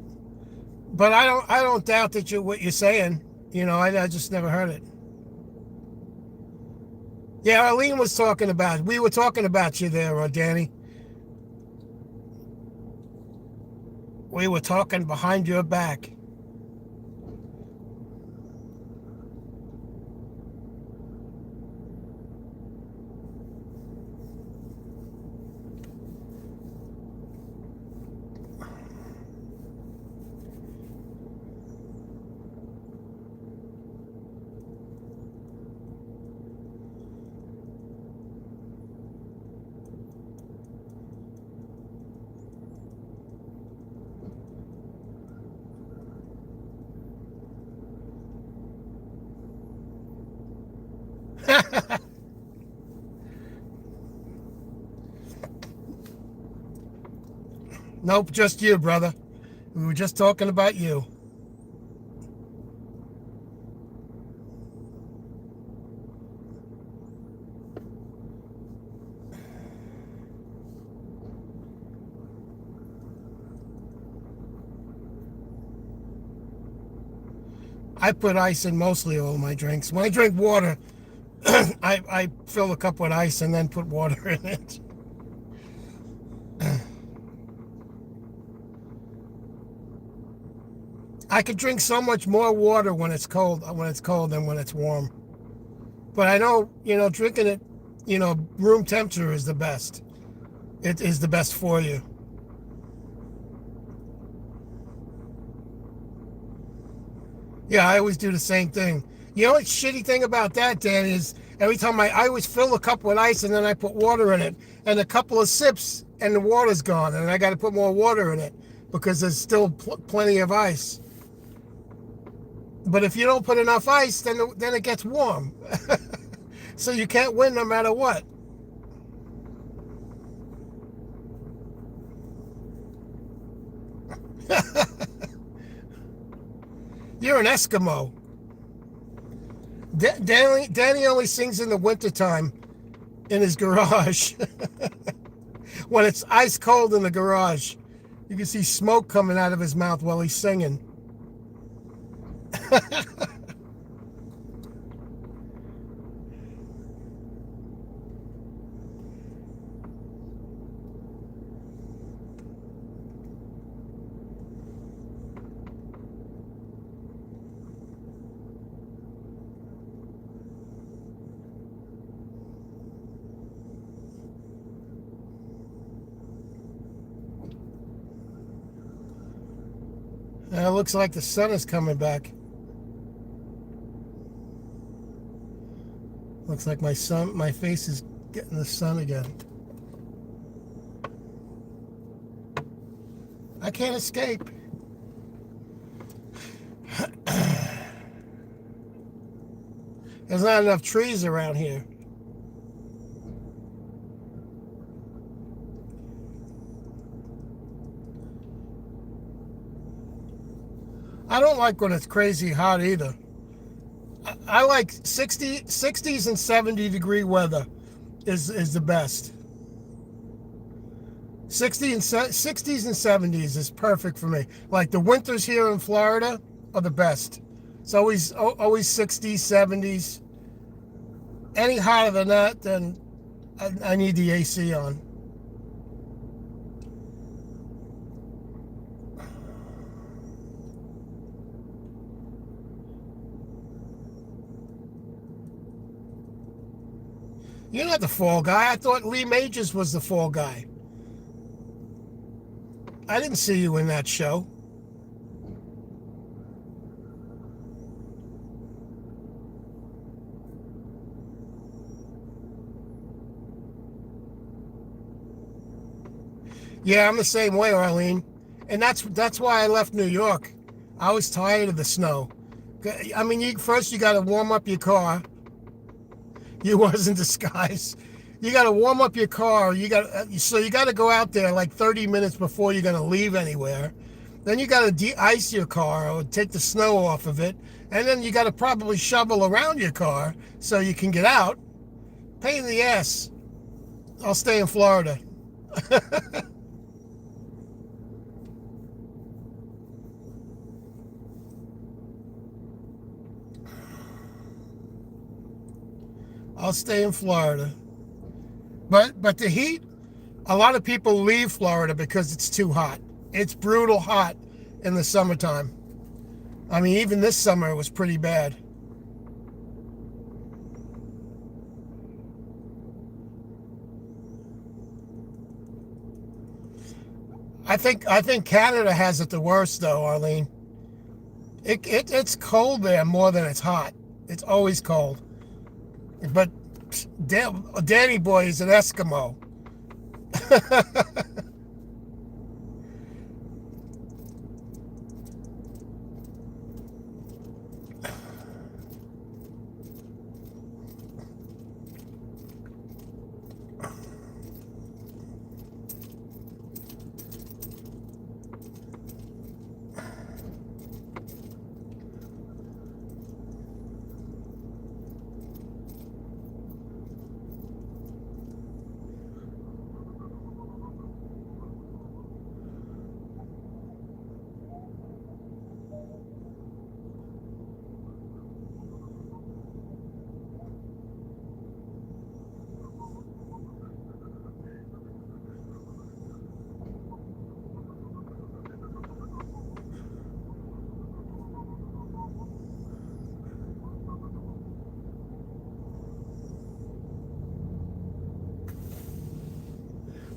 But I don't doubt that what you're saying. I just never heard it. Yeah, Arlene was talking about it. We were talking about you there, Danny. We were talking behind your back. Nope, just you, brother. We were just talking about you. I put ice in mostly all my drinks. When I drink water, I fill a cup with ice and then put water in it. I could drink so much more water when it's cold than when it's warm. But I know, drinking it, room temperature is the best. It is the best for you. Yeah, I always do the same thing. You know what shitty thing about that, Dan, is every time I always fill a cup with ice and then I put water in it, and a couple of sips and the water's gone, and I got to put more water in it because there's still plenty of ice. But if you don't put enough ice, then it gets warm. So you can't win no matter what. You're an Eskimo. Danny only sings in the wintertime in his garage. When it's ice cold in the garage, you can see smoke coming out of his mouth while he's singing. It looks like the sun is coming back. Looks like my face is getting the sun again. I can't escape. There's not enough trees around here. I don't like when it's crazy hot either. I like 60s and 70-degree weather is the best. 60s and 70s is perfect for me. Like the winters here in Florida are the best. It's always 60s, 70s. Any hotter than that, then I need the AC on. You're not the fall guy. I thought Lee Majors was the fall guy. I didn't see you in that show. Yeah, I'm the same way, Arlene. And that's why I left New York. I was tired of the snow. I mean, first you got to warm up your car. You was in disguise. You got to warm up your car. So you got to go out there like 30 minutes before you're going to leave anywhere. Then you got to de-ice your car or take the snow off of it. And then you got to probably shovel around your car so you can get out. Pain in the ass. I'll stay in Florida. I'll stay in Florida. But the heat, a lot of people leave Florida because it's too hot. It's brutal hot in the summertime. I mean, even this summer it was pretty bad. I think Canada has it the worst though, Arlene. It's cold there more than it's hot. It's always cold. But Danny boy is an Eskimo.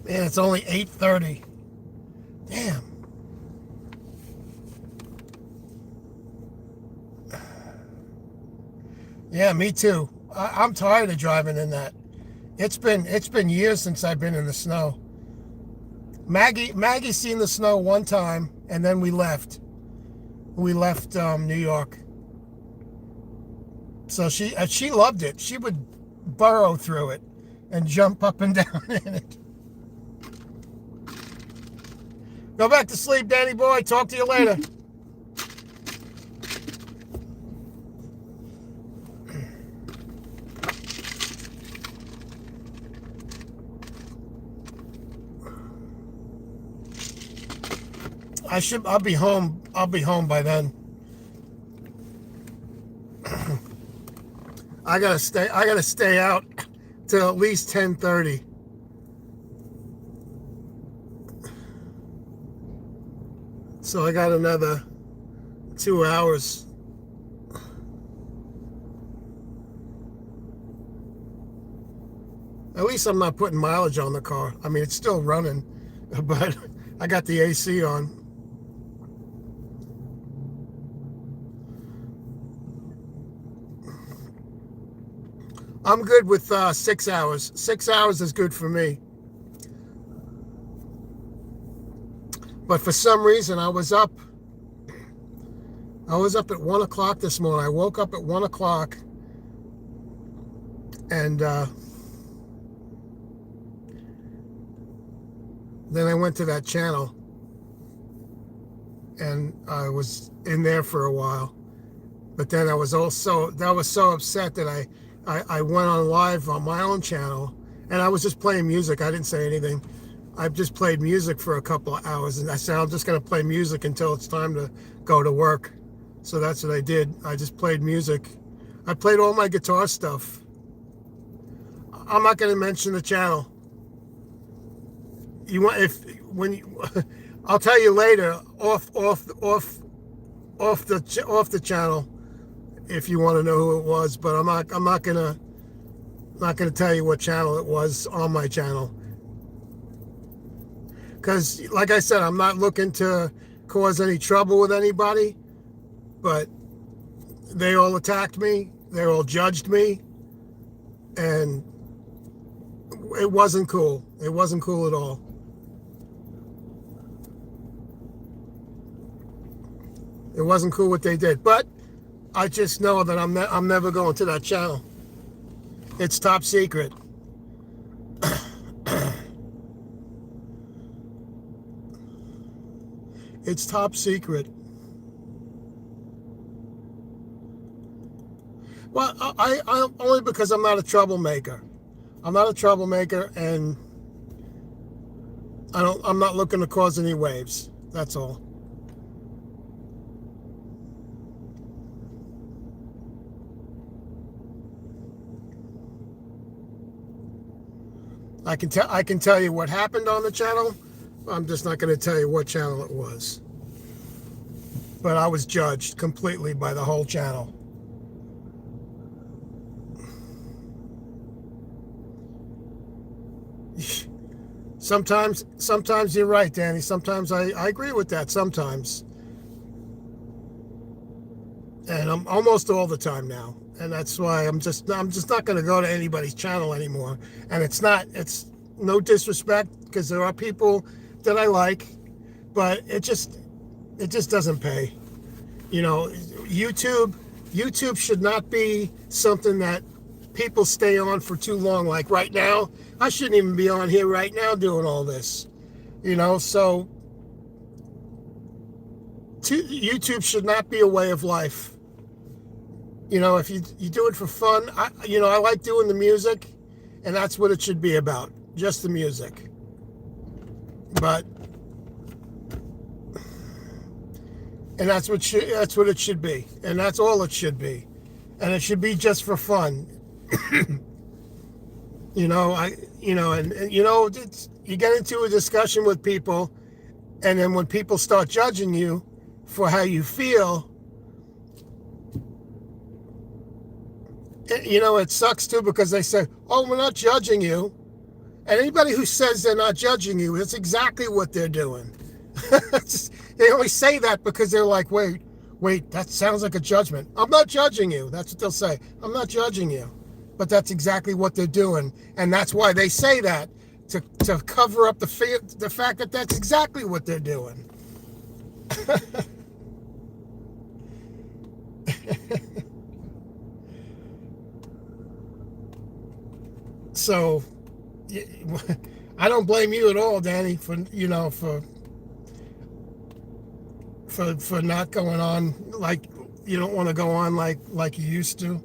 Man, it's only 8:30. Damn. Yeah, me too. I'm tired of driving in that. It's been years since I've been in the snow. Maggie's seen the snow one time, and then we left. We left New York. So she loved it. She would burrow through it and jump up and down in it. Go back to sleep, Danny boy. Talk to you later. I'll be home. I'll be home by then. I gotta stay out till at least 10:30. So I got another 2 hours. At least I'm not putting mileage on the car. I mean, it's still running, but I got the AC on. I'm good with 6 hours. 6 hours is good for me. But for some reason, I was up at 1 o'clock this morning. I woke up at 1 o'clock and then I went to that channel and I was in there for a while. But then I was so upset that I went on live on my own channel and I was just playing music. I didn't say anything. I just played music for a couple of hours and I said, I'm just going to play music until it's time to go to work. So that's what I did. I just played music. I played all my guitar stuff. I'm not going to mention the channel. I'll tell you later off the channel if you want to know who it was, but I'm not gonna tell you what channel it was on my channel. Because, like I said, I'm not looking to cause any trouble with anybody, but they all attacked me, they all judged me, and it wasn't cool. It wasn't cool at all. It wasn't cool what they did. But I just know that I'm never going to that channel. It's top secret. It's top secret. Well, I only because I'm not a troublemaker. I'm not a troublemaker, and I'm not looking to cause any waves. That's all. I can tell you what happened on the channel. I'm just not going to tell you what channel it was. But I was judged completely by the whole channel. Sometimes you're right, Danny. Sometimes I agree with that. Sometimes. And I'm almost all the time now. And that's why I'm just not going to go to anybody's channel anymore. And it's no disrespect, because there are people that I like, but it just doesn't pay. You know, YouTube should not be something that people stay on for too long. Like right now, I shouldn't even be on here right now doing all this. You know, so YouTube should not be a way of life. You know, if you do it for fun, I like doing the music, and that's what it should be about, just the music. And that's what it should be, and that's all it should be, and it should be just for fun. You get into a discussion with people, and then when people start judging you for how you feel, it sucks too, because they say, "Oh, we're not judging you." And anybody who says they're not judging you, that's exactly what they're doing. They only say that because they're like, wait, that sounds like a judgment. I'm not judging you. That's what they'll say. I'm not judging you. But that's exactly what they're doing. And that's why they say that, to cover up the fact that that's exactly what they're doing. So, I don't blame you at all, Danny, for not going on like you don't want to go on like you used to,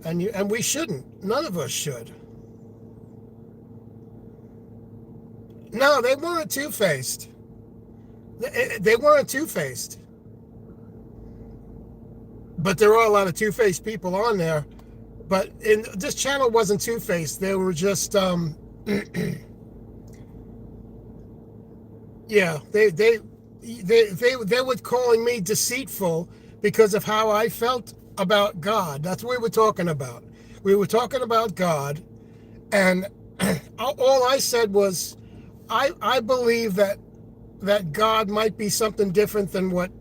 and we shouldn't. None of us should. No, they weren't two-faced. They weren't two-faced. But there are a lot of two-faced people on there. But this channel wasn't two-faced. They were just, yeah, they were calling me deceitful because of how I felt about God. That's what we were talking about. We were talking about God, and all I said was, I believe that God might be something different than what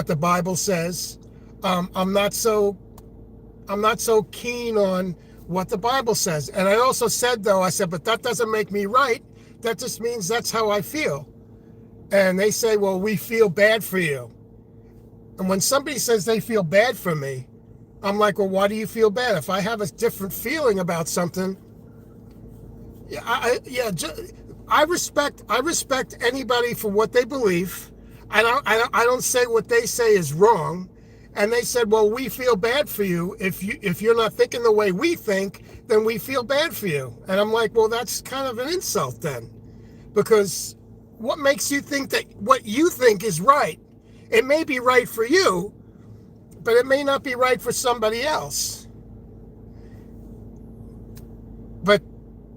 the Bible says. I'm not so keen on what the Bible says. And I also said, but that doesn't make me right. That just means that's how I feel. And they say, well, we feel bad for you. And when somebody says they feel bad for me, I'm like, well, why do you feel bad? If I have a different feeling about something, I respect anybody for what they believe. I don't say what they say is wrong. And they said, well, we feel bad for you. If you're not thinking the way we think, then we feel bad for you. And I'm like, well, that's kind of an insult then. Because what makes you think that what you think is right? It may be right for you, but it may not be right for somebody else. But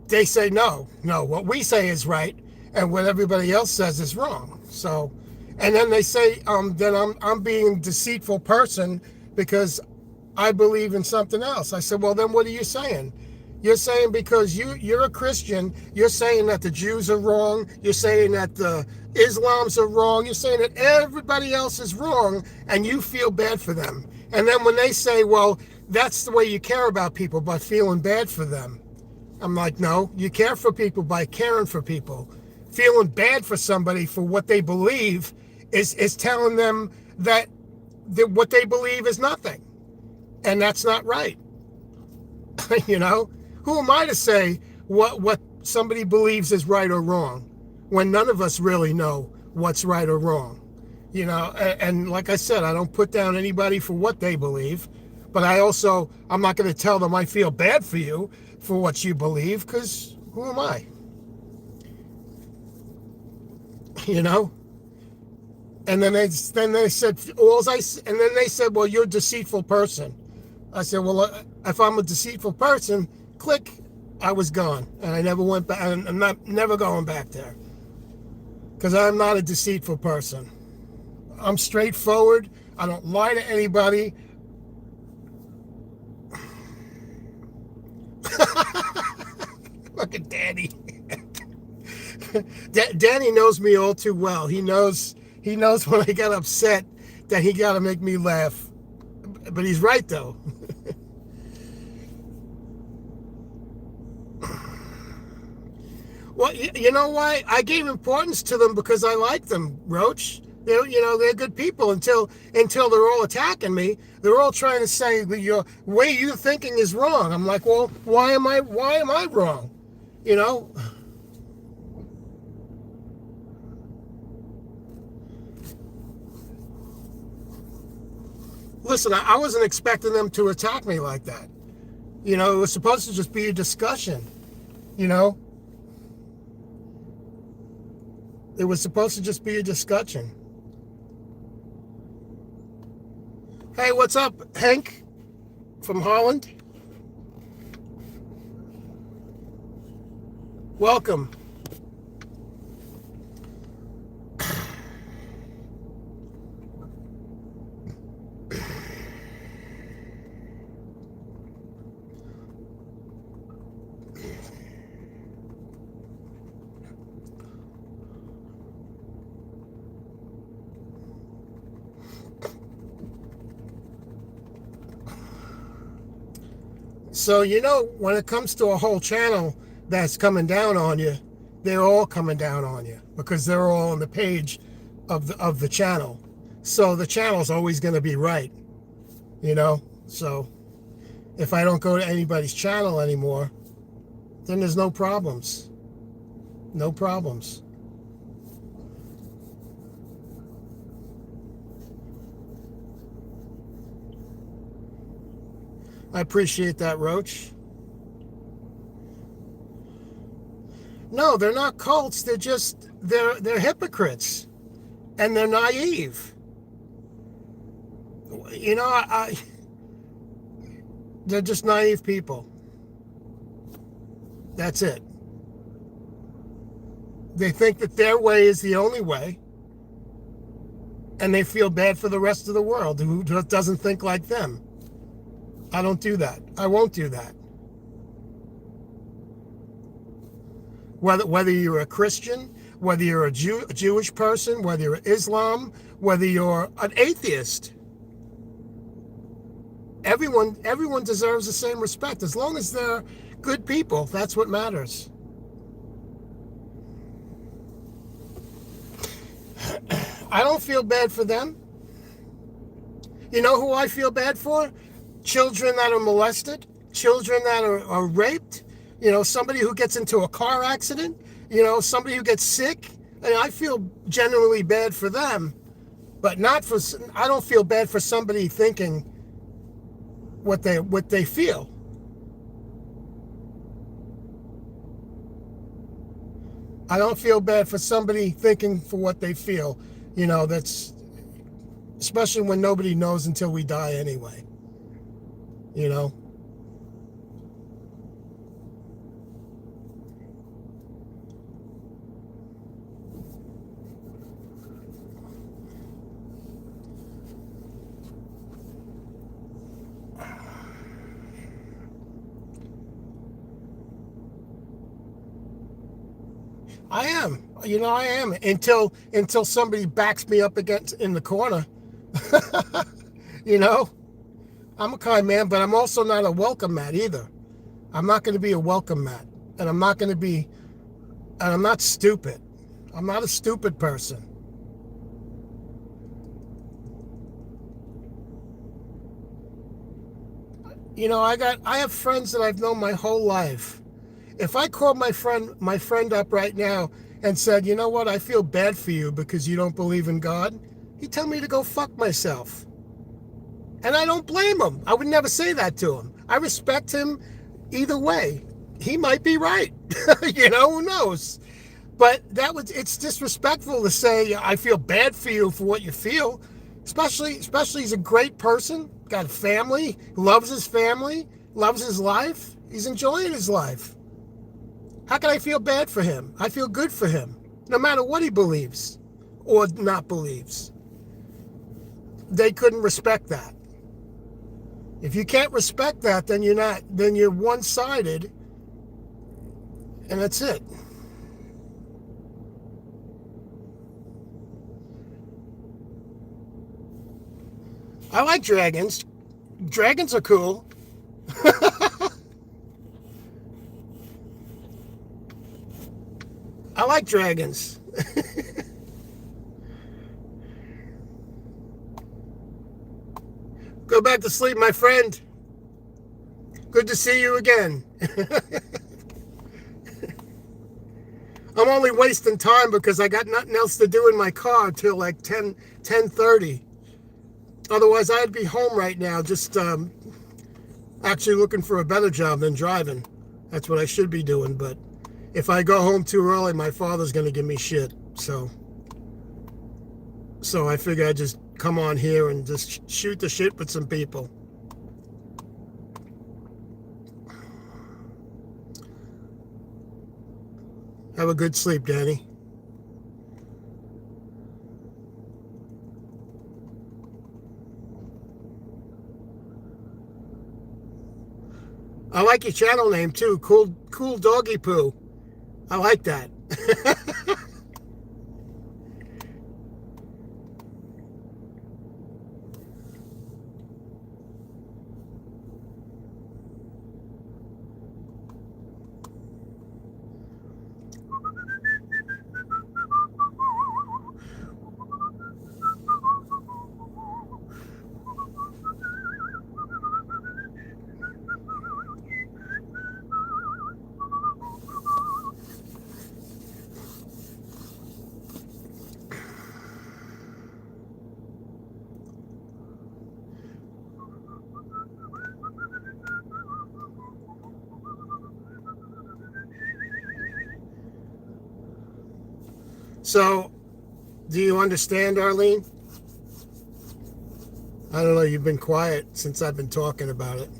they say, no, what we say is right, and what everybody else says is wrong. So, and then they say that I'm being a deceitful person because I believe in something else. I said, well, then what are you saying? You're saying because you're a Christian, you're saying that the Jews are wrong, you're saying that the Islams are wrong, you're saying that everybody else is wrong, and you feel bad for them. And then when they say, well, that's the way you care about people, by feeling bad for them. I'm like, no, you care for people by caring for people. Feeling bad for somebody for what they believe is telling them that what they believe is nothing. And that's not right. You know, who am I to say what somebody believes is right or wrong when none of us really know what's right or wrong? You know, and like I said, I don't put down anybody for what they believe, but I'm not going to tell them I feel bad for you for what you believe, because who am I? You know? And then they said, and then they said, well, you're a deceitful person. I said, well, if I'm a deceitful person, click, I was gone. And I never went back. I'm never going back there. Because I'm not a deceitful person. I'm straightforward. I don't lie to anybody. Look at Danny. Danny knows me all too well. He knows when I get upset that he got to make me laugh. But he's right, though. Well, you know why? I gave importance to them because I like them, Roach. They're good people until they're all attacking me. They're all trying to say that your way you're thinking is wrong. I'm like, well, why am I wrong? You know? Listen, I wasn't expecting them to attack me like that. You know, it was supposed to just be a discussion. You know? It was supposed to just be a discussion. Hey, what's up, Hank from Holland? Welcome. So, when it comes to a whole channel that's coming down on you, they're all coming down on you because they're all on the page of the channel. So the channel's always going to be right, So if I don't go to anybody's channel anymore, then there's no problems. No problems. I appreciate that, Roach. No, they're not cults. They're hypocrites, and they're naive. They're just naive people. That's it. They think that their way is the only way, and they feel bad for the rest of the world who doesn't think like them. I don't do that. I won't do that. Whether you're a Christian, whether you're a Jewish person, whether you're Islam, whether you're an atheist, everyone deserves the same respect. As long as they're good people, that's what matters. I don't feel bad for them. You know who I feel bad for? Children that are molested, children that are raped, somebody who gets into a car accident, somebody who gets sick. I feel genuinely bad for them, but I don't feel bad for somebody thinking what they feel. I don't feel bad for somebody thinking for what they feel. That's especially when nobody knows until we die anyway. I am. I am until somebody backs me up against in the corner. I'm a kind man, but I'm also not a welcome mat either. I'm not going to be a welcome mat, and I'm not stupid. I'm not a stupid person. I have friends that I've known my whole life. If I called my friend up right now and said, you know what, I feel bad for you because you don't believe in God, he'd tell me to go fuck myself. And I don't blame him. I would never say that to him. I respect him either way. He might be right. Who knows? But it's disrespectful to say I feel bad for you for what you feel. Especially he's a great person, got a family, loves his family, loves his life. He's enjoying his life. How can I feel bad for him? I feel good for him, no matter what he believes or not believes. They couldn't respect that. If you can't respect that, then you're one-sided, and that's it. I like dragons. Dragons are cool. I like dragons. Go back to sleep, my friend. Good to see you again. I'm only wasting time because I got nothing else to do in my car till like 10:30. Otherwise, I'd be home right now just actually looking for a better job than driving. That's what I should be doing. But if I go home too early, my father's going to give me shit. So I figure I'd just come on here and just shoot the shit with some people. Have a good sleep, Danny. I like your channel name too. Cool Doggy Poo. I like that. So, do you understand, Arlene? I don't know. You've been quiet since I've been talking about it.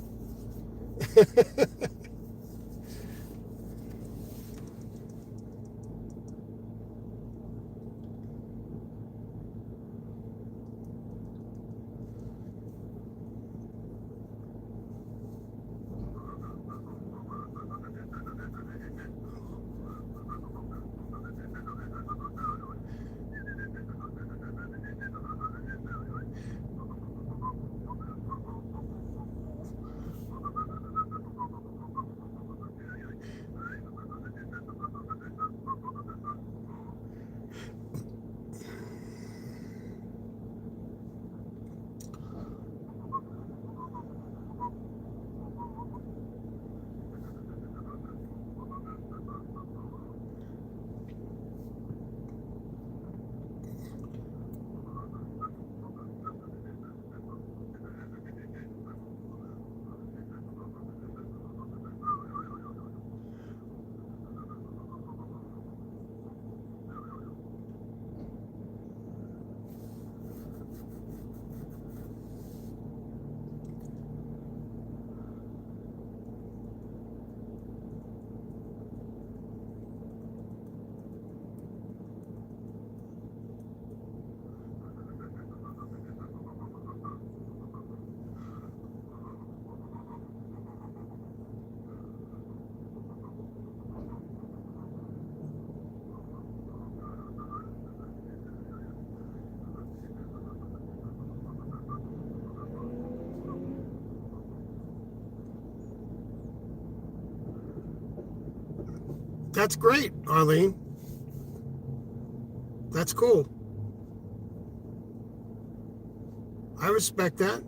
That's great, Arlene. That's cool. I respect that.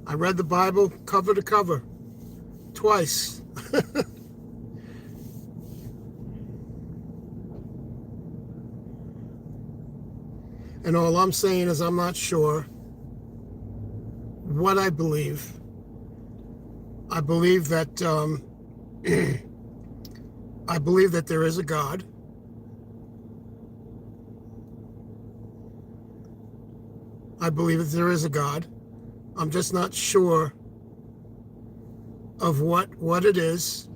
I read the Bible cover to cover twice. And all I'm saying is I'm not sure what I believe. I believe that I believe that there is a God. I believe that there is a God. I'm just not sure of what it is.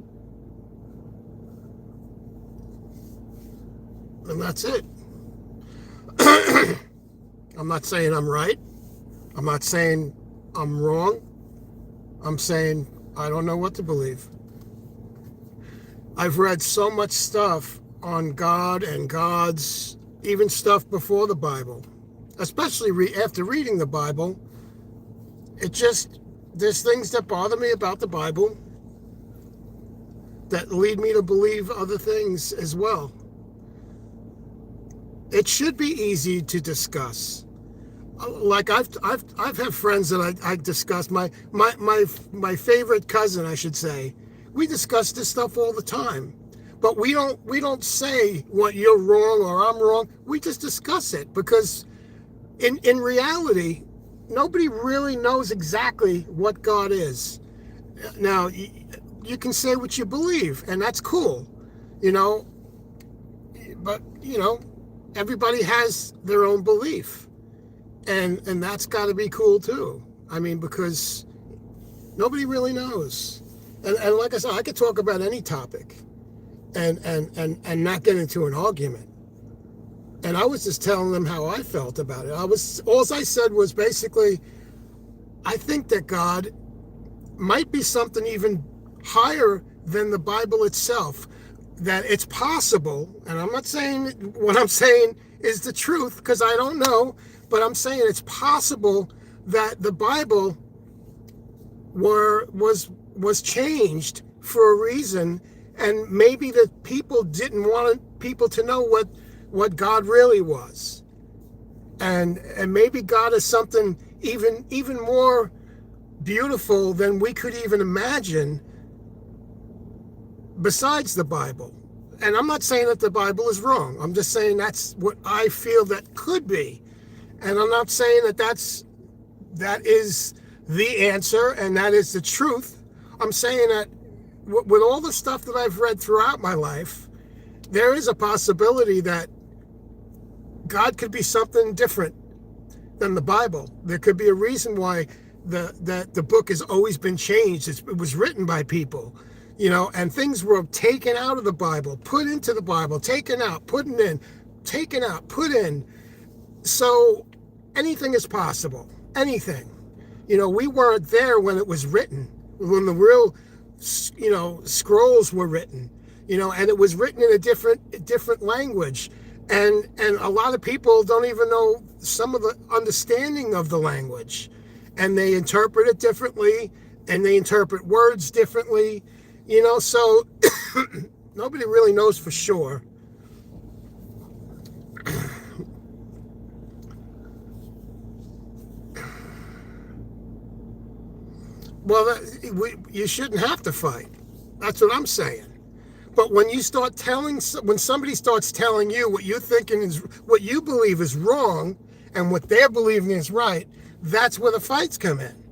And that's it. I'm not saying I'm right. I'm not saying I'm wrong. I'm saying I don't know what to believe. I've read so much stuff on God and gods, even stuff before the Bible, especially after reading the Bible. There's things that bother me about the Bible that lead me to believe other things as well. It should be easy to discuss. Like I've had friends that I discuss. My favorite cousin, I should say. We discuss this stuff all the time, but we don't say what you're wrong or I'm wrong. We just discuss it because in reality, nobody really knows exactly what God is. Now, you can say what you believe, and that's cool, but everybody has their own belief. And that's got to be cool too. I mean, because nobody really knows. And like I said, I could talk about any topic and not get into an argument. And I was just telling them how I felt about it. All I said was basically, I think that God might be something even higher than the Bible itself. That it's possible, and I'm not saying what I'm saying is the truth because I don't know, but I'm saying it's possible that the Bible was changed for a reason, and maybe that people didn't want people to know what God really was, and maybe God is something even more beautiful than we could even imagine besides the Bible. And I'm not saying that the Bible is wrong. I'm just saying that's what I feel that could be. And I'm not saying that is the answer and that is the truth. I'm saying that with all the stuff that I've read throughout my life, there is a possibility that God could be something different than the Bible. There could be a reason why the book has always been changed. It was written by people. And things were taken out of the Bible, put into the Bible, taken out, put in, taken out, put in. So anything is possible, anything. We weren't there when it was written, when the real, scrolls were written, and it was written in a different language. And a lot of people don't even know some of the understanding of the language. And they interpret it differently, and they interpret words differently. So nobody really knows for sure. Well, you shouldn't have to fight. That's what I'm saying. But when somebody starts telling you what you're thinking is what you believe is wrong, and what they're believing is right, that's where the fights come in.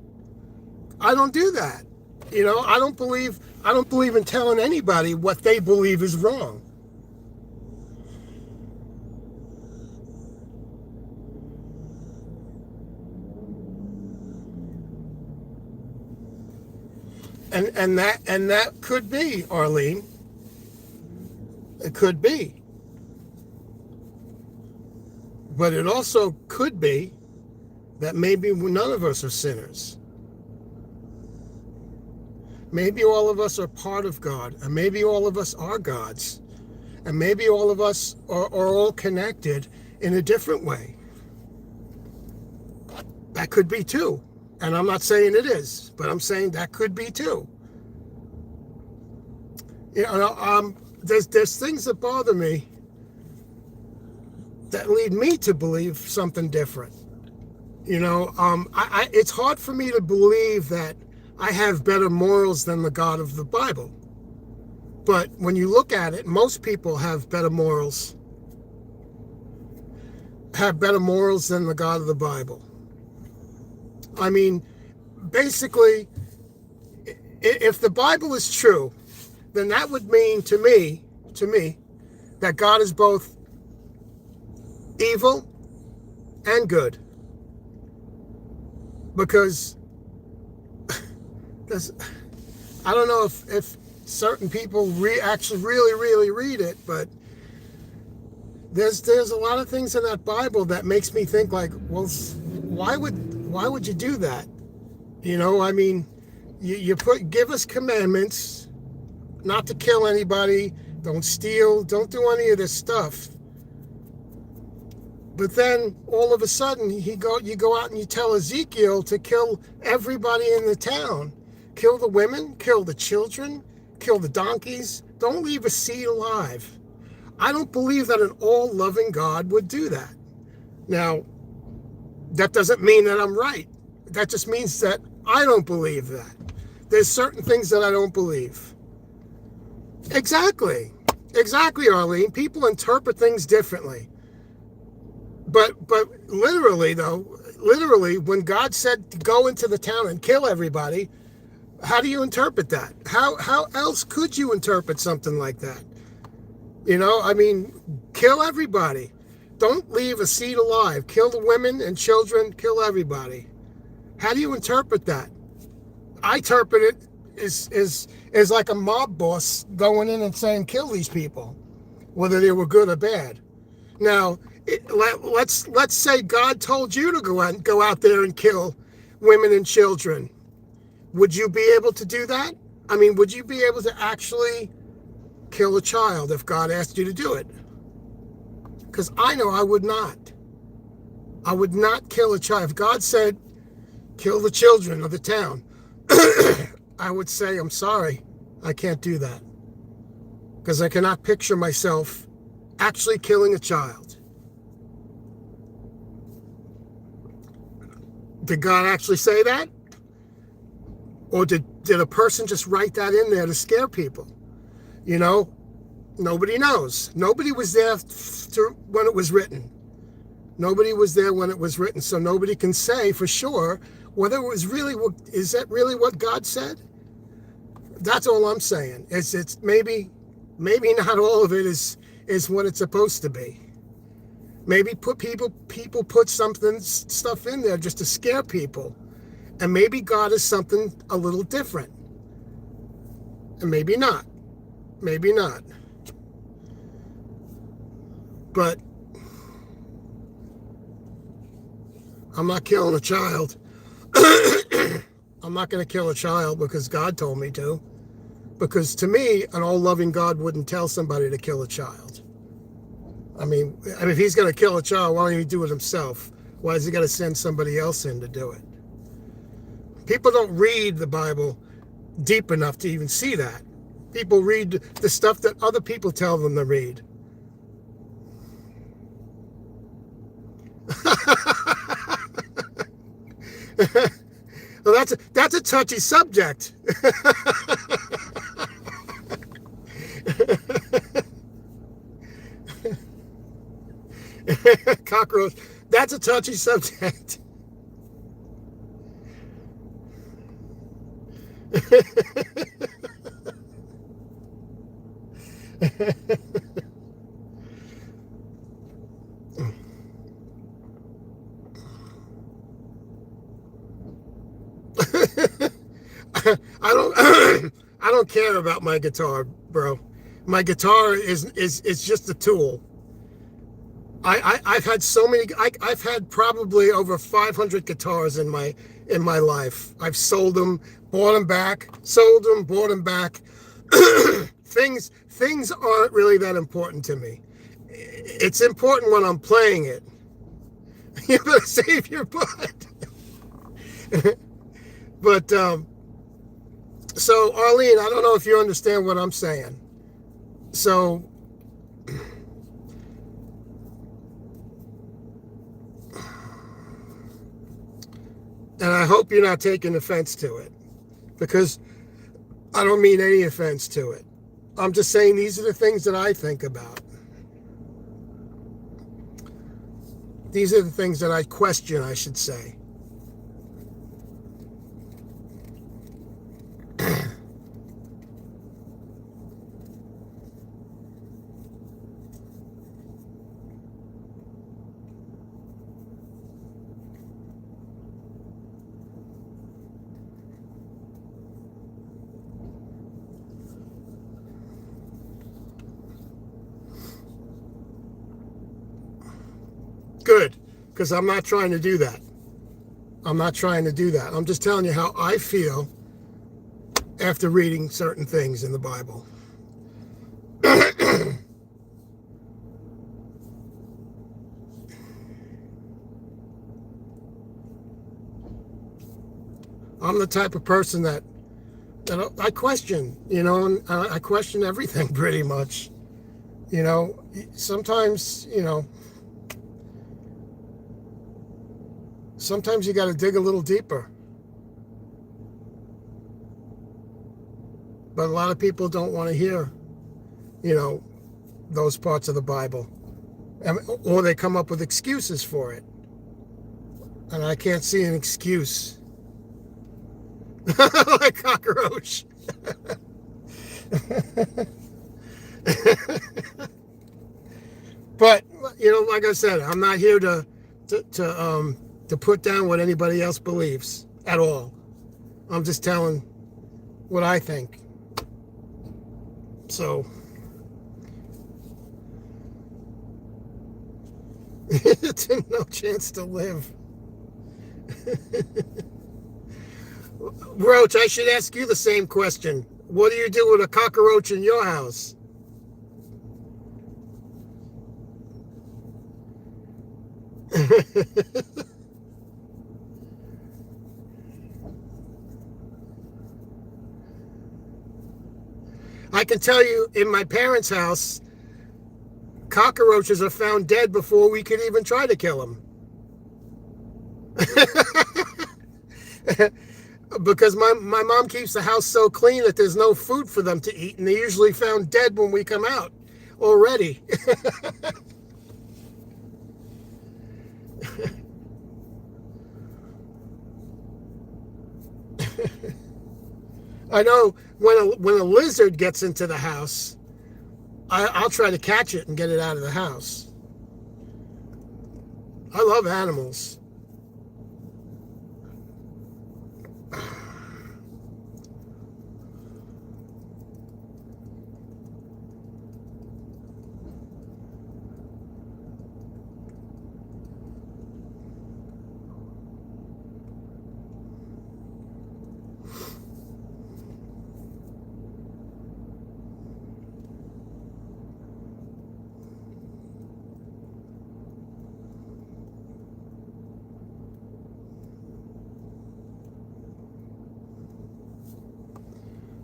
I don't do that. I don't believe in telling anybody what they believe is wrong. And that could be, Arlene. It could be. But it also could be that maybe none of us are sinners. Maybe all of us are part of God, and maybe all of us are gods, and maybe all of us are all connected in a different way. That could be too. And I'm not saying it is, but I'm saying that could be too. There's things that bother me that lead me to believe something different. It's hard for me to believe that I have better morals than the God of the Bible. But when you look at it, most people have better morals than the God of the Bible. I mean, basically, if the Bible is true, then that would mean to me, that God is both evil and good. Because I don't know if certain people actually really read it, but there's a lot of things in that Bible that makes me think like, well, why would you do that? I mean, you give us commandments not to kill anybody, don't steal, don't do any of this stuff. But then all of a sudden you go out and you tell Ezekiel to kill everybody in the town. Kill the women, kill the children, kill the donkeys. Don't leave a seed alive. I don't believe that an all-loving God would do that. Now, that doesn't mean that I'm right. That just means that I don't believe that. There's certain things that I don't believe. Exactly, Arlene. People interpret things differently. But literally, when God said to go into the town and kill everybody, how do you interpret that? How else could you interpret something like that? I mean, kill everybody. Don't leave a seed alive. Kill the women and children. Kill everybody. How do you interpret that? I interpret it as like a mob boss going in and saying, kill these people, whether they were good or bad. Now, let's say God told you to go out there and kill women and children. Would you be able to do that? I mean, would you be able to actually kill a child if God asked you to do it? Because I know I would not. I would not kill a child. If God said, kill the children of the town, I would say, I'm sorry, I can't do that. Because I cannot picture myself actually killing a child. Did God actually say that? Or did a person just write that in there to scare people? Nobody knows. Nobody was there when it was written. Nobody was there when it was written, so nobody can say for sure whether it was really, is that really what God said? That's all I'm saying. It's maybe not all of it is what it's supposed to be. Maybe people put stuff in there just to scare people. And maybe God is something a little different. And maybe not. Maybe not. But I'm not killing a child. I'm not going to kill a child because God told me to. Because to me, an all-loving God wouldn't tell somebody to kill a child. I mean, if he's going to kill a child, why don't he do it himself? Why is he going to send somebody else in to do it? People don't read the Bible deep enough to even see that. People read the stuff that other people tell them to read. Well, that's a touchy subject. Cockroach. That's a touchy subject. I don't care about my guitar, bro. My guitar is just a tool. I've had so many. I've had probably over 500 guitars in my life. I've sold them, bought them back, sold them, bought them back. Things aren't really that important to me. It's important when I'm playing it. You better save your butt. But so Arlene, I don't know if you understand what I'm saying. So And I hope you're not taking offense to it, because I don't mean any offense to it. I'm just saying these are the things that I think about. These are the things that I question, I should say. Good, because I'm not trying to do that. I'm not trying to do that. I'm just telling you how I feel after reading certain things in the Bible. I'm the type of person that I question, and I question everything pretty much. Sometimes, sometimes you got to dig a little deeper. But a lot of people don't want to hear, those parts of the Bible. Or they come up with excuses for it. And I can't see an excuse. Like cockroach. But, like I said, I'm not here to put down what anybody else believes at all. I'm just telling what I think. So, it's no chance to live. Roach, I should ask you the same question. What do you do with a cockroach in your house? I can tell you, in my parents' house, cockroaches are found dead before we could even try to kill them. Because my mom keeps the house so clean that there's no food for them to eat, and they're usually found dead when we come out already. I know when a lizard gets into the house, I'll try to catch it and get it out of the house. I love animals.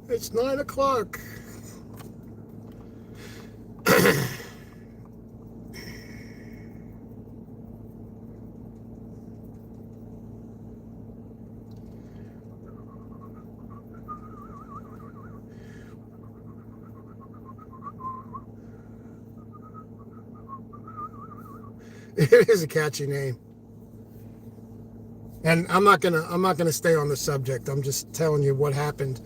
It's 9 o'clock. It is a catchy name. And I'm not gonna stay on the subject. I'm just telling you what happened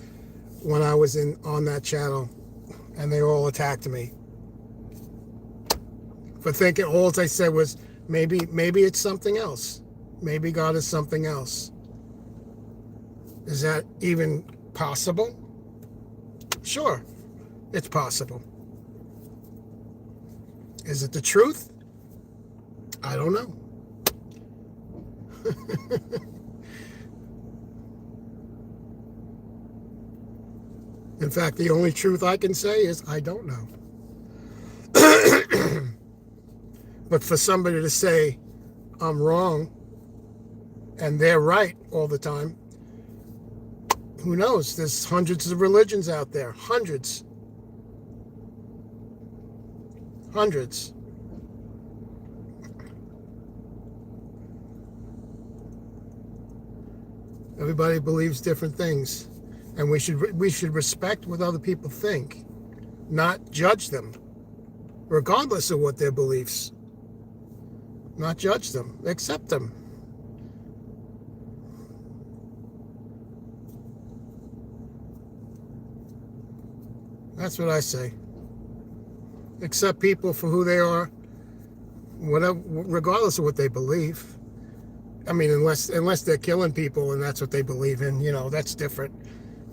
when I was on that channel, and they all attacked me for thinking all I said was maybe it's something else. Maybe God is something else. Is that even possible? Sure, it's possible. Is it the truth? I don't know. In fact, the only truth I can say is I don't know. But for somebody to say I'm wrong and they're right all the time, who knows? There's hundreds of religions out there. Hundreds. Hundreds. Everybody believes different things, and we should respect what other people think, not judge them, regardless of what their beliefs. Not judge them, accept them. That's what I say. Accept people for who they are, whatever, regardless of what they believe. I mean, unless they're killing people and that's what they believe in, that's different.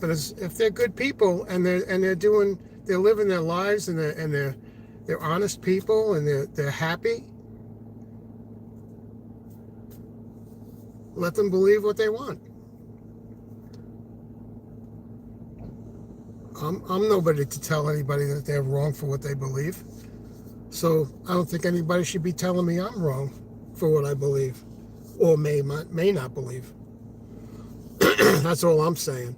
But if they're good people and they're living their lives and they're honest people and they're happy, let them believe what they want. I'm nobody to tell anybody that they're wrong for what they believe. So I don't think anybody should be telling me I'm wrong for what I believe or may not believe. That's all I'm saying.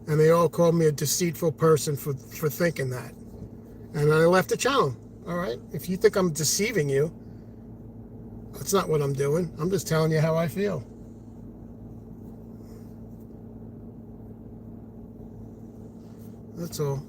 And they all called me a deceitful person for thinking that. And I left the channel. All right? If you think I'm deceiving you, that's not what I'm doing. I'm just telling you how I feel. That's all.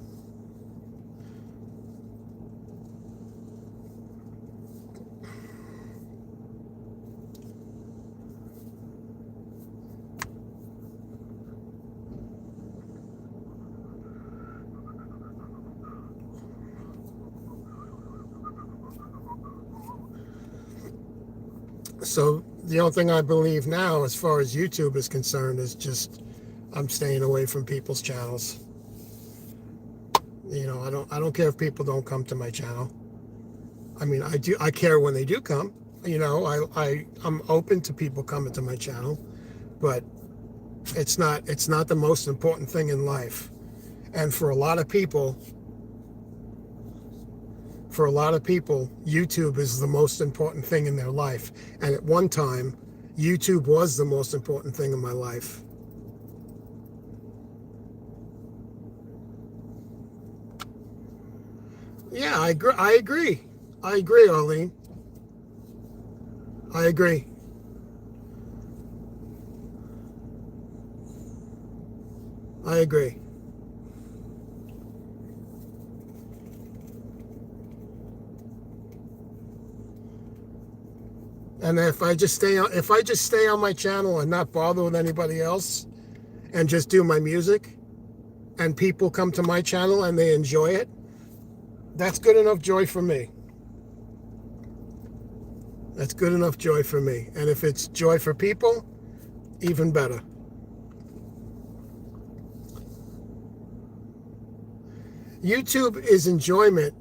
So the only thing I believe now, as far as YouTube is concerned, is just I'm staying away from people's channels. I don't care if people don't come to my channel. I mean, I care when they do come. I'm open to people coming to my channel, but it's not the most important thing in life. And for a lot of people, YouTube is the most important thing in their life. And at one time, YouTube was the most important thing in my life. Yeah, I agree, Arlene. I agree. I agree. And if I just stay on my channel and not bother with anybody else and just do my music and people come to my channel and they enjoy it, that's good enough joy for me. That's good enough joy for me. And if it's joy for people, even better. YouTube is enjoyment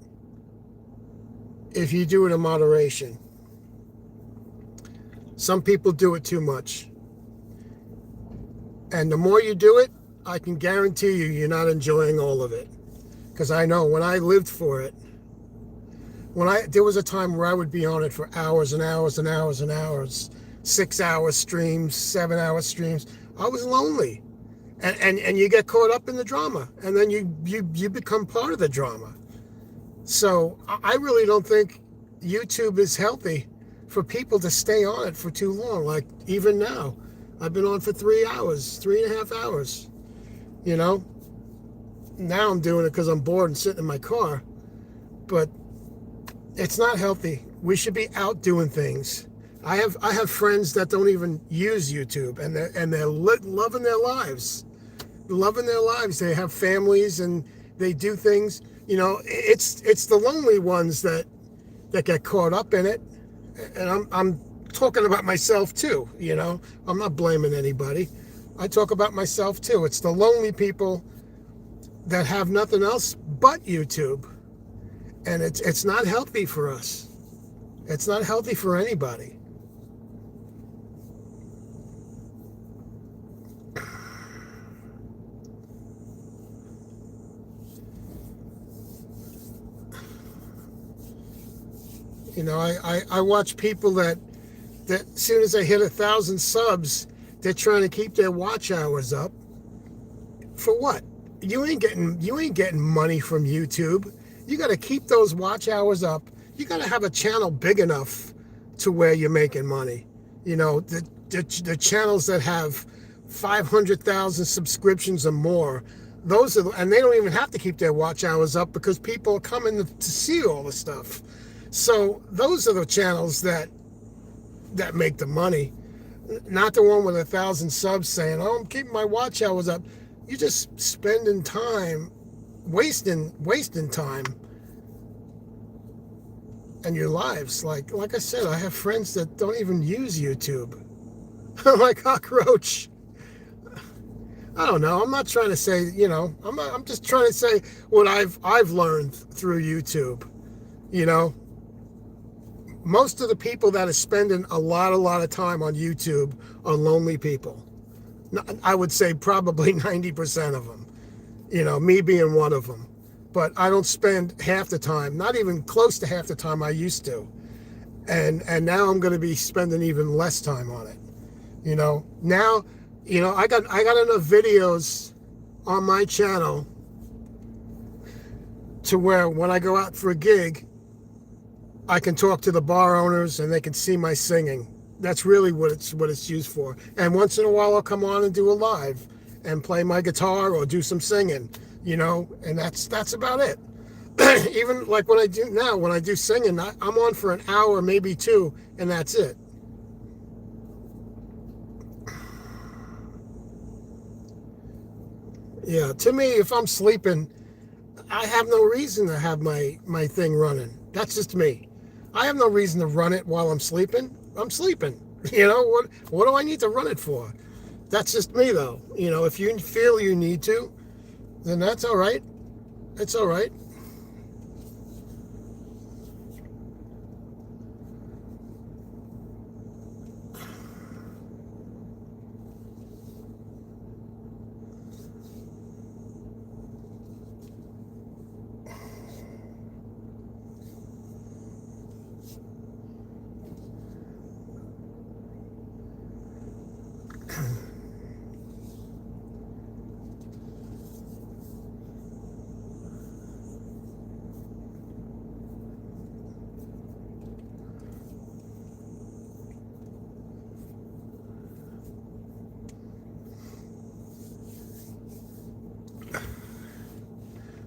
if you do it in moderation. Some people do it too much. And the more you do it, I can guarantee you're not enjoying all of it. Because I know when I lived for it, there was a time where I would be on it for hours and hours and hours and hours, 6-hour streams, 7-hour streams. I was lonely. And you get caught up in the drama. And then you become part of the drama. So I really don't think YouTube is healthy for people to stay on it for too long. Like even now, I've been on for 3 hours, 3.5 hours. Now I'm doing it because I'm bored and sitting in my car. But it's not healthy. We should be out doing things. I have friends that don't even use YouTube, and they're loving their lives. Loving their lives. They have families and they do things. It's the lonely ones that get caught up in it. And I'm talking about myself too, I'm not blaming anybody. I talk about myself too. It's the lonely people that have nothing else but YouTube. And it's not healthy for us. It's not healthy for anybody. I watch people that as soon as they hit 1,000 subs, they're trying to keep their watch hours up. For what? You ain't getting money from YouTube. You got to keep those watch hours up. You got to have a channel big enough to where you're making money. You know, the channels that have 500,000 subscriptions or more, those are, and they don't even have to keep their watch hours up because people are coming to see all the stuff. So those are the channels that make the money, not the one with 1,000 subs saying, "Oh, I'm keeping my watch hours up." You're just spending time, wasting time, and your lives. Like I said, I have friends that don't even use YouTube. I'm like cockroach. I don't know. I'm not trying to say, I'm just trying to say what I've learned through YouTube. You know, most of the people that are spending a lot of time on YouTube are lonely people. I would say probably 90% of them. You know, me being one of them. But I don't spend half the time, not even close to half the time I used to. And now I'm going to be spending even less time on it. You know, now, I got enough videos on my channel to where when I go out for a gig, I can talk to the bar owners and they can see my singing. That's really what it's used for. And once in a while I'll come on and do a live and play my guitar or do some singing, and that's about it. Even like when I do singing, I'm on for an hour, maybe two, and that's it. Yeah, to me, if I'm sleeping, I have no reason to have my thing running. That's just me. I have no reason to run it while I'm sleeping. I'm sleeping. What do I need to run it for? That's just me, though. If you feel you need to, then that's all right. It's all right.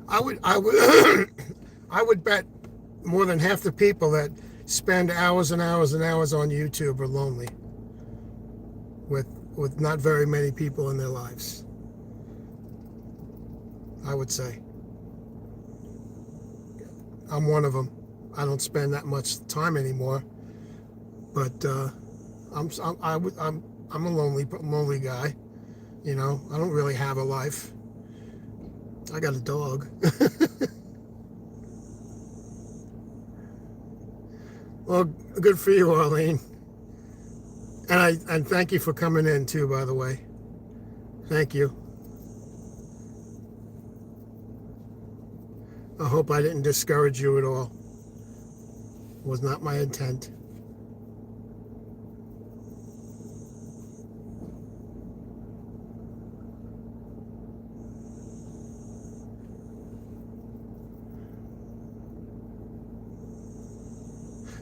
I would I would bet more than half the people that spend hours and hours and hours on YouTube are lonely with not very many people in their lives. I would say. I'm one of them. I don't spend that much time anymore, but I'm a lonely guy. I don't really have a life. I got a dog. Well, good for you, Arlene. And thank you for coming in too, by the way. Thank you. I hope I didn't discourage you at all. It was not my intent.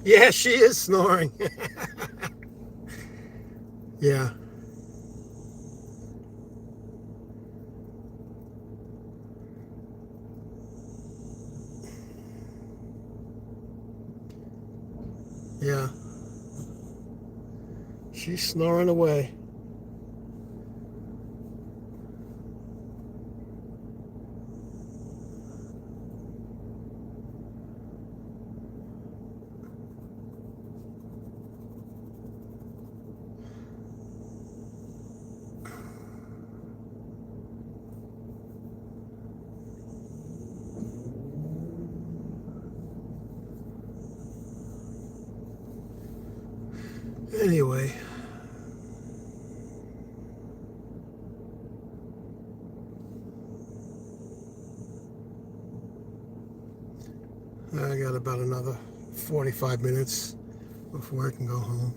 Yeah, she is snoring. Yeah. Yeah. She's snoring away. Anyway. I got about another 45 minutes before I can go home.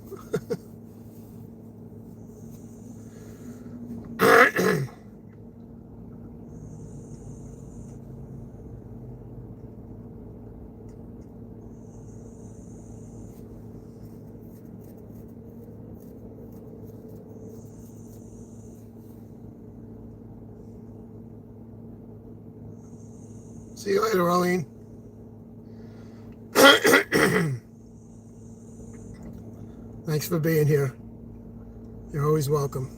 See you later, Arlene. Thanks for being here. You're always welcome.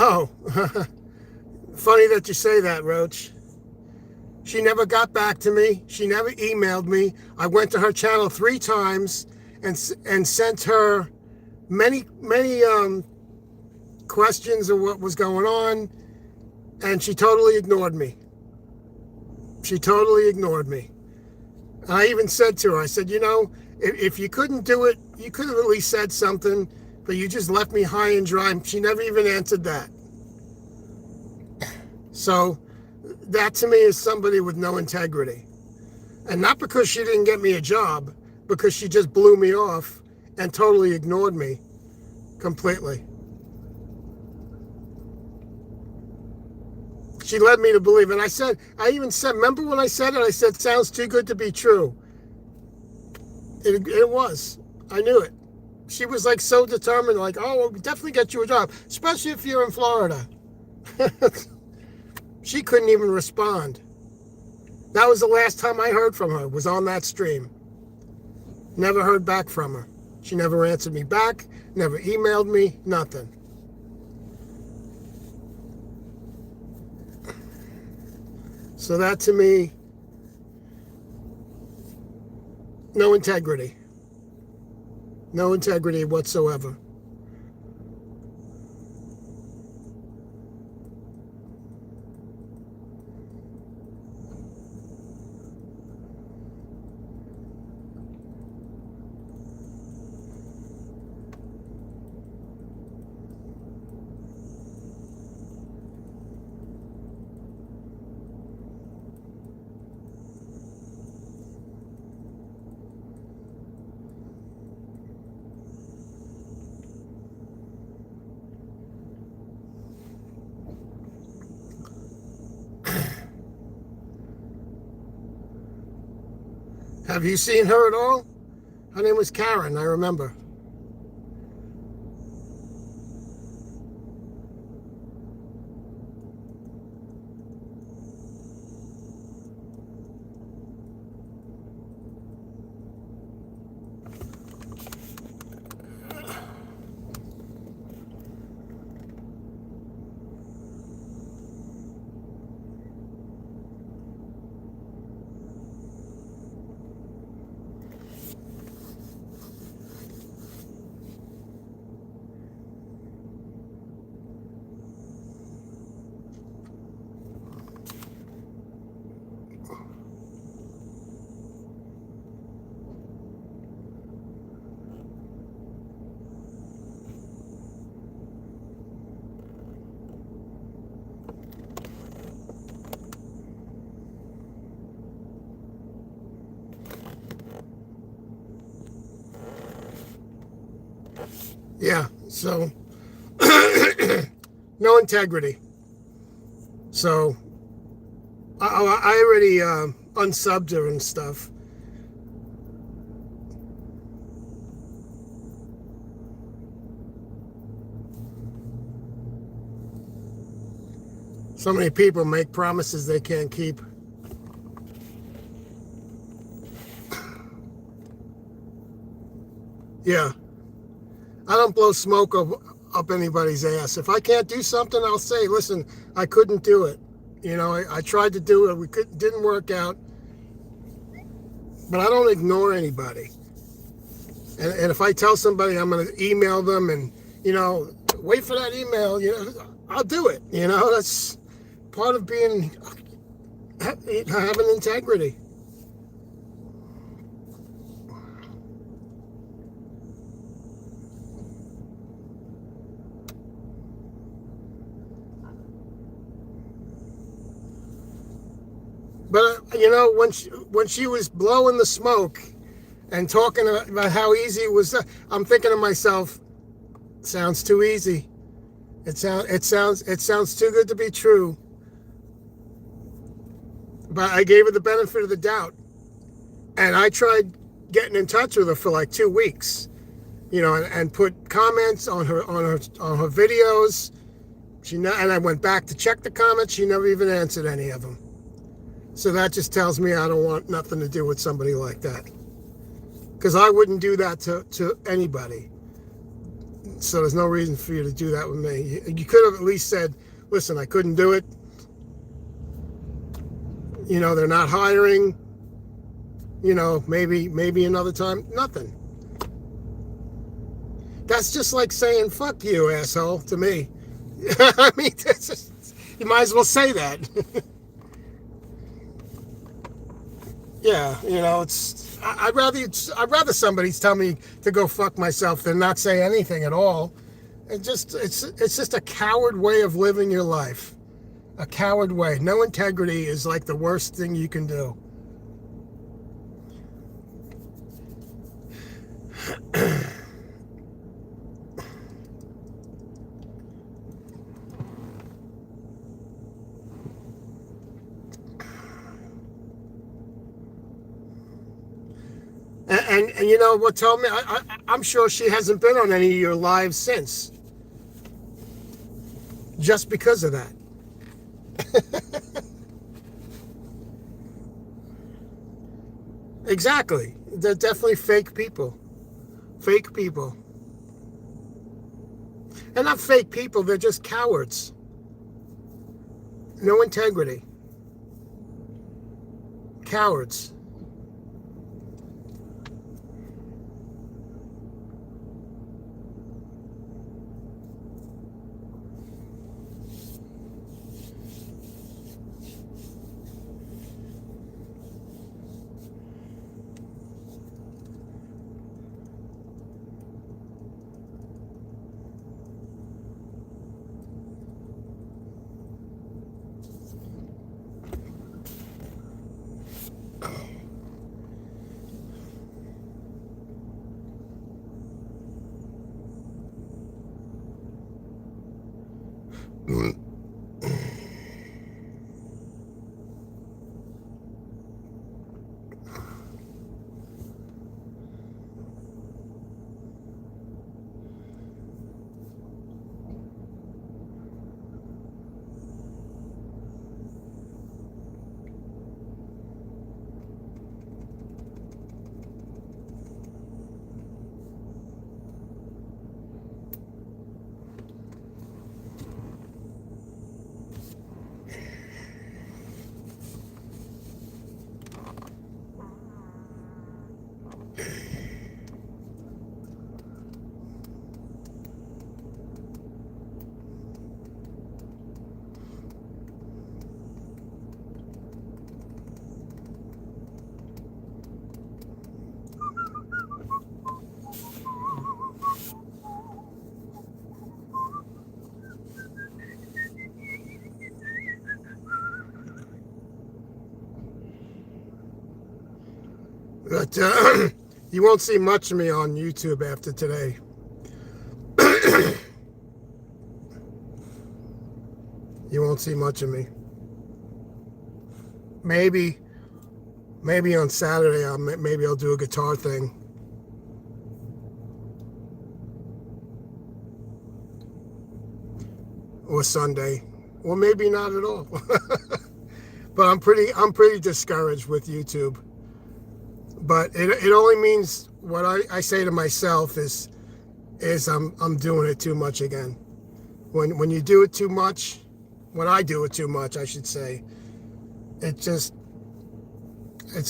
Oh, funny that you say that, Roach. She never got back to me. She never emailed me. I went to her channel 3 times and sent her many questions of what was going on, and she totally ignored me. She totally ignored me. And I even said to her, I said, you know, if you couldn't do it, you could have at least said something, but you just left me high and dry. She never even answered that. So that to me is somebody with no integrity. And not because she didn't get me a job, because she just blew me off and totally ignored me completely. She led me to believe. And I even said, remember when I said it? I said, sounds too good to be true. It was. I knew it. She was like so determined, like, oh, we'll definitely get you a job, especially if you're in Florida. She couldn't even respond. That was the last time I heard from her, was on that stream. Never heard back from her. She never answered me back, never emailed me, nothing. So that to me, no integrity. No integrity whatsoever. Have you seen her at all? Her name was Karen, I remember. Yeah, so no integrity. So I already unsubbed her and stuff. So many people make promises they can't keep. Yeah. I don't blow smoke up anybody's ass. If I can't do something, I'll say, listen, I couldn't do it. You know, I tried to do it. Didn't work out. But I don't ignore anybody. And if I tell somebody I'm going to email them and, you know, wait for that email, you know, I'll do it. You know, that's part of having integrity. But when she was blowing the smoke and talking about how easy it was, I'm thinking to myself, sounds too easy. It sounds too good to be true. But I gave her the benefit of the doubt, and I tried getting in touch with her for like 2 weeks, and put comments on her videos. And I went back to check the comments. She never even answered any of them. So that just tells me I don't want nothing to do with somebody like that, because I wouldn't do that to anybody. So there's no reason for you to do that with me. You could have at least said, listen, I couldn't do it. They're not hiring. Maybe another time. Nothing. That's just like saying, fuck you, asshole, to me. I mean, you might as well say that. Yeah, I'd rather somebody tell me to go fuck myself than not say anything at all. It's just a coward way of living your life. A coward way. No integrity is like the worst thing you can do. And you know what told me? I'm sure she hasn't been on any of your lives since. Just because of that. Exactly. They're definitely fake people. Fake people. And not fake people, they're just cowards. No integrity. Cowards. But you won't see much of me on YouTube after today. You won't see much of me. Maybe on Saturday, I'll do a guitar thing. Or Sunday. Or maybe not at all. But I'm pretty discouraged with YouTube. But it only means what I say to myself is I'm doing it too much again. When you do it too much, when I do it too much, I should say, it's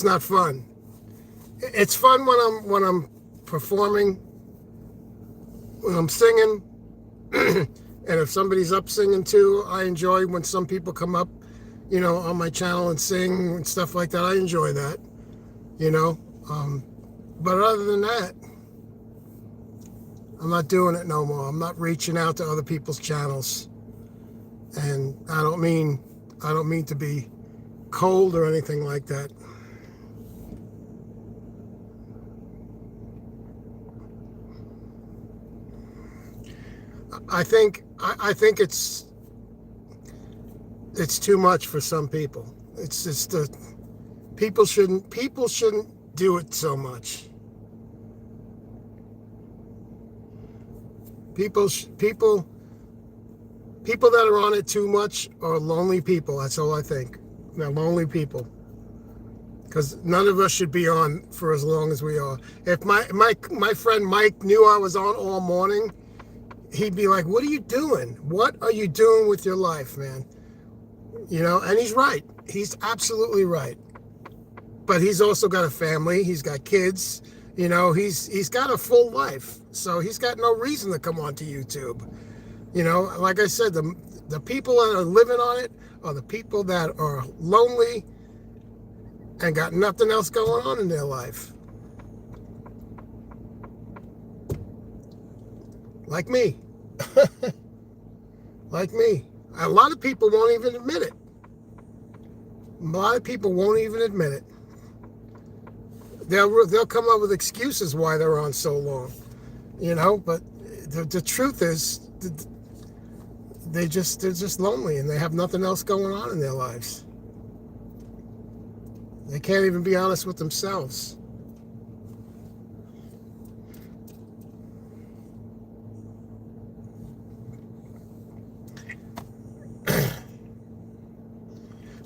not fun. It's fun when I'm performing, when I'm singing, and if somebody's up singing too, I enjoy when some people come up, on my channel and sing and stuff like that. I enjoy that. But other than that, I'm not doing it no more. I'm not reaching out to other people's channels. And I don't mean to be cold or anything like that. I think it's too much for some people. It's just people shouldn't do it so much. People that are on it too much are lonely people. That's all I think. They're lonely people. Because none of us should be on for as long as we are. If my friend Mike knew I was on all morning, he'd be like, "What are you doing? What are you doing with your life, man?" You know, and he's right. He's absolutely right. But he's also got a family. He's got kids. You know, he's got a full life. So he's got no reason to come onto YouTube. You know, like I said, the people that are living on it are the people that are lonely and got nothing else going on in their life. Like me. Like me. A lot of people won't even admit it. A lot of people won't even admit it. They'll come up with excuses why they're on so long. You know, but the truth is they're just lonely and they have nothing else going on in their lives. They can't even be honest with themselves.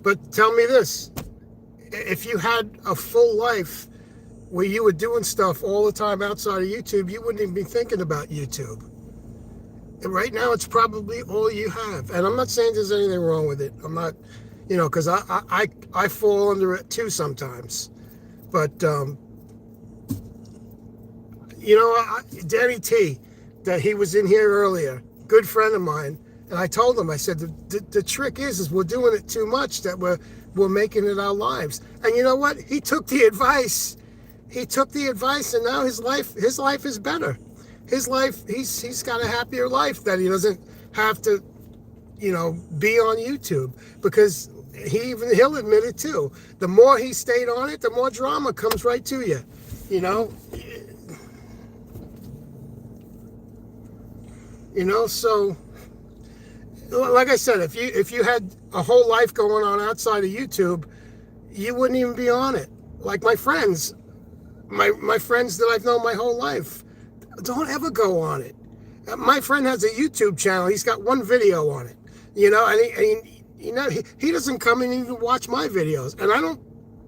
But tell me this, if you had a full life where you were doing stuff all the time outside of YouTube, you wouldn't even be thinking about YouTube. And right now, it's probably all you have. And I'm not saying there's anything wrong with it. I'm not, you know, because I fall under it too sometimes. But, you know, Danny T, that he was in here earlier, good friend of mine, and I told him, I said, the trick is we're doing it too much, that we're making it our lives. And you know what? He took the advice. He took the advice, and now his life is better. His life, he's got a happier life that he doesn't have to, you know, be on YouTube, because he'll admit it too. The more he stayed on it, the more drama comes right to you. You know. You know, so like I said, if you had a whole life going on outside of YouTube, you wouldn't even be on it. Like my friends, my friends that I've known my whole life, don't ever go on it. My friend has a YouTube channel. He's got one video on it, you know, and you know, he doesn't come in and even watch my videos, and I don't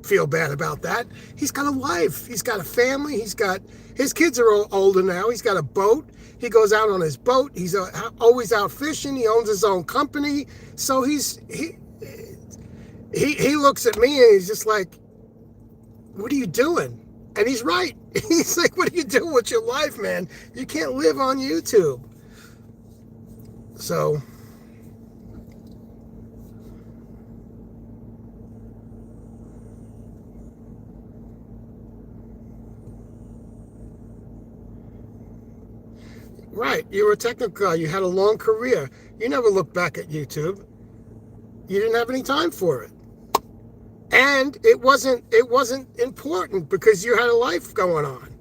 feel bad about that. He's got a life. He's got a family. His kids are all older now. He's got a boat. He goes out on his boat. He's always out fishing. He owns his own company. So he looks at me and he's just like, "What are you doing?" And he's right. He's like, "What are you doing with your life, man? You can't live on YouTube." So right, you were a technical guy. You had a long career. You never looked back at YouTube. You didn't have any time for it. And it wasn't important because you had a life going on.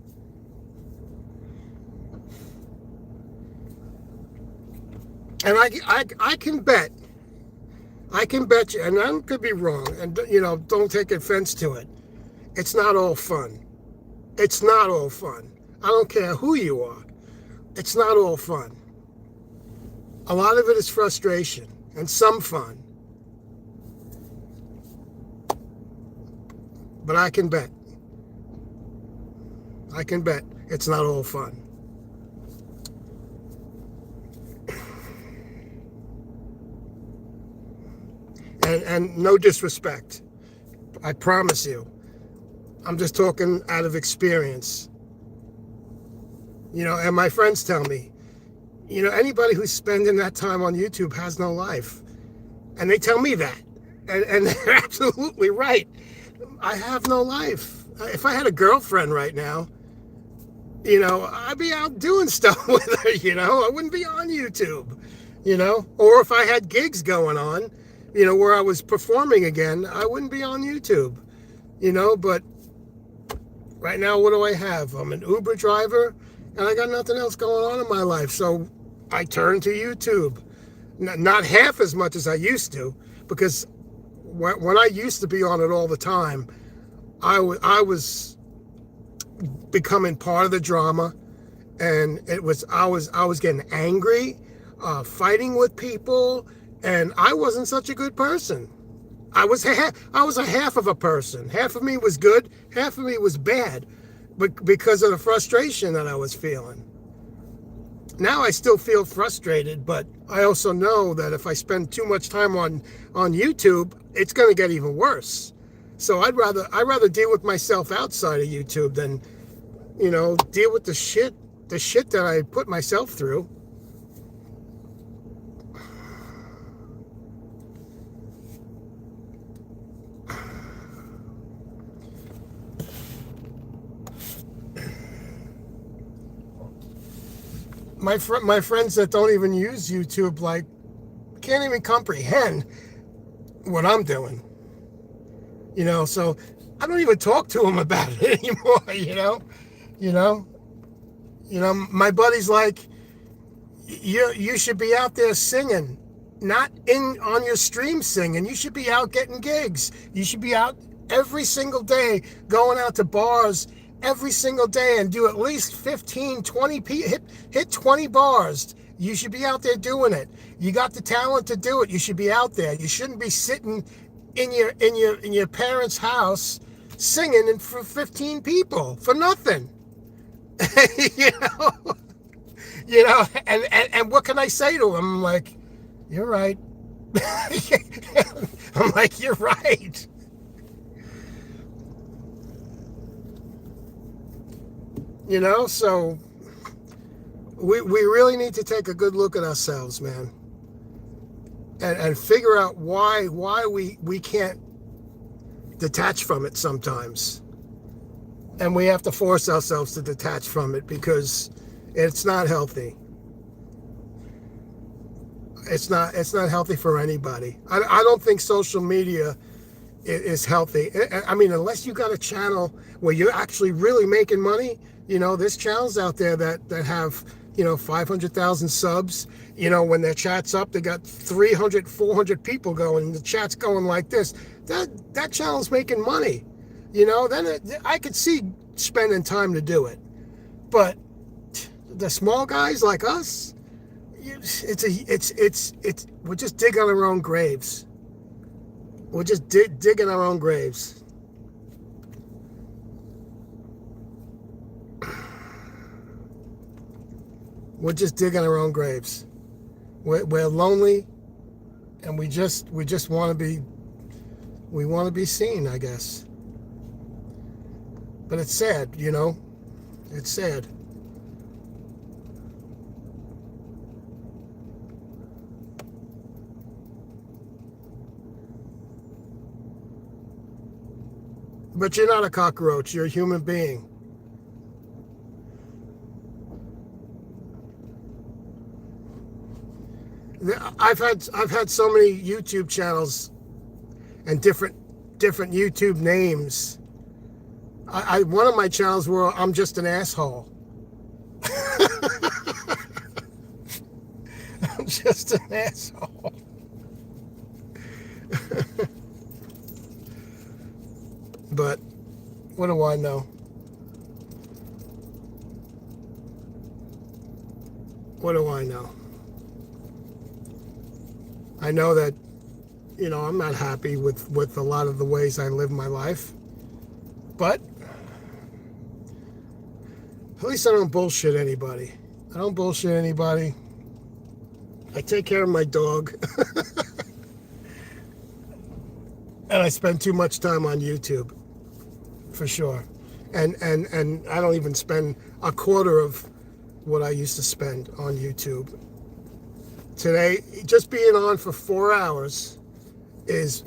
And I can bet you, and I could be wrong, and you know, don't take offense to it. It's not all fun. It's not all fun. I don't care who you are. It's not all fun. A lot of it is frustration and some fun. But I can bet it's not all fun. And no disrespect. I promise you. I'm just talking out of experience. You know, and my friends tell me, you know, anybody who's spending that time on YouTube has no life. And they tell me that. And they're absolutely right. I have no life. If I had a girlfriend right now, you know, I'd be out doing stuff with her, you know. I wouldn't be on YouTube, you know. Or if I had gigs going on, where I was performing again, I wouldn't be on YouTube, but right now, what do I have? I'm an Uber driver, and I got nothing else going on in my life, so I turn to YouTube. Not half as much as I used to, because when I used to be on it all the time, I was becoming part of the drama, and I was getting angry, fighting with people, and I wasn't such a good person. I was a half of a person. Half of me was good, half of me was bad, but because of the frustration that I was feeling. Now I still feel frustrated, but I also know that if I spend too much time on YouTube, it's going to get even worse. So I'd rather deal with myself outside of YouTube than, deal with the shit that I put myself through. My friends that don't even use YouTube, like, can't even comprehend what I'm doing. So I don't even talk to them about it anymore, my buddy's like, you should be out there singing, not on your stream singing. You should be out getting gigs. You should be out every single day, going out to bars every single day and do at least 15, 20, hit 20 bars. You should be out there doing it. You got the talent to do it. You should be out there. You shouldn't be sitting in your parents' house singing for 15 people for nothing. And what can I say to him? I'm like, you're right. I'm like, you're right. So we really need to take a good look at ourselves, man, and figure out why we can't detach from it sometimes. And we have to force ourselves to detach from it because it's not healthy. It's not healthy for anybody. I don't think social media is healthy. I mean, unless you got a channel where you're actually really making money. There's channels out there that have 500,000 subs. When their chat's up, they got 300, 400 people going, and the chat's going like this. That channel's making money. Then I could see spending time to do it. But the small guys like us, we're just digging our own graves. We're just digging our own graves. We're just digging our own graves. We're lonely, and we just want to be seen, I guess. But it's sad, It's sad. But you're not a cockroach. You're a human being. I've had so many YouTube channels and different YouTube names. One of my channels were I'm just an asshole. I'm just an asshole. But what do I know? What do I know? I know that, I'm not happy with a lot of the ways I live my life. But at least I don't bullshit anybody. I don't bullshit anybody. I take care of my dog. And I spend too much time on YouTube. For sure. And I don't even spend a quarter of what I used to spend on YouTube. Today, just being on for 4 hours is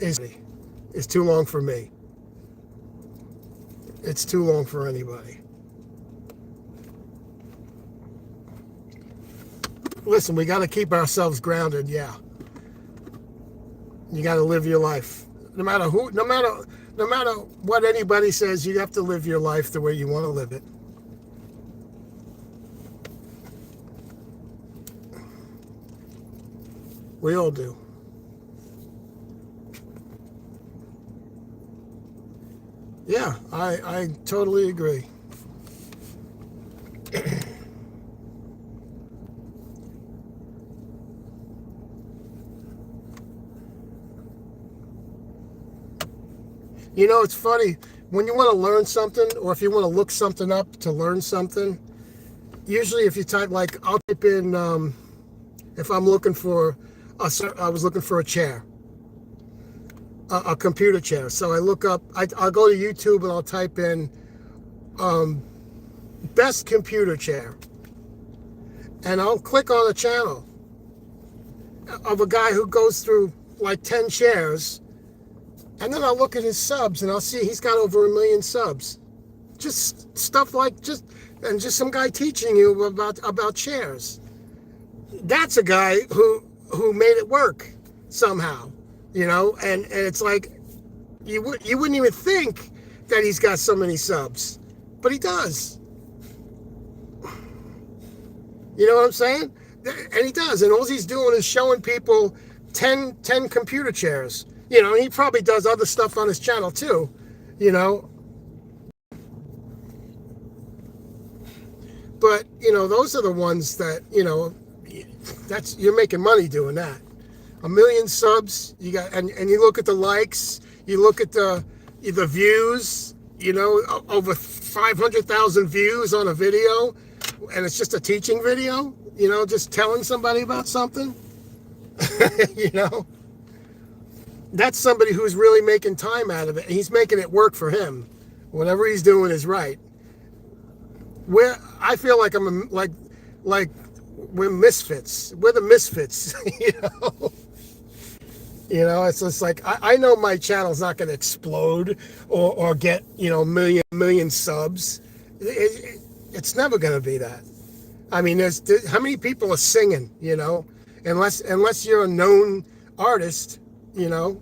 too long for me. It's too long for anybody. Listen, we got to keep ourselves grounded, yeah. You got to live your life. No matter what anybody says, you have to live your life the way you want to live it. We all do. Yeah, I totally agree. You know, it's funny. When you want to learn something, or if you want to look something up to learn something, usually if you type, like, I'll type in, if I'm looking for, I was looking for a chair, a computer chair. So I look up, I'll go to YouTube and I'll type in best computer chair. And I'll click on a channel of a guy who goes through like 10 chairs. And then I'll look at his subs and I'll see he's got over 1 million subs. Just stuff like just some guy teaching you about chairs. That's a guy who made it work somehow, you know, and it's like you wouldn't even think that he's got so many subs, but he does. You know what I'm saying? And he does, and all he's doing is showing people 10 computer chairs. You know, and he probably does other stuff on his channel too, you know. But, you know, those are the ones that, you know, you're making money doing that. 1 million subs, you got, and you look at the likes, you look at the views, you know, over 500,000 views on a video, and it's just a teaching video, you know, just telling somebody about something, you know. That's somebody who's really making time out of it. He's making it work for him. Whatever he's doing is right. I feel like I'm like we're misfits. We're the misfits, you know. You know, it's just like I know my channel's not going to explode or get, you know, million subs. It's never going to be that. I mean, there's how many people are singing, you know, unless you're a known artist. You know,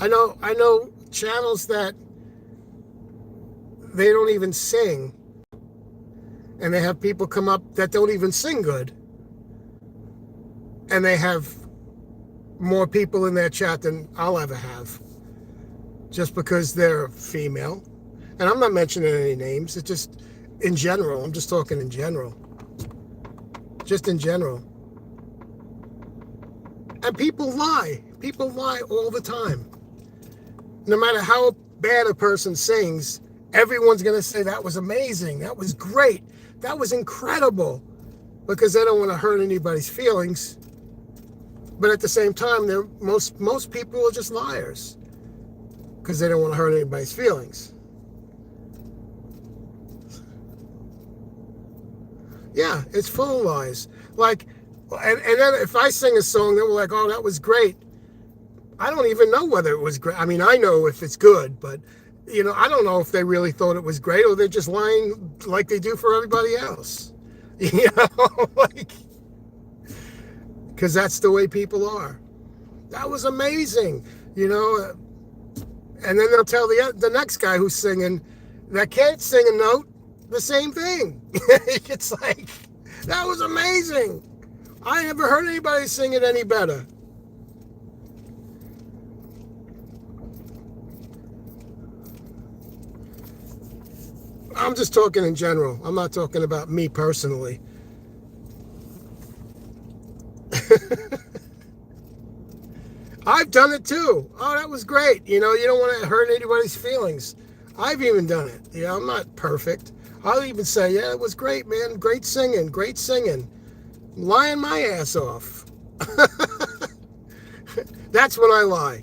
I know channels that they don't even sing, and they have people come up that don't even sing good, and they have more people in their chat than I'll ever have. Just because they're female. And I'm not mentioning any names. It's just in general. I'm just talking in general. Just in general. And people lie. People lie all the time. No matter how bad a person sings, everyone's going to say that was amazing. That was great. That was incredible. Because they don't want to hurt anybody's feelings. But at the same time, most people are just liars. Because they don't want to hurt anybody's feelings. Yeah, it's full of lies. Like, and then if I sing a song, they were like, oh, that was great. I don't even know whether it was great. I mean, I know if it's good, but, you know, I don't know if they really thought it was great or they're just lying like they do for everybody else. You know, like, because that's the way people are. That was amazing, you know. And then they'll tell the next guy who's singing that can't sing a note the same thing. It's like, that was amazing. I never heard anybody sing it any better. I'm just talking in general. I'm not talking about me personally. I've done it too. Oh, that was great. You know, you don't want to hurt anybody's feelings. I've even done it. You know, I'm not perfect. I'll even say, yeah, it was great, man. Great singing. Great singing. Lying my ass off. That's when I lie.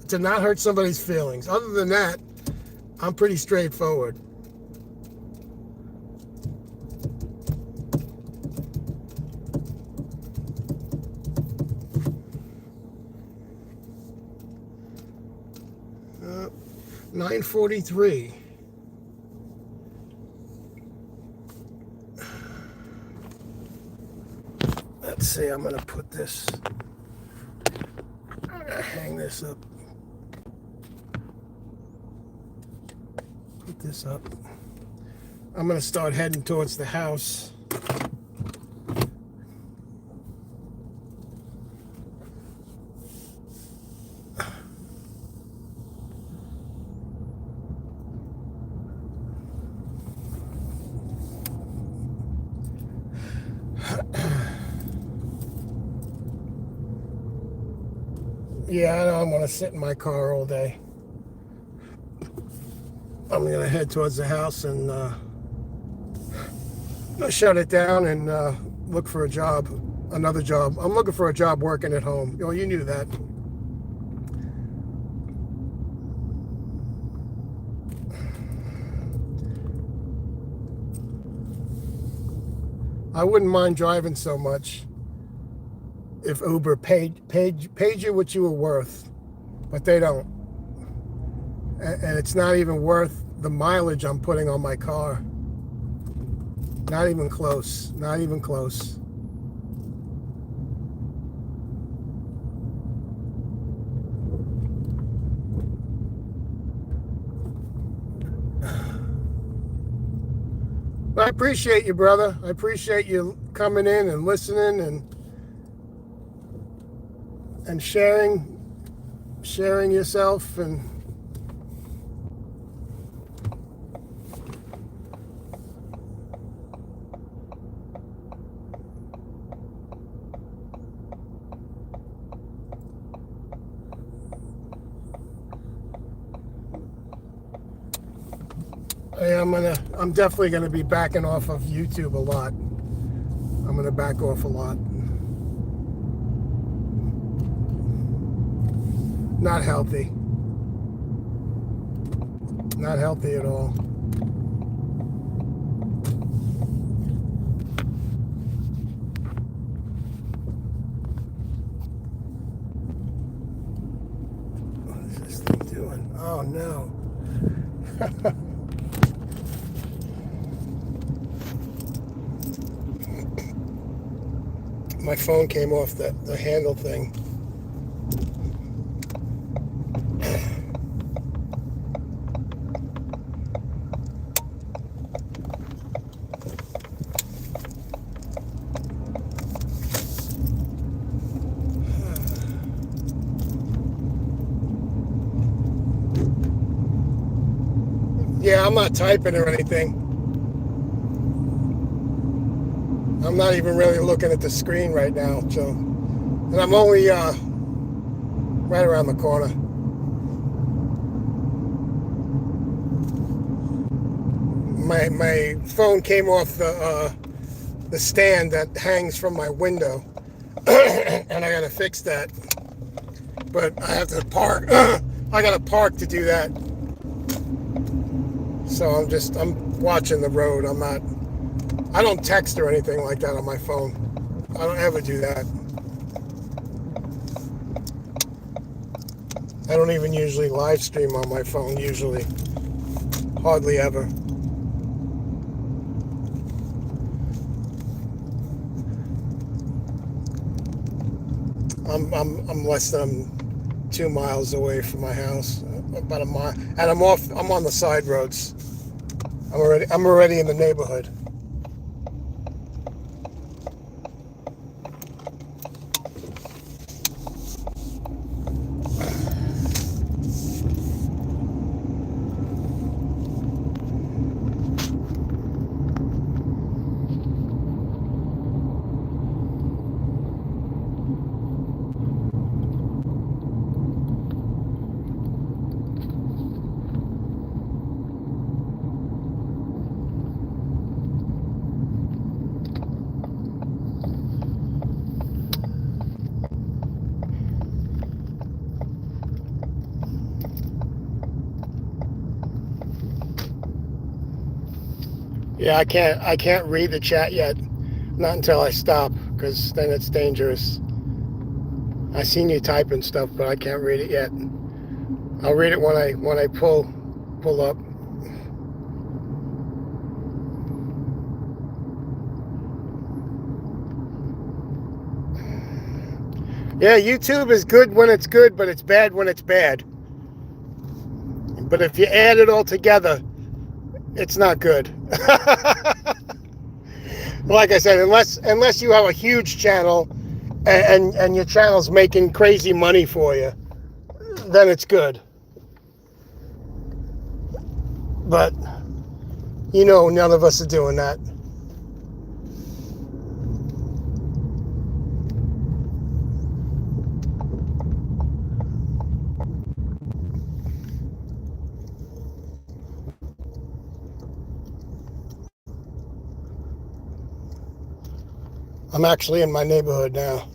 To not hurt somebody's feelings. Other than that, I'm pretty straightforward. 9:43. Let's see, I'm gonna put this, I'm gonna hang this up. Put this up. I'm gonna start heading towards the house. Yeah, I don't want to sit in my car all day. I'm going to head towards the house and shut it down and look for a job, another job. I'm looking for a job working at home. Oh, you knew that. I wouldn't mind driving so much if Uber paid you what you were worth, but they don't. And it's not even worth the mileage I'm putting on my car. Not even close. Not even close. But I appreciate you, brother. I appreciate you coming in and listening and sharing yourself and I'm definitely gonna be backing off of YouTube a lot. I'm gonna back off a lot. Not healthy. Not healthy at all. What is this thing doing? Oh no. My phone came off the handle thing. Yeah, I'm not typing or anything. I'm not even really looking at the screen right now, so, and I'm only right around the corner. My phone came off the stand that hangs from my window, and I gotta fix that. But I have to park. I gotta park to do that. So I'm watching the road. I don't text or anything like that on my phone. I don't ever do that. I don't even usually live stream on my phone, usually. Hardly ever. I'm less than 2 miles away from my house, about a mile, and I'm on the side roads. I'm already in the neighborhood. Yeah, I can't read the chat yet. Not until I stop, because then it's dangerous. I seen you typing stuff, but I can't read it yet. I'll read it when I pull pull up. Yeah, YouTube is good when it's good, but it's bad when it's bad. But if you add it all together, it's not good. Like I said, unless you have a huge channel and your channel's making crazy money for you, then it's good. But you know, none of us are doing that. I'm actually in my neighborhood now.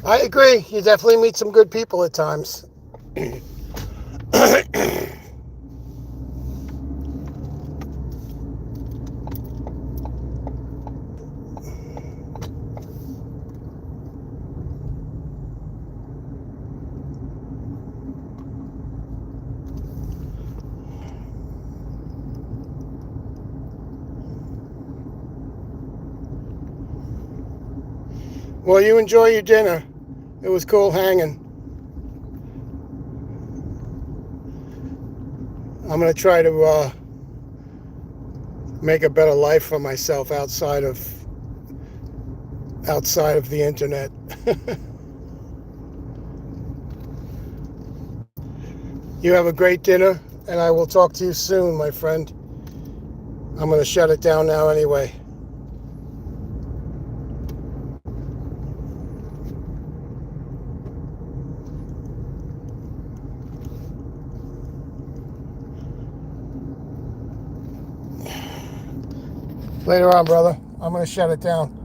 I agree. You definitely meet some good people at times. Well, you enjoy your dinner. It was cool hanging. I'm going to try to make a better life for myself outside of the internet. You have a great dinner, and I will talk to you soon, my friend. I'm going to shut it down now anyway. Later on, brother. I'm going to shut it down.